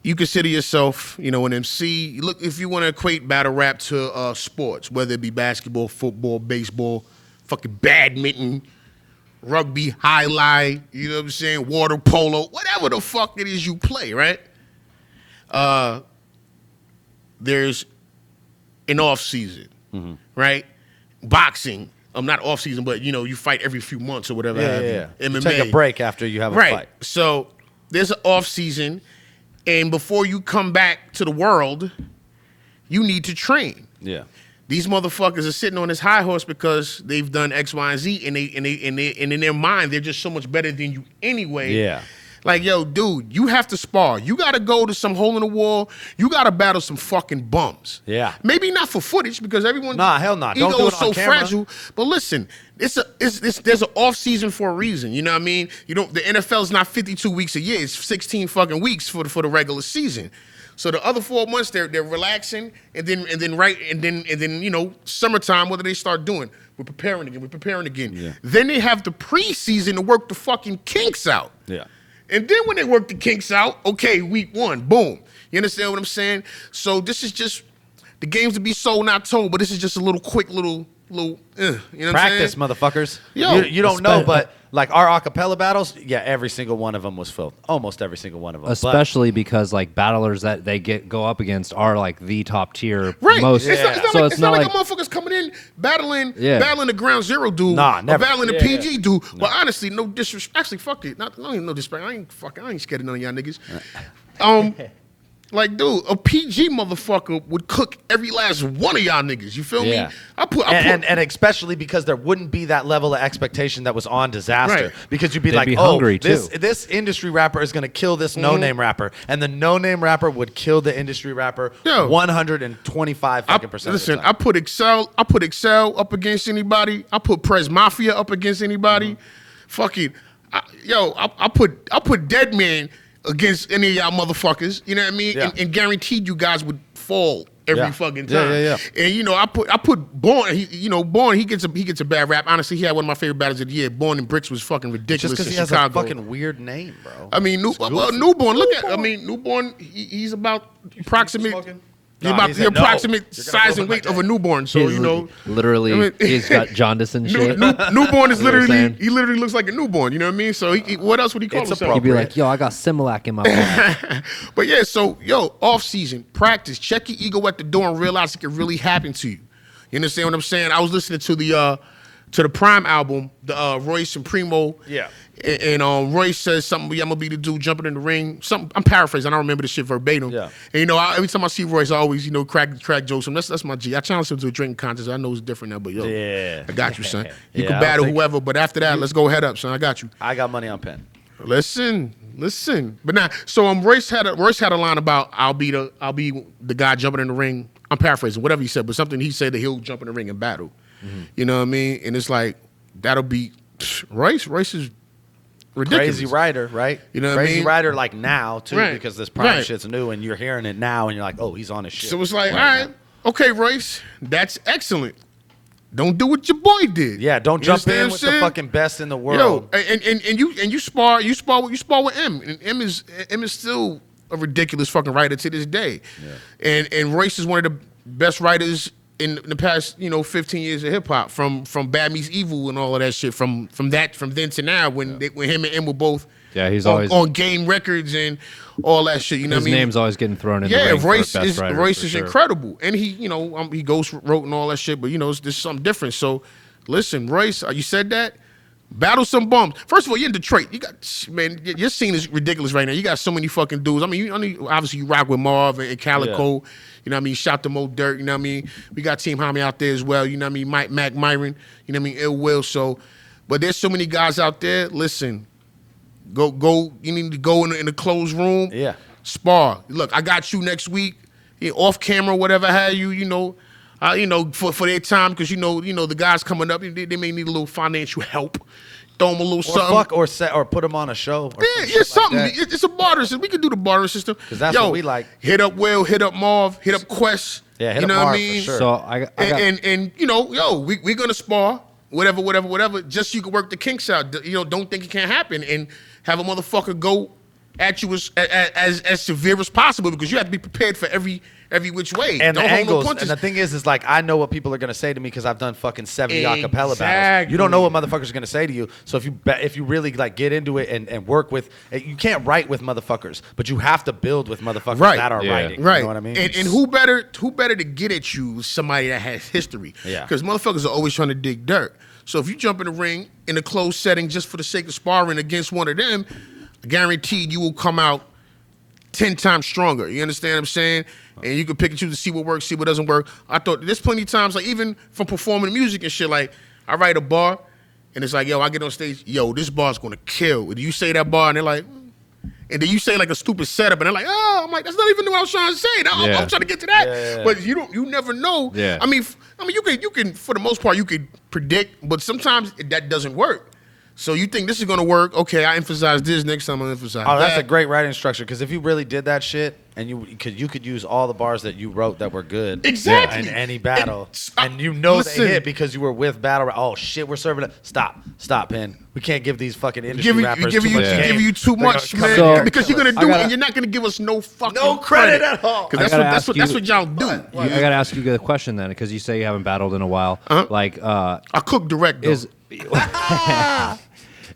You consider yourself, an MC. Look, if you want to equate battle rap to sports, whether it be basketball, football, baseball, fucking badminton, rugby, highlight, you know what I'm saying, water polo, whatever the fuck it is you play, right? There's an off season, right? Boxing. Not off season, but you fight every few months or whatever. Yeah. MMA. You take a break after you have a fight. So there's an off season, and before you come back to the world, you need to train. Yeah. These motherfuckers are sitting on this high horse because they've done X, Y, and Z, and in their mind they're just so much better than you anyway. Yeah. Like, yo, dude, you have to spar. You got to go to some hole in the wall. You got to battle some fucking bums. Yeah. Maybe not for footage because everyone's hell no. Don't ego do is it so on camera. fragile. But listen, there's an off season for a reason. You know what I mean? The NFL is not 52 weeks a year. It's 16 fucking weeks for the regular season. So the other 4 months they're relaxing, and then summertime, what do they start doing? We're preparing again. Yeah. Then they have the preseason to work the fucking kinks out. Yeah. And then when they work the kinks out, okay, week 1, boom. You understand what I'm saying? So this is just the games to be sold, not told, but this is just a little quick you know what Practice, I'm saying? motherfuckers. Yo, you don't know, but like our acapella battles, every single one of them was filled. Almost every single one of them. Especially because like battlers that they go up against are like the top tier. Right. Most. It's not like a motherfucker's coming in battling the ground zero dude. Nah, never. Or battling the PG dude. No. But honestly, no disrespect. Actually, fuck it. Not even no disrespect. I ain't scared of none of y'all niggas. Like, dude, a PG motherfucker would cook every last one of y'all niggas. You feel me? And especially because there wouldn't be that level of expectation that was on Disaster. Right. Because you'd be They'd like, be hungry too. this industry rapper is going to kill this no-name rapper. And the no-name rapper would kill the industry rapper 125 fucking percent Listen, of the time. I put Excel up against anybody. I put Prez Mafia up against anybody. Fuck it. I put Dead Man against any of y'all motherfuckers, you know what I mean? Yeah. And guaranteed you guys would fall every fucking time. Yeah. And I put Born. Born, he gets a bad rap. Honestly, he had one of my favorite battles of the year. Born and Bricks was fucking ridiculous. Just because in he has Chicago. a fucking weird name, bro. I mean, Newborn. Look at. I mean, Newborn. He's about approximate. He's about the approximate size and weight of a newborn. So literally, he's got jaundice and shit. Newborn is You know what I'm saying? he literally looks like a newborn. You know what I mean? So what else would he call himself? He'd be like, yo, I got Similac in my mouth. But yeah, so off season, practice, check your ego at the door and realize it could really happen to you. You understand what I'm saying? I was listening to the Prime album, the Royce and Primo. Yeah. And Royce says something, I'm gonna be the dude jumping in the ring. Something, I'm paraphrasing, I don't remember the shit verbatim. Yeah. And every time I see Royce, I always, crack jokes. That's my G. I challenged him to a drinking contest. I know it's different now, but I got you, son. You can battle whoever, but after that, let's go head up, son. I got you. I got money on Penn. Listen. But now, so Royce had a line about I'll be the guy jumping in the ring. I'm paraphrasing, whatever he said, but something he said that he'll jump in the ring and battle. Mm-hmm. You know what I mean? And it's like that'll be Royce is ridiculous. Crazy writer, right? You know what I Crazy mean? writer like now too, Right. because this prime Right. shit's new and you're hearing it now and you're like, oh, he's on his shit. So it's like, right all right, now. Okay, Royce, that's excellent. Don't do what your boy did. Yeah, don't You jump in understand with what I'm the saying? fucking best in the world. Yo, and you spar with M, and M is still a ridiculous fucking writer to this day. Yeah. And Royce is one of the best writers in the past 15 years of hip hop, from Bad Meets Evil and all of that shit, from then to now when him and M were both he's on, always on Game Records and all that shit. You know his what I mean? name's always getting thrown in the ring Royce for best writers, Royce for is sure. incredible, and he he ghost wrote and all that shit. But this is something different. So listen, Royce, you said that. Battle some bums. First of all, you're in Detroit. You got, man, your scene is ridiculous right now. You got so many fucking dudes. I mean, obviously you rock with Marv and Calico. Yeah. You know what I mean? Shout to Mo Dirt. You know what I mean? We got Team Homie out there as well. You know what I mean? Mac Myron. You know what I mean? Ill Will. So, but there's so many guys out there. Listen, go. You need to go in the closed room. Yeah. Spar. Look, I got you next week. Off camera, whatever have you. For their time, because the guys coming up, they may need a little financial help. Throw them a little something. Or put them on a show. Or Something. like that. It's a barter system. We can do the barter system. Because that's what we like. Hit up Will, hit up Marv, hit up Quest. Yeah, hit you up know Marv what I for mean? sure. So I got, and we're gonna spar whatever, just so you can work the kinks out. Don't think it can't happen, and have a motherfucker go at you as severe as possible, because you have to be prepared for every which way. And Don't the hold no angles. punches. And the thing is like, I know what people are going to say to me because I've done fucking 70 acapella battles. Exactly. You don't know what motherfuckers are going to say to you. So if you really like get into it and work with, you can't write with motherfuckers, but you have to build with motherfuckers that are writing. Right. You know what I mean? And who better to get at you is somebody that has history. Yeah. Because motherfuckers are always trying to dig dirt. So if you jump in the ring in a closed setting just for the sake of sparring against one of them, guaranteed you will come out 10 times stronger. You understand what I'm saying? And you can pick and choose to see what works, see what doesn't work. I thought there's plenty of times, like even from performing music and shit, like I write a bar and it's like, yo, I get on stage, yo, this bar's gonna kill. And you say that bar and they're like, and then you say like a stupid setup and they're like, oh, I'm like, that's not even what I was trying to say. I'm trying to get to that. Yeah. But you never know. Yeah. I mean, you can for the most part you can predict, but sometimes that doesn't work. So you think this is gonna work? Okay, I emphasize this. Next time I emphasize that. Oh, that's a great writing structure, because if you really did that shit and you could use all the bars that you wrote that were good Exactly. in any battle, And and listen. they hit because you were with battle. Oh shit, we're serving it. Stop, Pen. We can't give these fucking industry rappers too much game. Giving you too They're much, gonna man. come in here Because and you're kill gonna us. do it, and you're not gonna give us no fucking credit at all. Because that's what y'all do. I gotta ask you a question then, because you say you haven't battled in a while. Like, I cook direct though.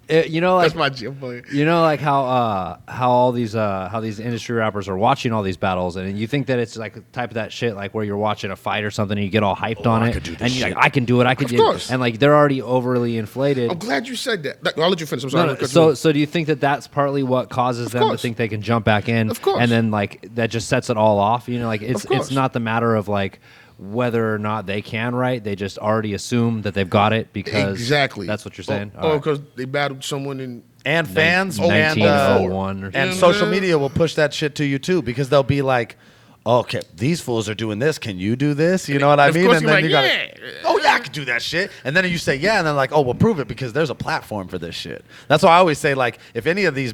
That's my gym player. Like how all these industry rappers are watching all these battles, and you think that it's like type of that shit, like where you're watching a fight or something and you get all hyped on it, and you're like, I can do it, I can do it, and like they're already overly inflated. I'm glad you said that. I'll let you finish. I'm sorry. So do you think that that's partly what causes them to think they can jump back in? Of course. And then like that just sets it all off. Like it's not the matter of like whether or not they can write, they just already assume that they've got it because exactly that's what you're saying. Because they battled someone in And fans 1901 and social media will push that shit to you too, because they'll be like, okay, these fools are doing this. Can you do this? You know what I mean? Course And you're then like, you gotta, I can do that shit. And then you say, yeah, and then like, oh, well, prove it, because there's a platform for this shit. That's why I always say, like, if any of these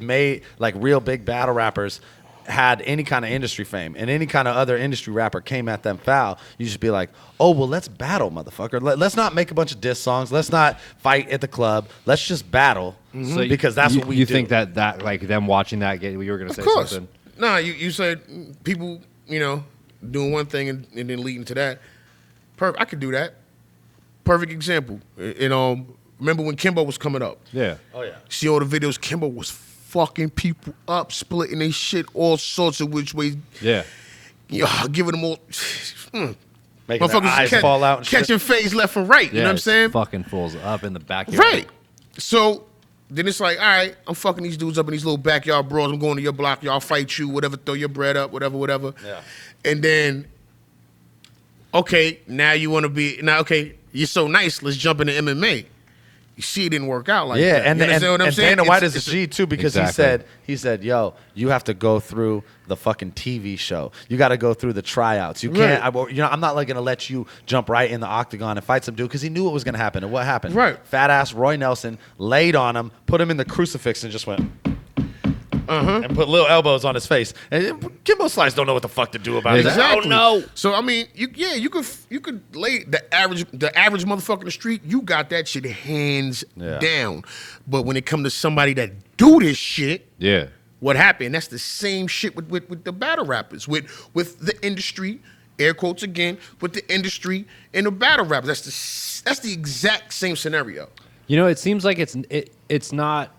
like real big battle rappers had any kind of industry fame and any kind of other industry rapper came at them foul, you just be like, oh, well, let's battle, motherfucker. Let's not make a bunch of diss songs. Let's not fight at the club. Let's just battle, because that's what we do. You think that like them watching that, you were going to say something? Nah, you said people, doing one thing and then leading to that. I could do that. Perfect example. Remember when Kimbo was coming up? Yeah. Oh, yeah. See all the videos, Kimbo was fucking people up, splitting their shit all sorts of which ways. Yeah. Giving them all. Making their eyes fall out and catching phase left and right. You know what I'm saying? Fucking fools up in the backyard. Right. So then it's like, all right, I'm fucking these dudes up in these little backyard brawls. I'm going to your block. Y'all fight you, whatever, throw your bread up, whatever. Yeah. And then, okay, now you want to be, okay, you're so nice, let's jump into MMA. You see, it didn't work out like that. And you understand what I'm saying? Dana White is a G too, because Exactly. he said, yo, you have to go through the fucking TV show. You got to go through the tryouts. You can't. I'm not like gonna let you jump right in the octagon and fight some dude, because he knew what was gonna happen. And what happened? Right. Fat ass Roy Nelson laid on him, put him in the crucifix, and just went. and put little elbows on his face. And Kimbo Slice don't know what the fuck to do about it. Exactly. Oh no. So I mean, you could lay the average motherfucker in the street. You got that shit hands down. But when it comes to somebody that do this shit, what happened? That's the same shit with the battle rappers, with the industry. Air quotes again, with the industry and the battle rappers. That's the exact same scenario. You know, it seems like it's not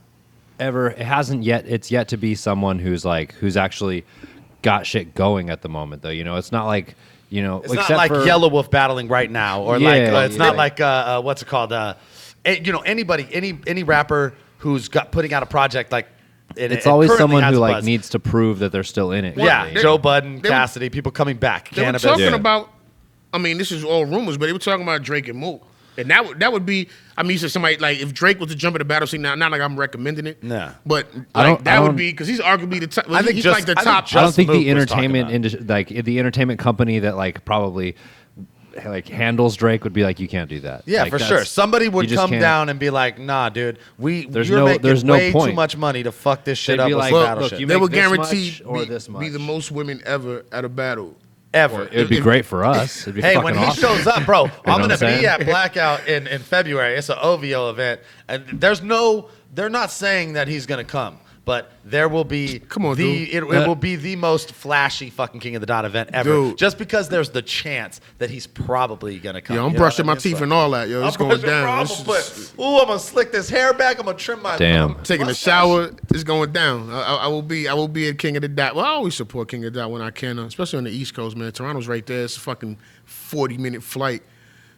ever. It hasn't yet. It's yet to be someone who's actually got shit going at the moment, though. You know, it's not like, you know, it's not like Yellow Wolf battling right now, or it's not like what's it called? You know, any rapper who's putting out a project like. It's always someone who like needs to prove that they're still in it. Yeah, Joe Budden, Cassidy, people coming back. They were talking about. I mean, this is all rumors, but they were talking about Drake and Mook, and that would be. I mean, you said somebody like if Drake was to jump in the battle scene now, not like I'm recommending it. Nah, but like, that would be because he's arguably the top. I think he's like the top. I don't think the entertainment industry, like the entertainment company that like probably. Like handles Drake would be like, you can't do that. Yeah, like, for sure. Somebody would come down and be like, nah, dude, you're making way too much money to fuck this shit up with battle shit. They would guarantee be the most women ever at a battle. Ever. It would be great for us. It'd be hey, when he awesome. shows up, bro, I'm going to be at Blackout in February. It's an OVO event. And they're not saying that he's going to come. But there will be it will be the most flashy fucking King of the Dot event ever. Dude. Just because there's the chance that he's probably gonna come. Yeah, I'm brushing my teeth and all that, yo. It's going down. I'm gonna slick this hair back. I'm gonna trim my taking a shower. It's going down. I will be at King of the Dot. Well, I always support King of the Dot when I can, especially on the East Coast, man. Toronto's right there. It's a fucking 40-minute flight.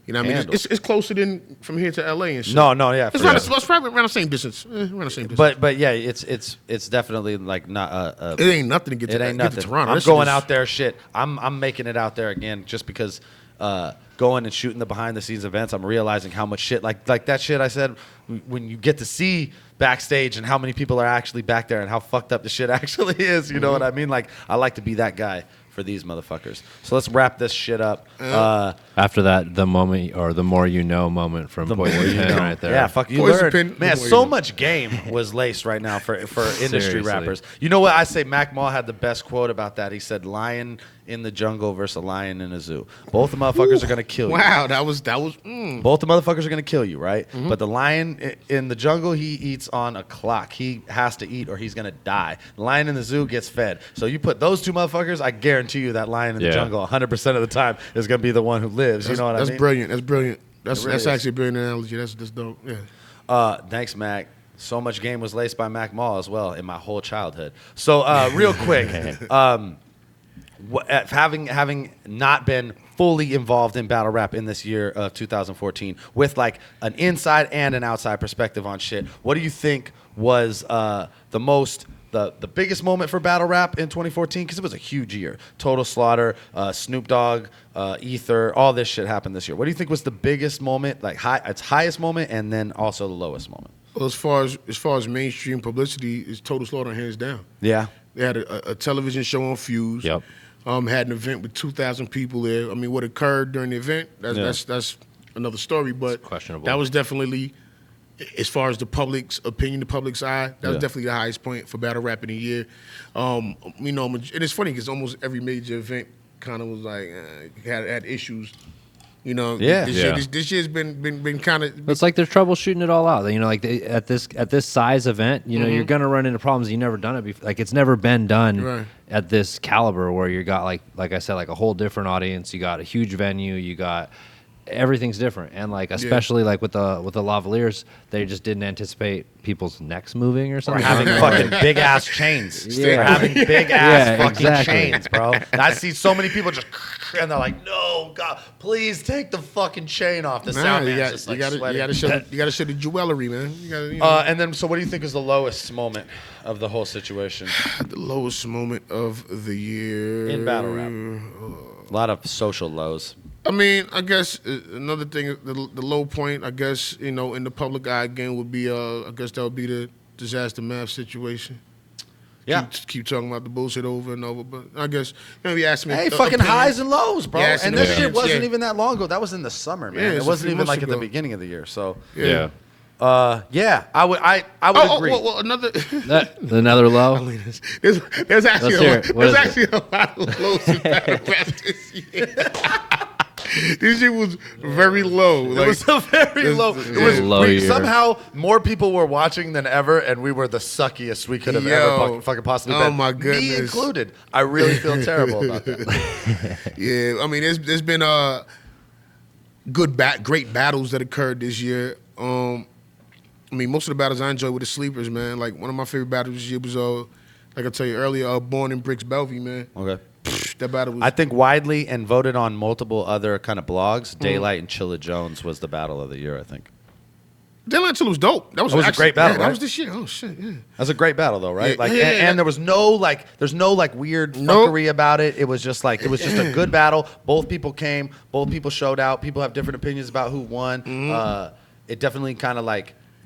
You know what I mean? It's closer than from here to LA and shit. No, yeah. It's probably around the same distance. But yeah, it's definitely like not. It ain't nothing to get to. It ain't nothing. To Toronto. I'm going out there. Shit, I'm making it out there again just because going and shooting the behind the scenes events. I'm realizing how much shit like that shit I said when you get to see backstage and how many people are actually back there and how fucked up the shit actually is. You know what I mean? Like I like to be that guy for these motherfuckers. So let's wrap this shit up. After that, the moment or the more you know moment from Poison Pen right there. Yeah, fuck you learned. Man, so much game was laced right now for industry rappers. You know what? I say Mac Mall had the best quote about that. He said, lion in the jungle versus a lion in a zoo. Both the motherfuckers are going to kill you. Wow, that was. Both the motherfuckers are going to kill you, right? Mm-hmm. But the lion in the jungle, he eats on a clock. He has to eat or he's going to die. The lion in the zoo gets fed. So you put those two motherfuckers, I guarantee you that lion in the jungle 100% of the time is going to be the one who lives. You know what I mean? That's brilliant. That's brilliant. That's actually a brilliant analogy. That's dope. Yeah. Thanks, Mac. So much game was laced by Mac Mall as well in my whole childhood. So real quick, having not been fully involved in battle rap in this year of 2014 with like an inside and an outside perspective on shit, what do you think was the biggest moment for battle rap in 2014? Because it was a huge year. Total Slaughter, Snoop Dogg, Ether, all this shit happened this year. What do you think was the biggest moment, like its highest moment, and then also the lowest moment? Well, as far as mainstream publicity, is Total Slaughter hands down. Yeah. They had a television show on Fuse. Yep. Had an event with 2,000 people there. I mean, what occurred during the event, that's another story. But questionable. That was definitely, as far as the public's opinion, the public's eye, that was definitely the highest point for battle rap in a year. You know, and it's funny because almost every major event kind of was like had issues. You know, this year's been kind of. It's like they're troubleshooting it all out. You know, like at this size event, you know, you're gonna run into problems. You've never done it before. Like it's never been done at this caliber where you got like I said, like a whole different audience. You got a huge venue. You got everything's different, and like especially like with the lavaliers, they just didn't anticipate people's necks moving or something. Or having fucking big ass chains. Or having big ass fucking chains, bro. I see so many people just and they're like, no, God, please take the fucking chain off. The sound man's just like sweating. You gotta show the jewelry, man. And then, so what do you think is the lowest moment of the whole situation? The lowest moment of the year in battle rap. A lot of social lows. I mean, I guess another thing, the low point, I guess, you know, in the public eye again would be, I guess that would be the disaster math situation. Yeah. Keep talking about the bullshit over and over, but I guess, you know, you asked me. Hey, fucking highs and lows, bro. Yeah, and this shit wasn't even that long ago. That was in the summer, man. Yeah, it wasn't even like at the ago. beginning of the year. So Yeah. Yeah, I would agree. Well, another. Another low. There's actually Let's a lot of lows in battle rap this year. This shit was very low. It was a very low. It was low year. somehow more people were watching than ever, and we were the suckiest we could have ever fucking possibly been. Oh my goodness, me included. I really feel terrible about that. Yeah, I mean, there's been great battles that occurred this year. I mean, most of the battles I enjoyed were the sleepers, man. Like one of my favorite battles this year was like I tell you earlier, Born in Bricks Bellevue, man. Okay. That battle was. I think widely and voted on multiple other kind of blogs, Daylight and Chilla Jones was the battle of the year, I think. Daylight and Chilla was dope. That was a great battle, yeah, right? That was this year. Oh shit, yeah. That's a great battle though, right? Yeah, And there was there's no weird fuckery about it. It was just a good battle. Both people came, both people showed out. People have different opinions about who won. Mm-hmm. It definitely kind of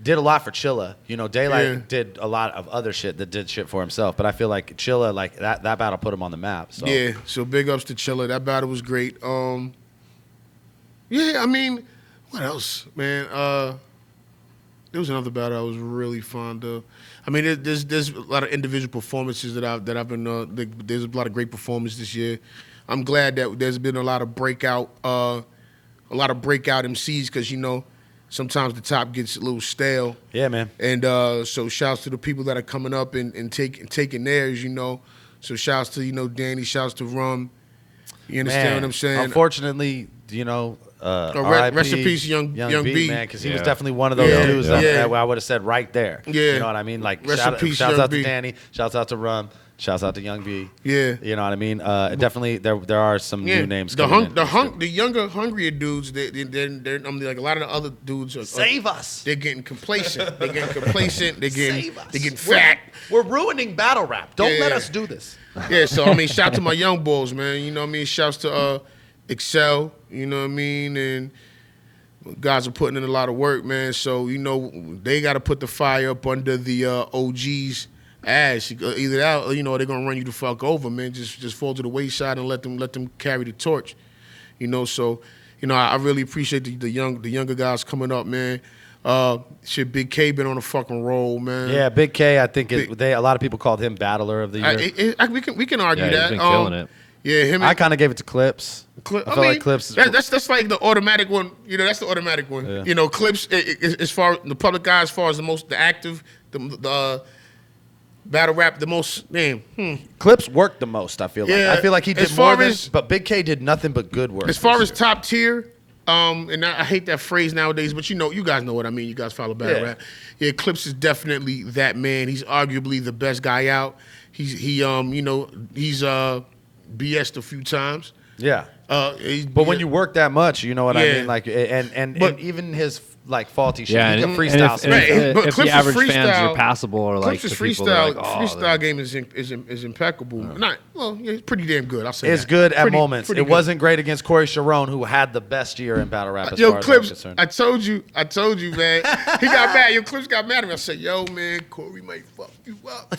did a lot for Chilla. You know, Daylight did a lot of other shit that did shit for himself. But I feel like Chilla, that battle put him on the map. So. Yeah, so big ups to Chilla. That battle was great. Yeah, I mean, what else, man? There was another battle I was really fond of. I mean, there's a lot of individual performances that I've been. There's a lot of great performances this year. I'm glad that there's been a lot of breakout MCs because sometimes the top gets a little stale. Yeah, man. And so shouts to the people that are coming up and taking theirs, So shouts to, Danny, shouts to Rum. You understand what I'm saying? Unfortunately, rest in peace, Young B. man, because he was definitely one of those dudes that I would have said right there. Yeah. You know what I mean? Rest in peace, shouts Young out B. to Danny, shouts out to Rum, shouts out to Young B. Yeah. You know what I mean? Definitely, there are some new names coming in. The younger, hungrier dudes, they're like a lot of the other dudes are Save us. They're getting complacent. They're getting Save us. fat. We're ruining battle rap. Don't let us do this. Yeah, so I mean, shout to my young bulls, man. You know what I mean? Shouts to Excel, you know what I mean? And guys are putting in a lot of work, man. So, they got to put the fire up under the OG's ass. Either that or, they're going to run you the fuck over, man. Just fall to the wayside and let them carry the torch. So, I really appreciate the younger guys coming up, man. Big K been on a fucking roll, man. Yeah, Big K, I think a lot of people called him Battler of the Year. We can argue that. He's been killing it. Yeah, him. I kind of gave it to Clips. I feel like Clips. That's like the automatic one. That's the automatic one. Yeah. Clips as far the public guy, as far as the active, the battle rap, the most. Clips worked the most. I feel like. Yeah, I feel like he did more than. But Big K did nothing but good work. As far as top tier, and I hate that phrase nowadays, but you guys know what I mean. You guys follow battle rap. Yeah, Clips is definitely that man. He's arguably the best guy out. He's BS'd a few times. Yeah. But when you work that much, you know what I mean? Like, and even his faulty shit, he can freestyle. If the average fans are passable or like Clips' the people that are freestyle game is impeccable. It's pretty damn good. I'll say it's that. good at moments. It wasn't great against Corey Sharon, who had the best year in battle rap. As far Clips, as I'm concerned. I told you, man. He got mad. Clips got mad at me. I said, yo, man, Corey might fuck you up.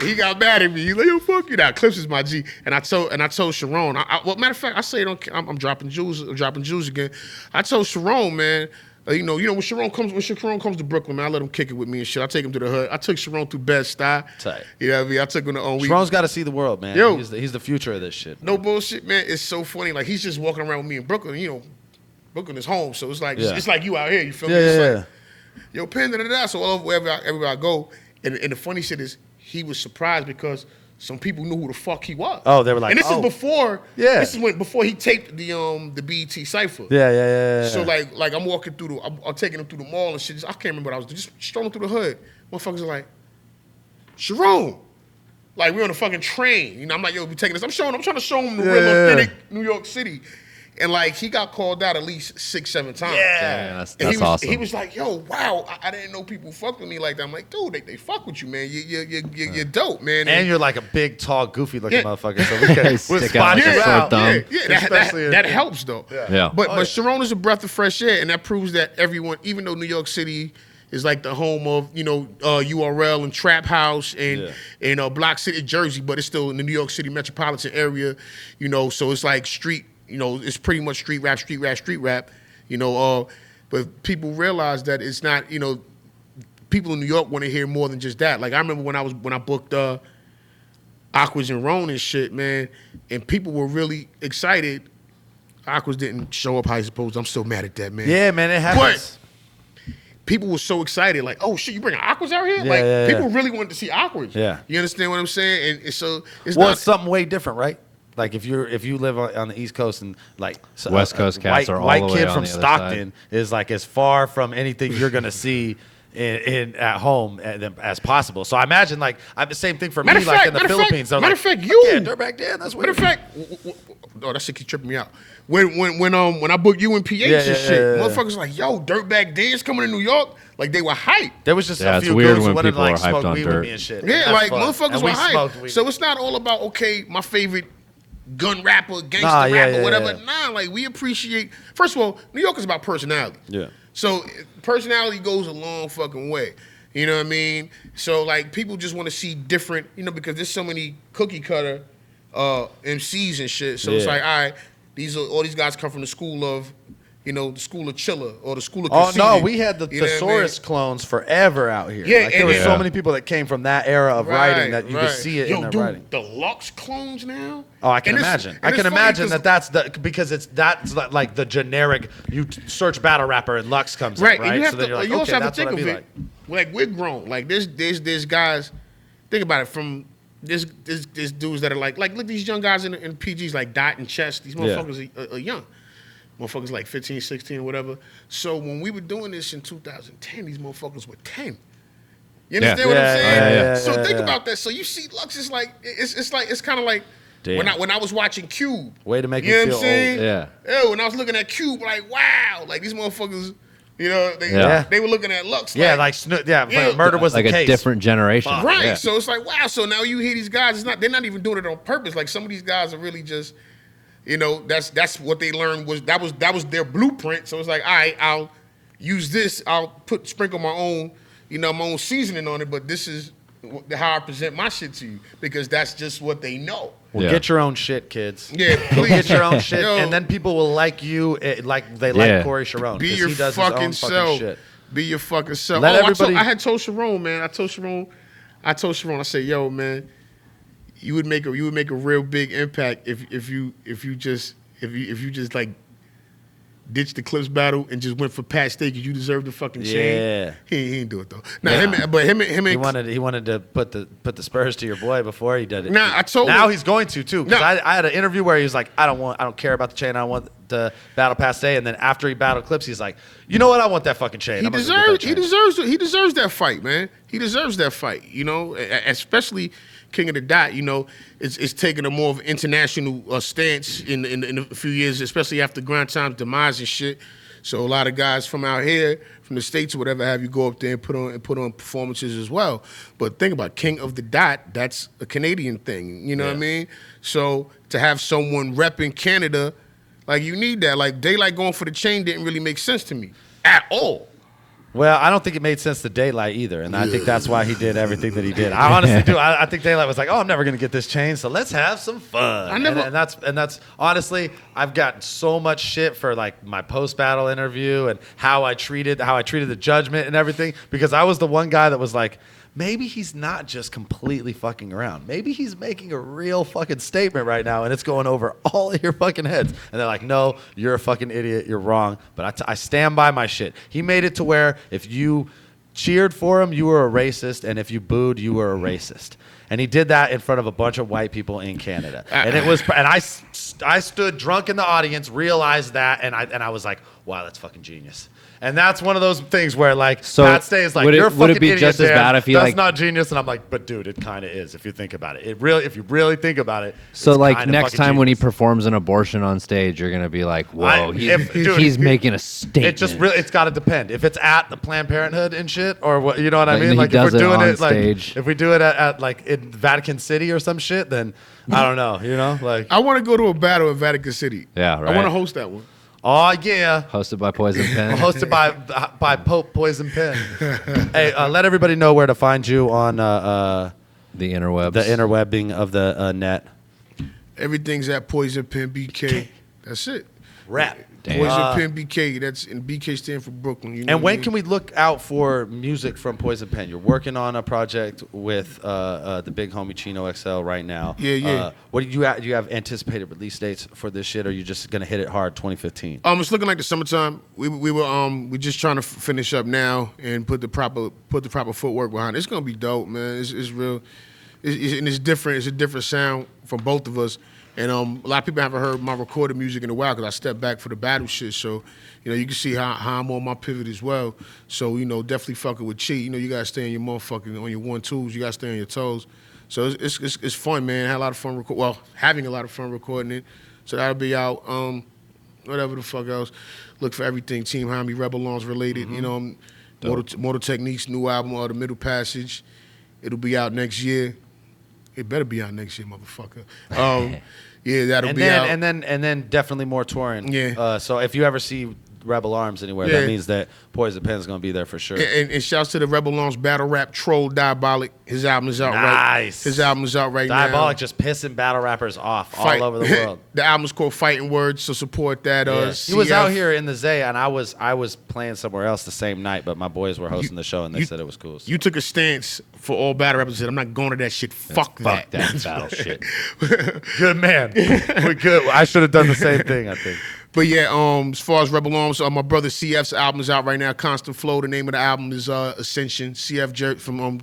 He got mad at me. He's like, yo, fuck you. Now Clips is my G. And I told Sharon. Well, matter of fact, I say it I'm dropping jewels again. I told Sharon, man. When Sharon comes to Brooklyn, man, I let him kick it with me and shit. I take him to the hood. I took Sharon through Bed-Stuy. Tight. You know what I mean? I took him to own week. Sharon's got to see the world, man. Yo, he's the future of this shit. No bullshit, man. It's so funny. Like, he's just walking around with me in Brooklyn. Brooklyn is home, so it's like it's like you out here. You feel me? It's like, yo, Penn, da-da-da. So all over wherever I go, and the funny shit is, he was surprised because some people knew who the fuck he was. Oh, they were like, and this is before. Yeah. This is before he taped the BET cipher. Yeah. So like I'm walking through I'm taking him through the mall and shit. I can't remember what I was doing. Just strolling through the hood. Motherfuckers are like, Sharon. Like, we're on a fucking train. I'm like, yo, we taking this. I'm trying to show him the real authentic New York City. And like, he got called out at least 6-7 times. Yeah, that's awesome. He was like, yo, wow, I didn't know people fucked with me like that. I'm like, dude, they fuck with you, man. You're dope, man. And you're like a big, tall, goofy looking motherfucker. So we can spot you out. That helps though. Yeah. But Sharon is a breath of fresh air, and that proves that everyone, even though New York City is like the home of URL and Trap House and Block City, Jersey, but it's still in the New York City metropolitan area. So it's like street. It's pretty much street rap. But people realize that it's not, people in New York want to hear more than just that. Like I remember when I booked Aquas and Ron and shit, man, and people were really excited. Aquas didn't show up how he's supposed to. I'm still mad at that, man. Yeah, man, it happens. But people were so excited, like, oh shit, you bringing Aquas out here? Yeah, people really wanted to see Aquas. Yeah. You understand what I'm saying? And so it's Well, not it's something way different, right? Like if you live on the East Coast and like West Coast cats are all white the way kid on from the other Stockton is like as far from anything you're gonna see in at home as possible. So I imagine like I'm the same thing for me, like in the Philippines. Matter of fact, Dirtbag Dan, that's matter weird. of fact, oh, that shit keep tripping me out. When I booked you in PH and shit, motherfuckers like, yo, Dirtbag Dan's coming to New York. Like they were hyped. There was just a it's few weird girls who when wanted to people like are hyped smoke on weed dirt. with me and shit. Yeah, That's like fun. motherfuckers And were we smoked hyped. weed. So it's not all about, okay, my favorite gun rapper, gangster rapper, whatever. Nah, like we appreciate. First of all, New York is about personality. Yeah. So personality goes a long fucking way. You know what I mean? So like people just want to see different, because there's so many cookie cutter MCs and shit. So it's like, all right, all these guys come from the school of, the school of Chilla or the school of Conceited. Oh no, we had the You know what I Thesaurus mean? clones forever out here. Yeah, like, there were so many people that came from that era of writing that you could see it in their writing. The Lux clones now. Oh, I can And imagine. and I it's can funny imagine that's that's like the generic. You search battle rapper and Lux comes right. up, right? And you have so then to. you're like, You also okay, have to that's think what of I'd it. be Like we're grown. Like there's guys. Think about it. From there's dudes that are like look at these young guys in PGs like Dot and Chess. These motherfuckers are young. Motherfuckers like 15, 16, or whatever. So when we were doing this in 2010, these motherfuckers were 10. You understand what I'm saying? So think about that. So you see Lux is like it's kind of like when I was watching Cube. Way to make you know me what I'm feel saying? old. Yeah. When I was looking at Cube, like wow, like these motherfuckers. They were looking at Lux. Murder was like the a case. different generation. Right. Yeah. So it's like, wow. So now you hear these guys, they're not even doing it on purpose. Like some of these guys are really just, that's what they learned that was their blueprint. So it's like, all right, I'll use this. I'll sprinkle my own, my own seasoning on it. But this is how I present my shit to you because that's just what they know. Well, get your own shit, kids. Yeah, Go please. get your own shit, Yo. and then people will like you like they like Corey Sharon. Be 'cause your he does fucking his own self. fucking shit. Be your fucking self. Let everybody- I had told Sharon, man. I told Sharon, I said, yo, man, you would make a real big impact if you just like ditched the Clips battle and just went for Pat Stake because you deserve the fucking chain. Yeah. He didn't do it though. Nah, him and He wanted to put the spurs to your boy before he did it. Nah, I told now him. he's going to too. Because Nah. I had an interview where he was like, I don't care about the chain. I don't want the battle Pat Stake. And then after he battled Clips, he's like, you know what? I want that fucking chain. He I'm gonna get that chain. he deserves that fight, man. He deserves that fight, especially King of the Dot, it's taking a more of an international stance in a few years, especially after Grind Time's demise and shit. So a lot of guys from out here, from the States or whatever, have you go up there and put on performances as well. But think about King of the Dot, that's a Canadian thing, you know what I mean? So to have someone repping Canada, like you need that. Like Daylight going for the chain didn't really make sense to me at all. Well, I don't think it made sense to Daylight either, and I think that's why he did everything that he did. I honestly do. I think Daylight was like, "Oh, I'm never gonna get this chain, so let's have some fun." And that's honestly, I've gotten so much shit for like my post battle interview and how I treated the judgment and everything because I was the one guy that was like, maybe he's not just completely fucking around. Maybe he's making a real fucking statement right now, and it's going over all of your fucking heads. And they're like, no, you're a fucking idiot. You're wrong. But I stand by my shit. He made it to where if you cheered for him, you were a racist, and if you booed, you were a racist. And he did that in front of a bunch of white people in Canada. And I stood drunk in the audience, realized that, and I was like, wow, that's fucking genius. And that's one of those things where, like, So Pat Stay is like, would it- you're a would fucking it be idiot, just as Dan. bad if he, that's like- not genius? And I'm like, but dude, it kind of is if you think about it. If you really think about it. So it's like kinda next fucking time when he genius. performs an abortion on stage, you're gonna be like, "Whoa, he's making a statement." It's got to depend. If it's at the Planned Parenthood and shit, or what, you know what I Like, mean? he Like if does we're it doing on it, like stage. if we do it at like in Vatican City or some shit, then I don't know. You know, like I want to go to a battle in Vatican City. Yeah, right. I want to host that one. oh yeah. Hosted by Poison Pen. Hosted by Pope Poison Pen. Hey, let everybody know where to find you on the interwebs. the interwebbing of the net. Everything's at Poison Pen BK. That's it. Rap. Poison Pen BK. That's and BK stand for Brooklyn. You know And what I when mean? can we look out for music from Poison Pen? You're working on a project with the big homie Chino XL right now. Yeah. What do you have anticipated release dates for this shit? Or are you just gonna hit it hard 2015? It's looking like the summertime. We're just trying to finish up now and put the proper footwork behind it. It's gonna be dope, man. It's real. And it's different. It's a different sound from both of us. And a lot of people haven't heard my recorded music in a while because I stepped back for the battle shit. So, you can see how I'm on my pivot as well. So, definitely fucking with Chi. You gotta stay on your motherfucking, on your 1-2s. You gotta stay on your toes. So it's fun, man. Had a lot of fun having a lot of fun recording it. So that'll be out. Whatever the fuck else. Look for everything Team Homie, Rebel Arms related. Mortal Techniques, new album, The Middle Passage. It'll be out next year. It better be out next year, motherfucker. Yeah, that'll be out. And then definitely more touring. Yeah. So if you ever see Rebel Arms anywhere, that means that Poison Pen is gonna be there for sure. And shouts to the Rebel Arms battle rap troll Diabolic. His album is out right. His album is out right now. Diabolic just pissing battle rappers off all over the world. The album is called Fighting Words, so support that. He was out here in the Zay, and I was playing somewhere else the same night, but my boys were hosting the show, and they said it was cool. So. You took a stance for all battle rappers and said, I'm not going to that shit. Fuck that battle shit. Good man. We're good. I should have done the same thing, I think. But yeah, as far as Rebel Arms, my brother CF's album is out right now. Constant Flow. The name of the album is Ascension. CF from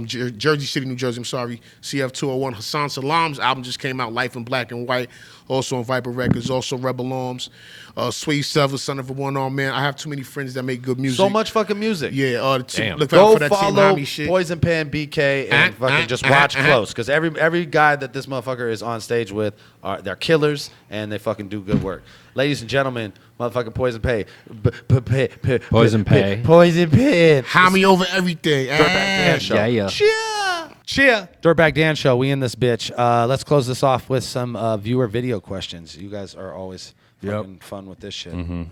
Jersey City, New Jersey. I'm sorry. CF 201. Hassan Salam's album just came out. Life in Black and White. Also on Viper Records. Also Rebel Arms. Sweet Silver, Son of a One-Armed Man. I have too many friends that make good music. So much fucking music. Yeah. Look Go out for that Team follow Homie shit. Poison Pen, BK, and fucking just watch close, because every guy that this motherfucker is on stage with, they're killers, and they fucking do good work. Ladies and gentlemen, motherfucking Poison Pen. Poison Pen. Poison Pen. Homie over everything. Dirtbag Dan Show. Yeah. Cheer. Dirtbag Dan Show. We in this bitch. Let's close this off with some viewer video questions. You guys are always fucking fun with this shit. Mm-hmm.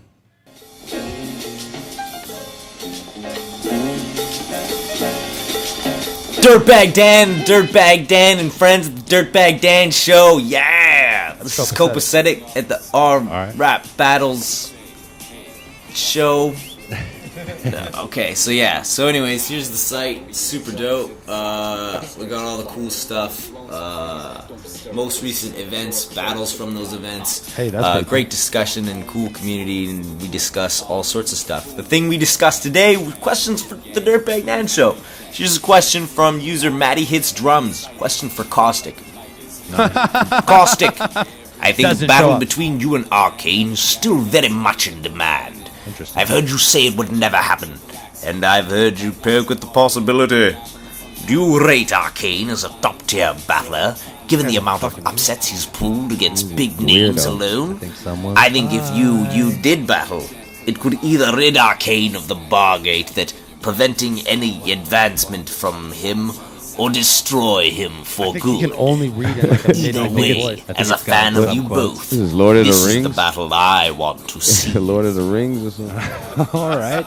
Dirtbag Dan, and friends of the Dirtbag Dan Show. Yeah, this is Copacetic at the Rap Battles show. Okay, so anyways, here's the site. Super dope. We got all the cool stuff. Most recent events, battles from those events. Hey, that's great discussion and cool community, and we discuss all sorts of stuff. The thing we discussed today was questions for the Dirtbag Dan Show. Here's a question from user Matty Hits Drums. Question for Caustic. Caustic, I think the battle between you and Arcane is still very much in demand. I've heard you say it would never happen, and I've heard you poke at the possibility. Do you rate Arcane as a top-tier battler, given the amount of upsets he's pulled against big names alone? I think if you did battle, it could either rid Arcane of the bargate that preventing any advancement from him, or destroy him for good. You can only read it like a Either way, as a fan of you both, This is Lord of the this is Rings. the battle I want to see. Lord of the Rings or something. All right.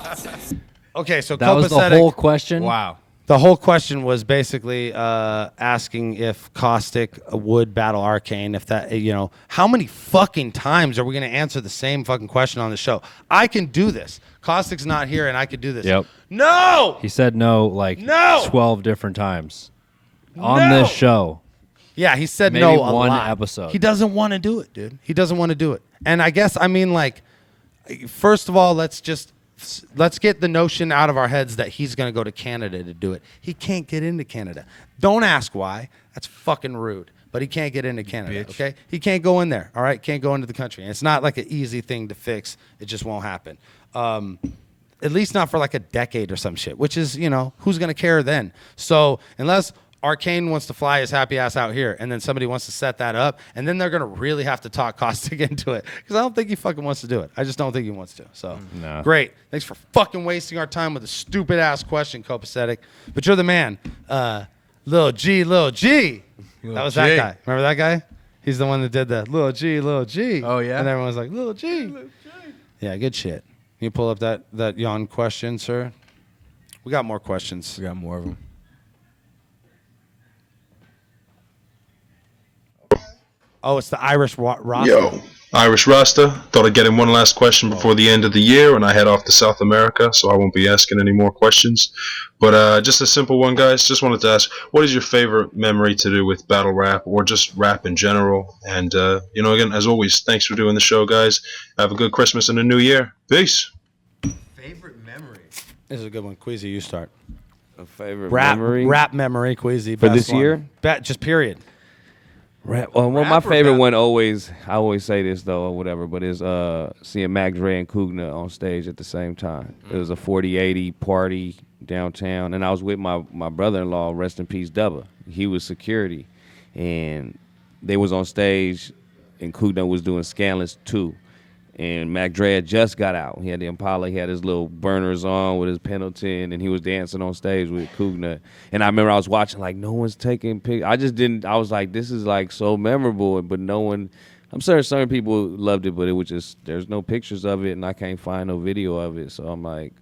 Okay, so That was the Copacetic- whole question? Wow. The whole question was basically asking if Caustic would battle Arcane. If that, how many fucking times are we going to answer the same fucking question on the show? I can do this. Caustic's not here, and I could do this. Yep. No! He said no 12 different times on No! this show. Yeah, he said Maybe no a one lot. episode. He doesn't want to do it, dude. He doesn't want to do it. And I guess, first of all, let's get the notion out of our heads that he's going to go to Canada to do it. He can't get into Canada. Don't ask why. That's fucking rude. But he can't get into Canada, okay? He can't go in there, all right? Can't go into the country. And it's not like an easy thing to fix. It just won't happen. At least not for like a decade or some shit, which is, who's going to care then? So unless Arcane wants to fly his happy ass out here and then somebody wants to set that up, and then they're going to really have to talk Caustic into it, because I don't think he fucking wants to do it. I just don't think he wants to. So Great. Thanks for fucking wasting our time with a stupid ass question, Copacetic. But you're the man. Lil G. That was that guy. Remember that guy? He's the one that did the Lil G. Oh, yeah? And everyone was like, Lil G. Yeah, good shit. Can you pull up that yawn question, sir? We got more questions. We got more of them. Oh, it's the Irish roster. Yo, Irish Rasta. Thought I'd get in one last question before the end of the year, and I head off to South America, so I won't be asking any more questions. But just a simple one, guys. Just wanted to ask, what is your favorite memory to do with battle rap or just rap in general? And, again, as always, thanks for doing the show, guys. Have a good Christmas and a new year. Peace. Favorite memory? This is a good one. Queasy, you start. A favorite Rap memory Queasy. for best this one. year? Just period. Well, my favorite one I always say this though or whatever, but is seeing Mac Dre and Kugna on stage at the same time. It was a 40-80 party downtown, and I was with my brother-in-law, rest in peace, Dubba. He was security, and they was on stage, and Kugna was doing Scandalous 2. And Mac Dre had just got out. He had the Impala. He had his little burners on with his Pendleton, and he was dancing on stage with Kugna. And I remember I was watching, like, no one's taking pictures. I was like, this is, like, so memorable, but no one. I'm sure certain people loved it, but it was just, there's no pictures of it, and I can't find no video of it. So I'm like,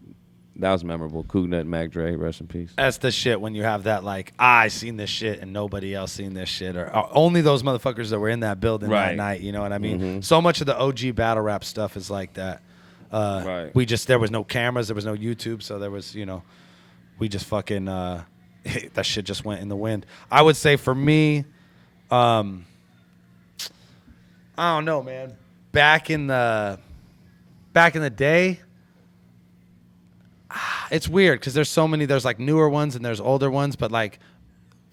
that was memorable. Kugna and Mac Dre, rest in peace. That's the shit when you have that, like, I seen this shit and nobody else seen this shit, or only those motherfuckers that were in that building that night. You know what I mean? Mm-hmm. So much of the OG battle rap stuff is like that. There was no cameras, there was no YouTube, so there was, we just fucking that shit just went in the wind. I would say for me, I don't know, man. Back in the day. It's weird because there's so many. There's like newer ones and there's older ones, but like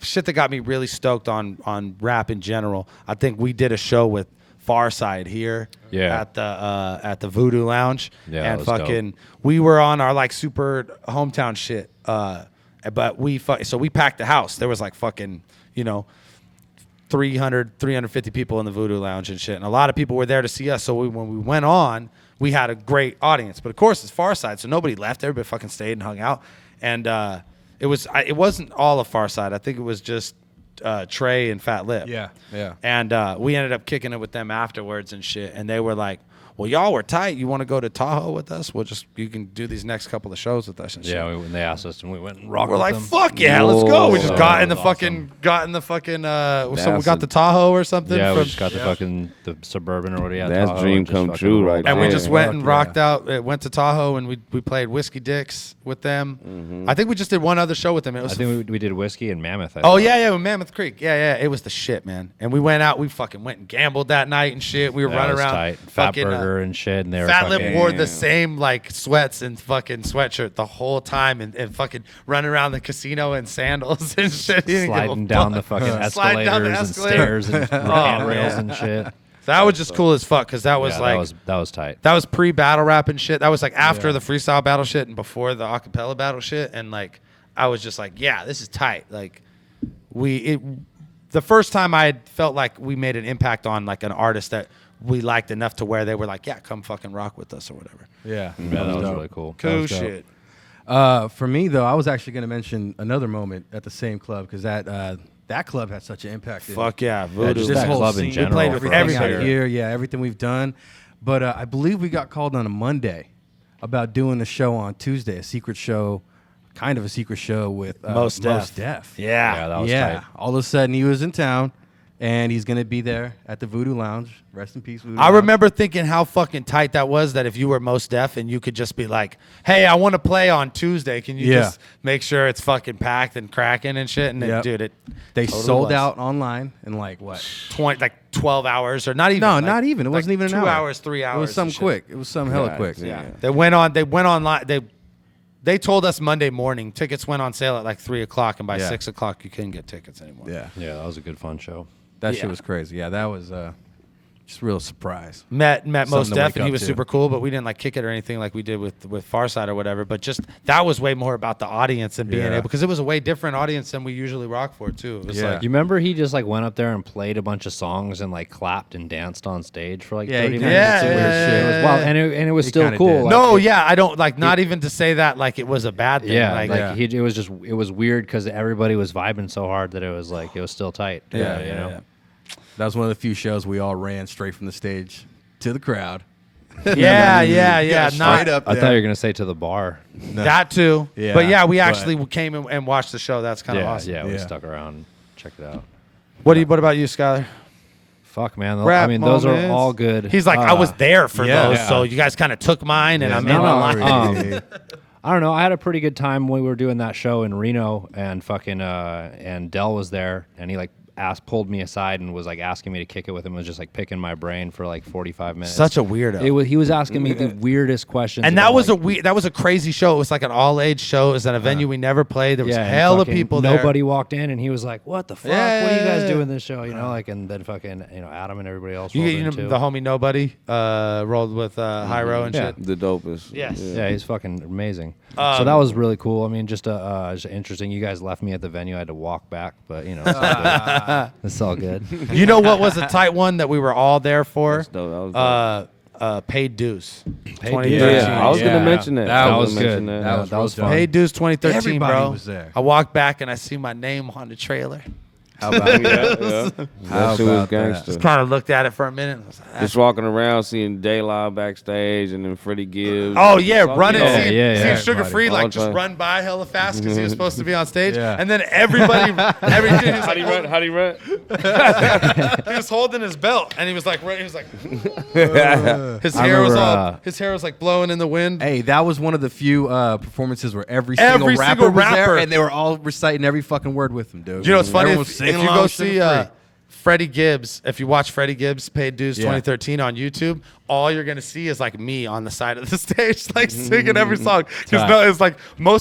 shit that got me really stoked on rap in general. I think we did a show with Farside here at the Voodoo Lounge, and fucking dope. We were on our like super hometown shit. But we packed the house. There was like fucking 350 people in the Voodoo Lounge and shit, and a lot of people were there to see us. So when we went on, we had a great audience, but of course it's Farside, so nobody left. Everybody fucking stayed and hung out, and it wasn't all of Farside. I think it was just Trey and Fat Lip. Yeah. And we ended up kicking it with them afterwards and shit, and they were like, well, y'all were tight. You want to go to Tahoe with us? You can do these next couple of shows with us and shit. Yeah, when they asked us, and we went and rocked. We're like, them. fuck yeah, let's go. We just got in the awesome. So we got the Tahoe or something. Yeah, we just got the Suburban or what he had. That's Tahoe, dream come true, right? And we just went and rocked yeah. out. Went to Tahoe and we played Whiskey Dicks with them. Mm-hmm. I think we just did one other show with them. It was I think we did Whiskey and Mammoth. with Mammoth Creek. Yeah, it was the shit, man. And we went out. We fucking went and gambled that night and shit. We were running around. Tight. Fat Burger and shit. And they were Fat Lip fucking, wore the same like sweats and fucking sweatshirt the whole time and fucking running around the casino in sandals and shit. He didn't give a sliding down the fuck. fucking Sliding down the escalators and stairs and handrails and shit. That was just cool as fuck because that was that was tight. That was pre-battle rap and shit. That was like after the freestyle battle shit and before the acapella battle shit. And like I was just like, yeah, this is tight. Like the first time I had felt like we made an impact on like an artist that we liked enough to where they were like, yeah, come fucking rock with us or whatever. Yeah, that was really cool. Cool shit. For me though, I was actually going to mention another moment at the same club because that club had such an impact. Fuck yeah, Voodoo. Just that whole club scene. in general. We played everything out here. here. Yeah, everything we've done. But I believe we got called on a Monday about doing a show on Tuesday, a secret show, kind of a secret show with Mos Def. Yeah, that was tight. All of a sudden he was in town. And he's going to be there at the Voodoo Lounge. Rest in peace, Voodoo I Lounge. remember thinking how fucking tight that was that if you were Mos Def and you could just be like, hey, I want to play on Tuesday. Can you just make sure it's fucking packed and cracking and shit? And then, dude, they totally sold was. out online in like what? 12 hours or not even. No, like, not even. It wasn't even an 2 hour. hours, 3 hours. It was something quick. It was something hella quick. Yeah. They went online. They told us Monday morning. Tickets went on sale at like 3 o'clock, and by 6 o'clock you couldn't get tickets anymore. Yeah, that was a good fun show. That shit was crazy. Yeah, that was just a real surprise. Met Mos Def and he was to. super cool, but we didn't like kick it or anything like we did with Farside or whatever. But just that was way more about the audience and being able, because it was a way different audience than we usually rock for too. It was like, you remember he just like went up there and played a bunch of songs and like clapped and danced on stage for like 30 minutes. It was wild, and it was still cool. Like, no, I don't like not even to say that like it was a bad thing. It was weird because everybody was vibing so hard that it was like it was still tight. Yeah. That was one of the few shows we all ran straight from the stage to the crowd. Yeah. Straight up. I thought you were gonna say to the bar. No. That too. Yeah, but yeah, we actually came and watched the show. That's kind of awesome. Yeah, we stuck around and checked it out. What about you, Skylar? Fuck, man. Rap I mean, those are moments. all good. He's like, I was there for yeah. those, Yeah. so you guys kind of took mine, and Yeah, I made my line. I don't know. I had a pretty good time when we were doing that show in Reno, and fucking and Dell was there, and he like pulled me aside and was like asking me to kick it with him. Was just like picking my brain for like 45 minutes. Such a weirdo. He was asking me the weirdest questions. And about, that was like, that was a crazy show. It was like an all age show. It was at a venue we never played. There was hell of people there. Nobody walked in, and he was like, "What the fuck? Yeah, what are you guys yeah. doing this show?" You know, like, and then fucking Adam and everybody else. You rolled in know too. the homie Nobody rolled with Hyro and shit. The dopest. Yes. Yeah, he's fucking amazing. So that was really cool. I mean, just interesting. You guys left me at the venue. I had to walk back, but it's all good. It's all good. You know what was a tight one that we were all there for? That's dope. That was Paid Dues. Yeah, I was gonna mention that. That I was gonna good. mention That was fun. Paid Dues 2013, Everybody bro. was there. I walked back and I see my name on the trailer. How about that How shit was about that? gangster. Just kind of looked at it for a minute. And was like, Just walking around, seeing Daylight backstage, and then Freddie Gibbs. oh yeah, running, Yeah, seeing, yeah, seeing yeah. Sugar Free All like the just time. run by hella fast because he was supposed to be on stage, Yeah. and then everybody, every dude was How do like, you run? How do you run? he was holding his belt, and he was like, his I hair was remember, all, his hair was like blowing in the wind. Hey, that was one of the few performances where every single rapper was there, and they were all reciting every fucking word with them, dude. You know what's funny? Everyone was If singing you go along, see singing free. Freddie Gibbs, if you watch Freddie Gibbs Paid Dues Yeah. 2013 on YouTube, all you're gonna see is like me on the side of the stage, like singing every song. Because no, it's like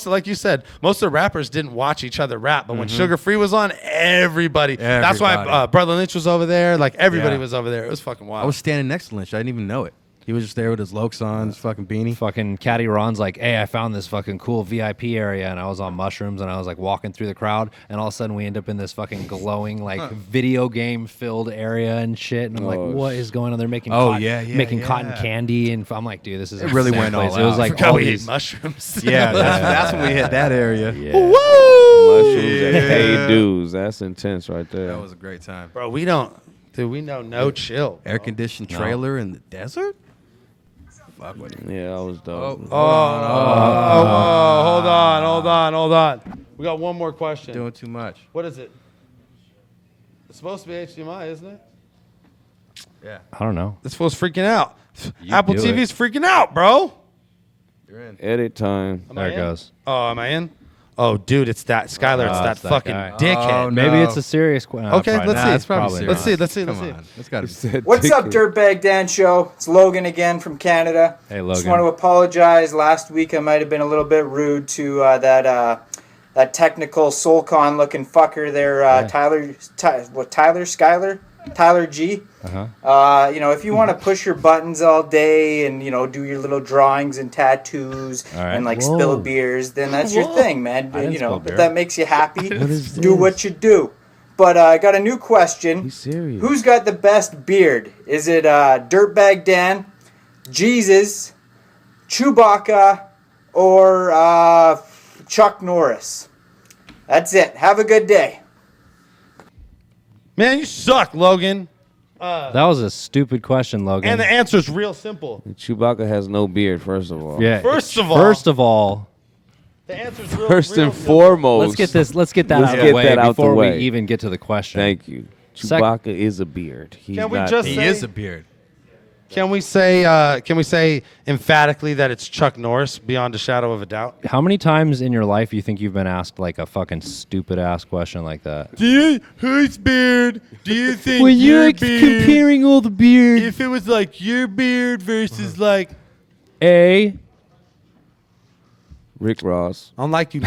like you said, most of the rappers didn't watch each other rap, but when Sugar Free was on, everybody. That's why Everybody. Brother Lynch was over there. Like everybody Yeah. was over there. It was fucking wild. I was standing next to Lynch. I didn't even know it. He was just there with his Lokes on, his fucking beanie. Fucking Caddy Ron's like, hey, I found this fucking cool VIP area, and I was on mushrooms, and I was like walking through the crowd, and all of a sudden we end up in this fucking glowing like video game filled area and shit, and I'm like, what is going on? They're making making cotton candy, and I'm like, dude, this is It really insane went all place. It was out. like Forgot all we ate these mushrooms. Yeah, that's when we hit that area. Mushrooms and paid dues. That's intense right there. That was a great time. Bro, we know no chill. Air conditioned trailer in the desert? Fuck with it. Yeah, that was dope. Hold on. We got one more question. Doing too much. What is it? It's supposed to be HDMI, isn't it? Yeah. I don't know. This fool's freaking out. Apple do TV's freaking out, bro. You're in. Edit time. There it goes. Oh, am I in? Oh, dude, it's that Skylar. It's that it's that fucking guy. dickhead. Oh, Maybe no. it's a serious question. Okay, let's see. It's probably Let's see. serious. Let's see. Come Let's see. on. It's got to be. What's up, Dirtbag Dan Show? It's Logan again from Canada. Hey, Logan. Just want to apologize. Last week I might have been a little bit rude to that technical SoulCon looking fucker there, Tyler Skylar? Tyler G. If you want to push your buttons all day and do your little drawings and tattoos and like spill beers, then that's your thing, man. If that makes you happy, do what you do. But I got a new question. He's serious. Who's got the best beard? Is it Dirtbag Dan, Jesus, Chewbacca, or Chuck Norris? That's it. Have a good day. Man, you suck, Logan. That was a stupid question, Logan. And the answer's real simple. Chewbacca has no beard, first of all. yeah. First of all, the answer's real First and simple. foremost. Let's get that Let's out of get the way that out the before we way. even get to the question. Thank you. Chewbacca is a beard. He's Can we not, just He say, is a beard. Can we say emphatically that it's Chuck Norris beyond a shadow of a doubt? How many times in your life you think you've been asked like a fucking stupid ass question like that? Whose beard do you think When you're comparing all the beards, if it was like your beard versus like Rick Ross. I don't like you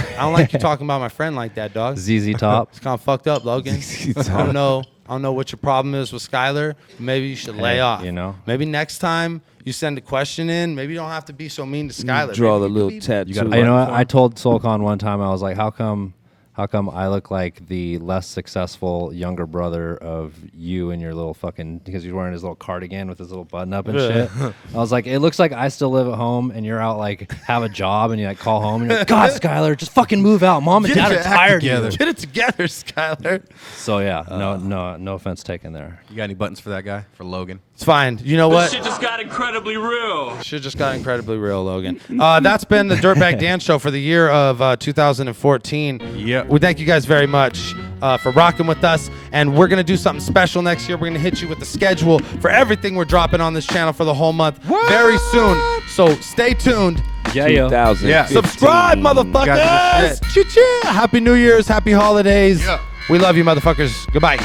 talking about my friend like that, dog. ZZ Top. It's kind of fucked up, Logan. I don't know what your problem is with Skylar. Maybe you should lay off. Maybe next time you send a question in, maybe you don't have to be so mean to Skylar. Draw Maybe the you little could be- tattoo. You know what? I told SoulCon one time, I was like, how come I look like the less successful younger brother of you and your little fucking, because he's wearing his little cardigan with his little button up and shit. I was like, it looks like I still live at home and you're out like have a job and you like call home and you're like, God, Skylar, just fucking move out. Mom and Dad are tired of you. Get it together, Skylar. So yeah, no offense taken there. You got any buttons for that guy? For Logan? It's fine. You know what? This shit just got incredibly real. Shit just got incredibly real, Logan. That's been the Dirtbag Dan Show for the year of 2014. Yep. We thank you guys very much. for rocking with us. And we're going to do something special next year. We're going to hit you with the schedule for everything we're dropping on this channel for the whole month very soon. So stay tuned. Yeah. Subscribe, motherfuckers. Choo-choo. Happy New Year's. Happy holidays. We love you, motherfuckers. Goodbye.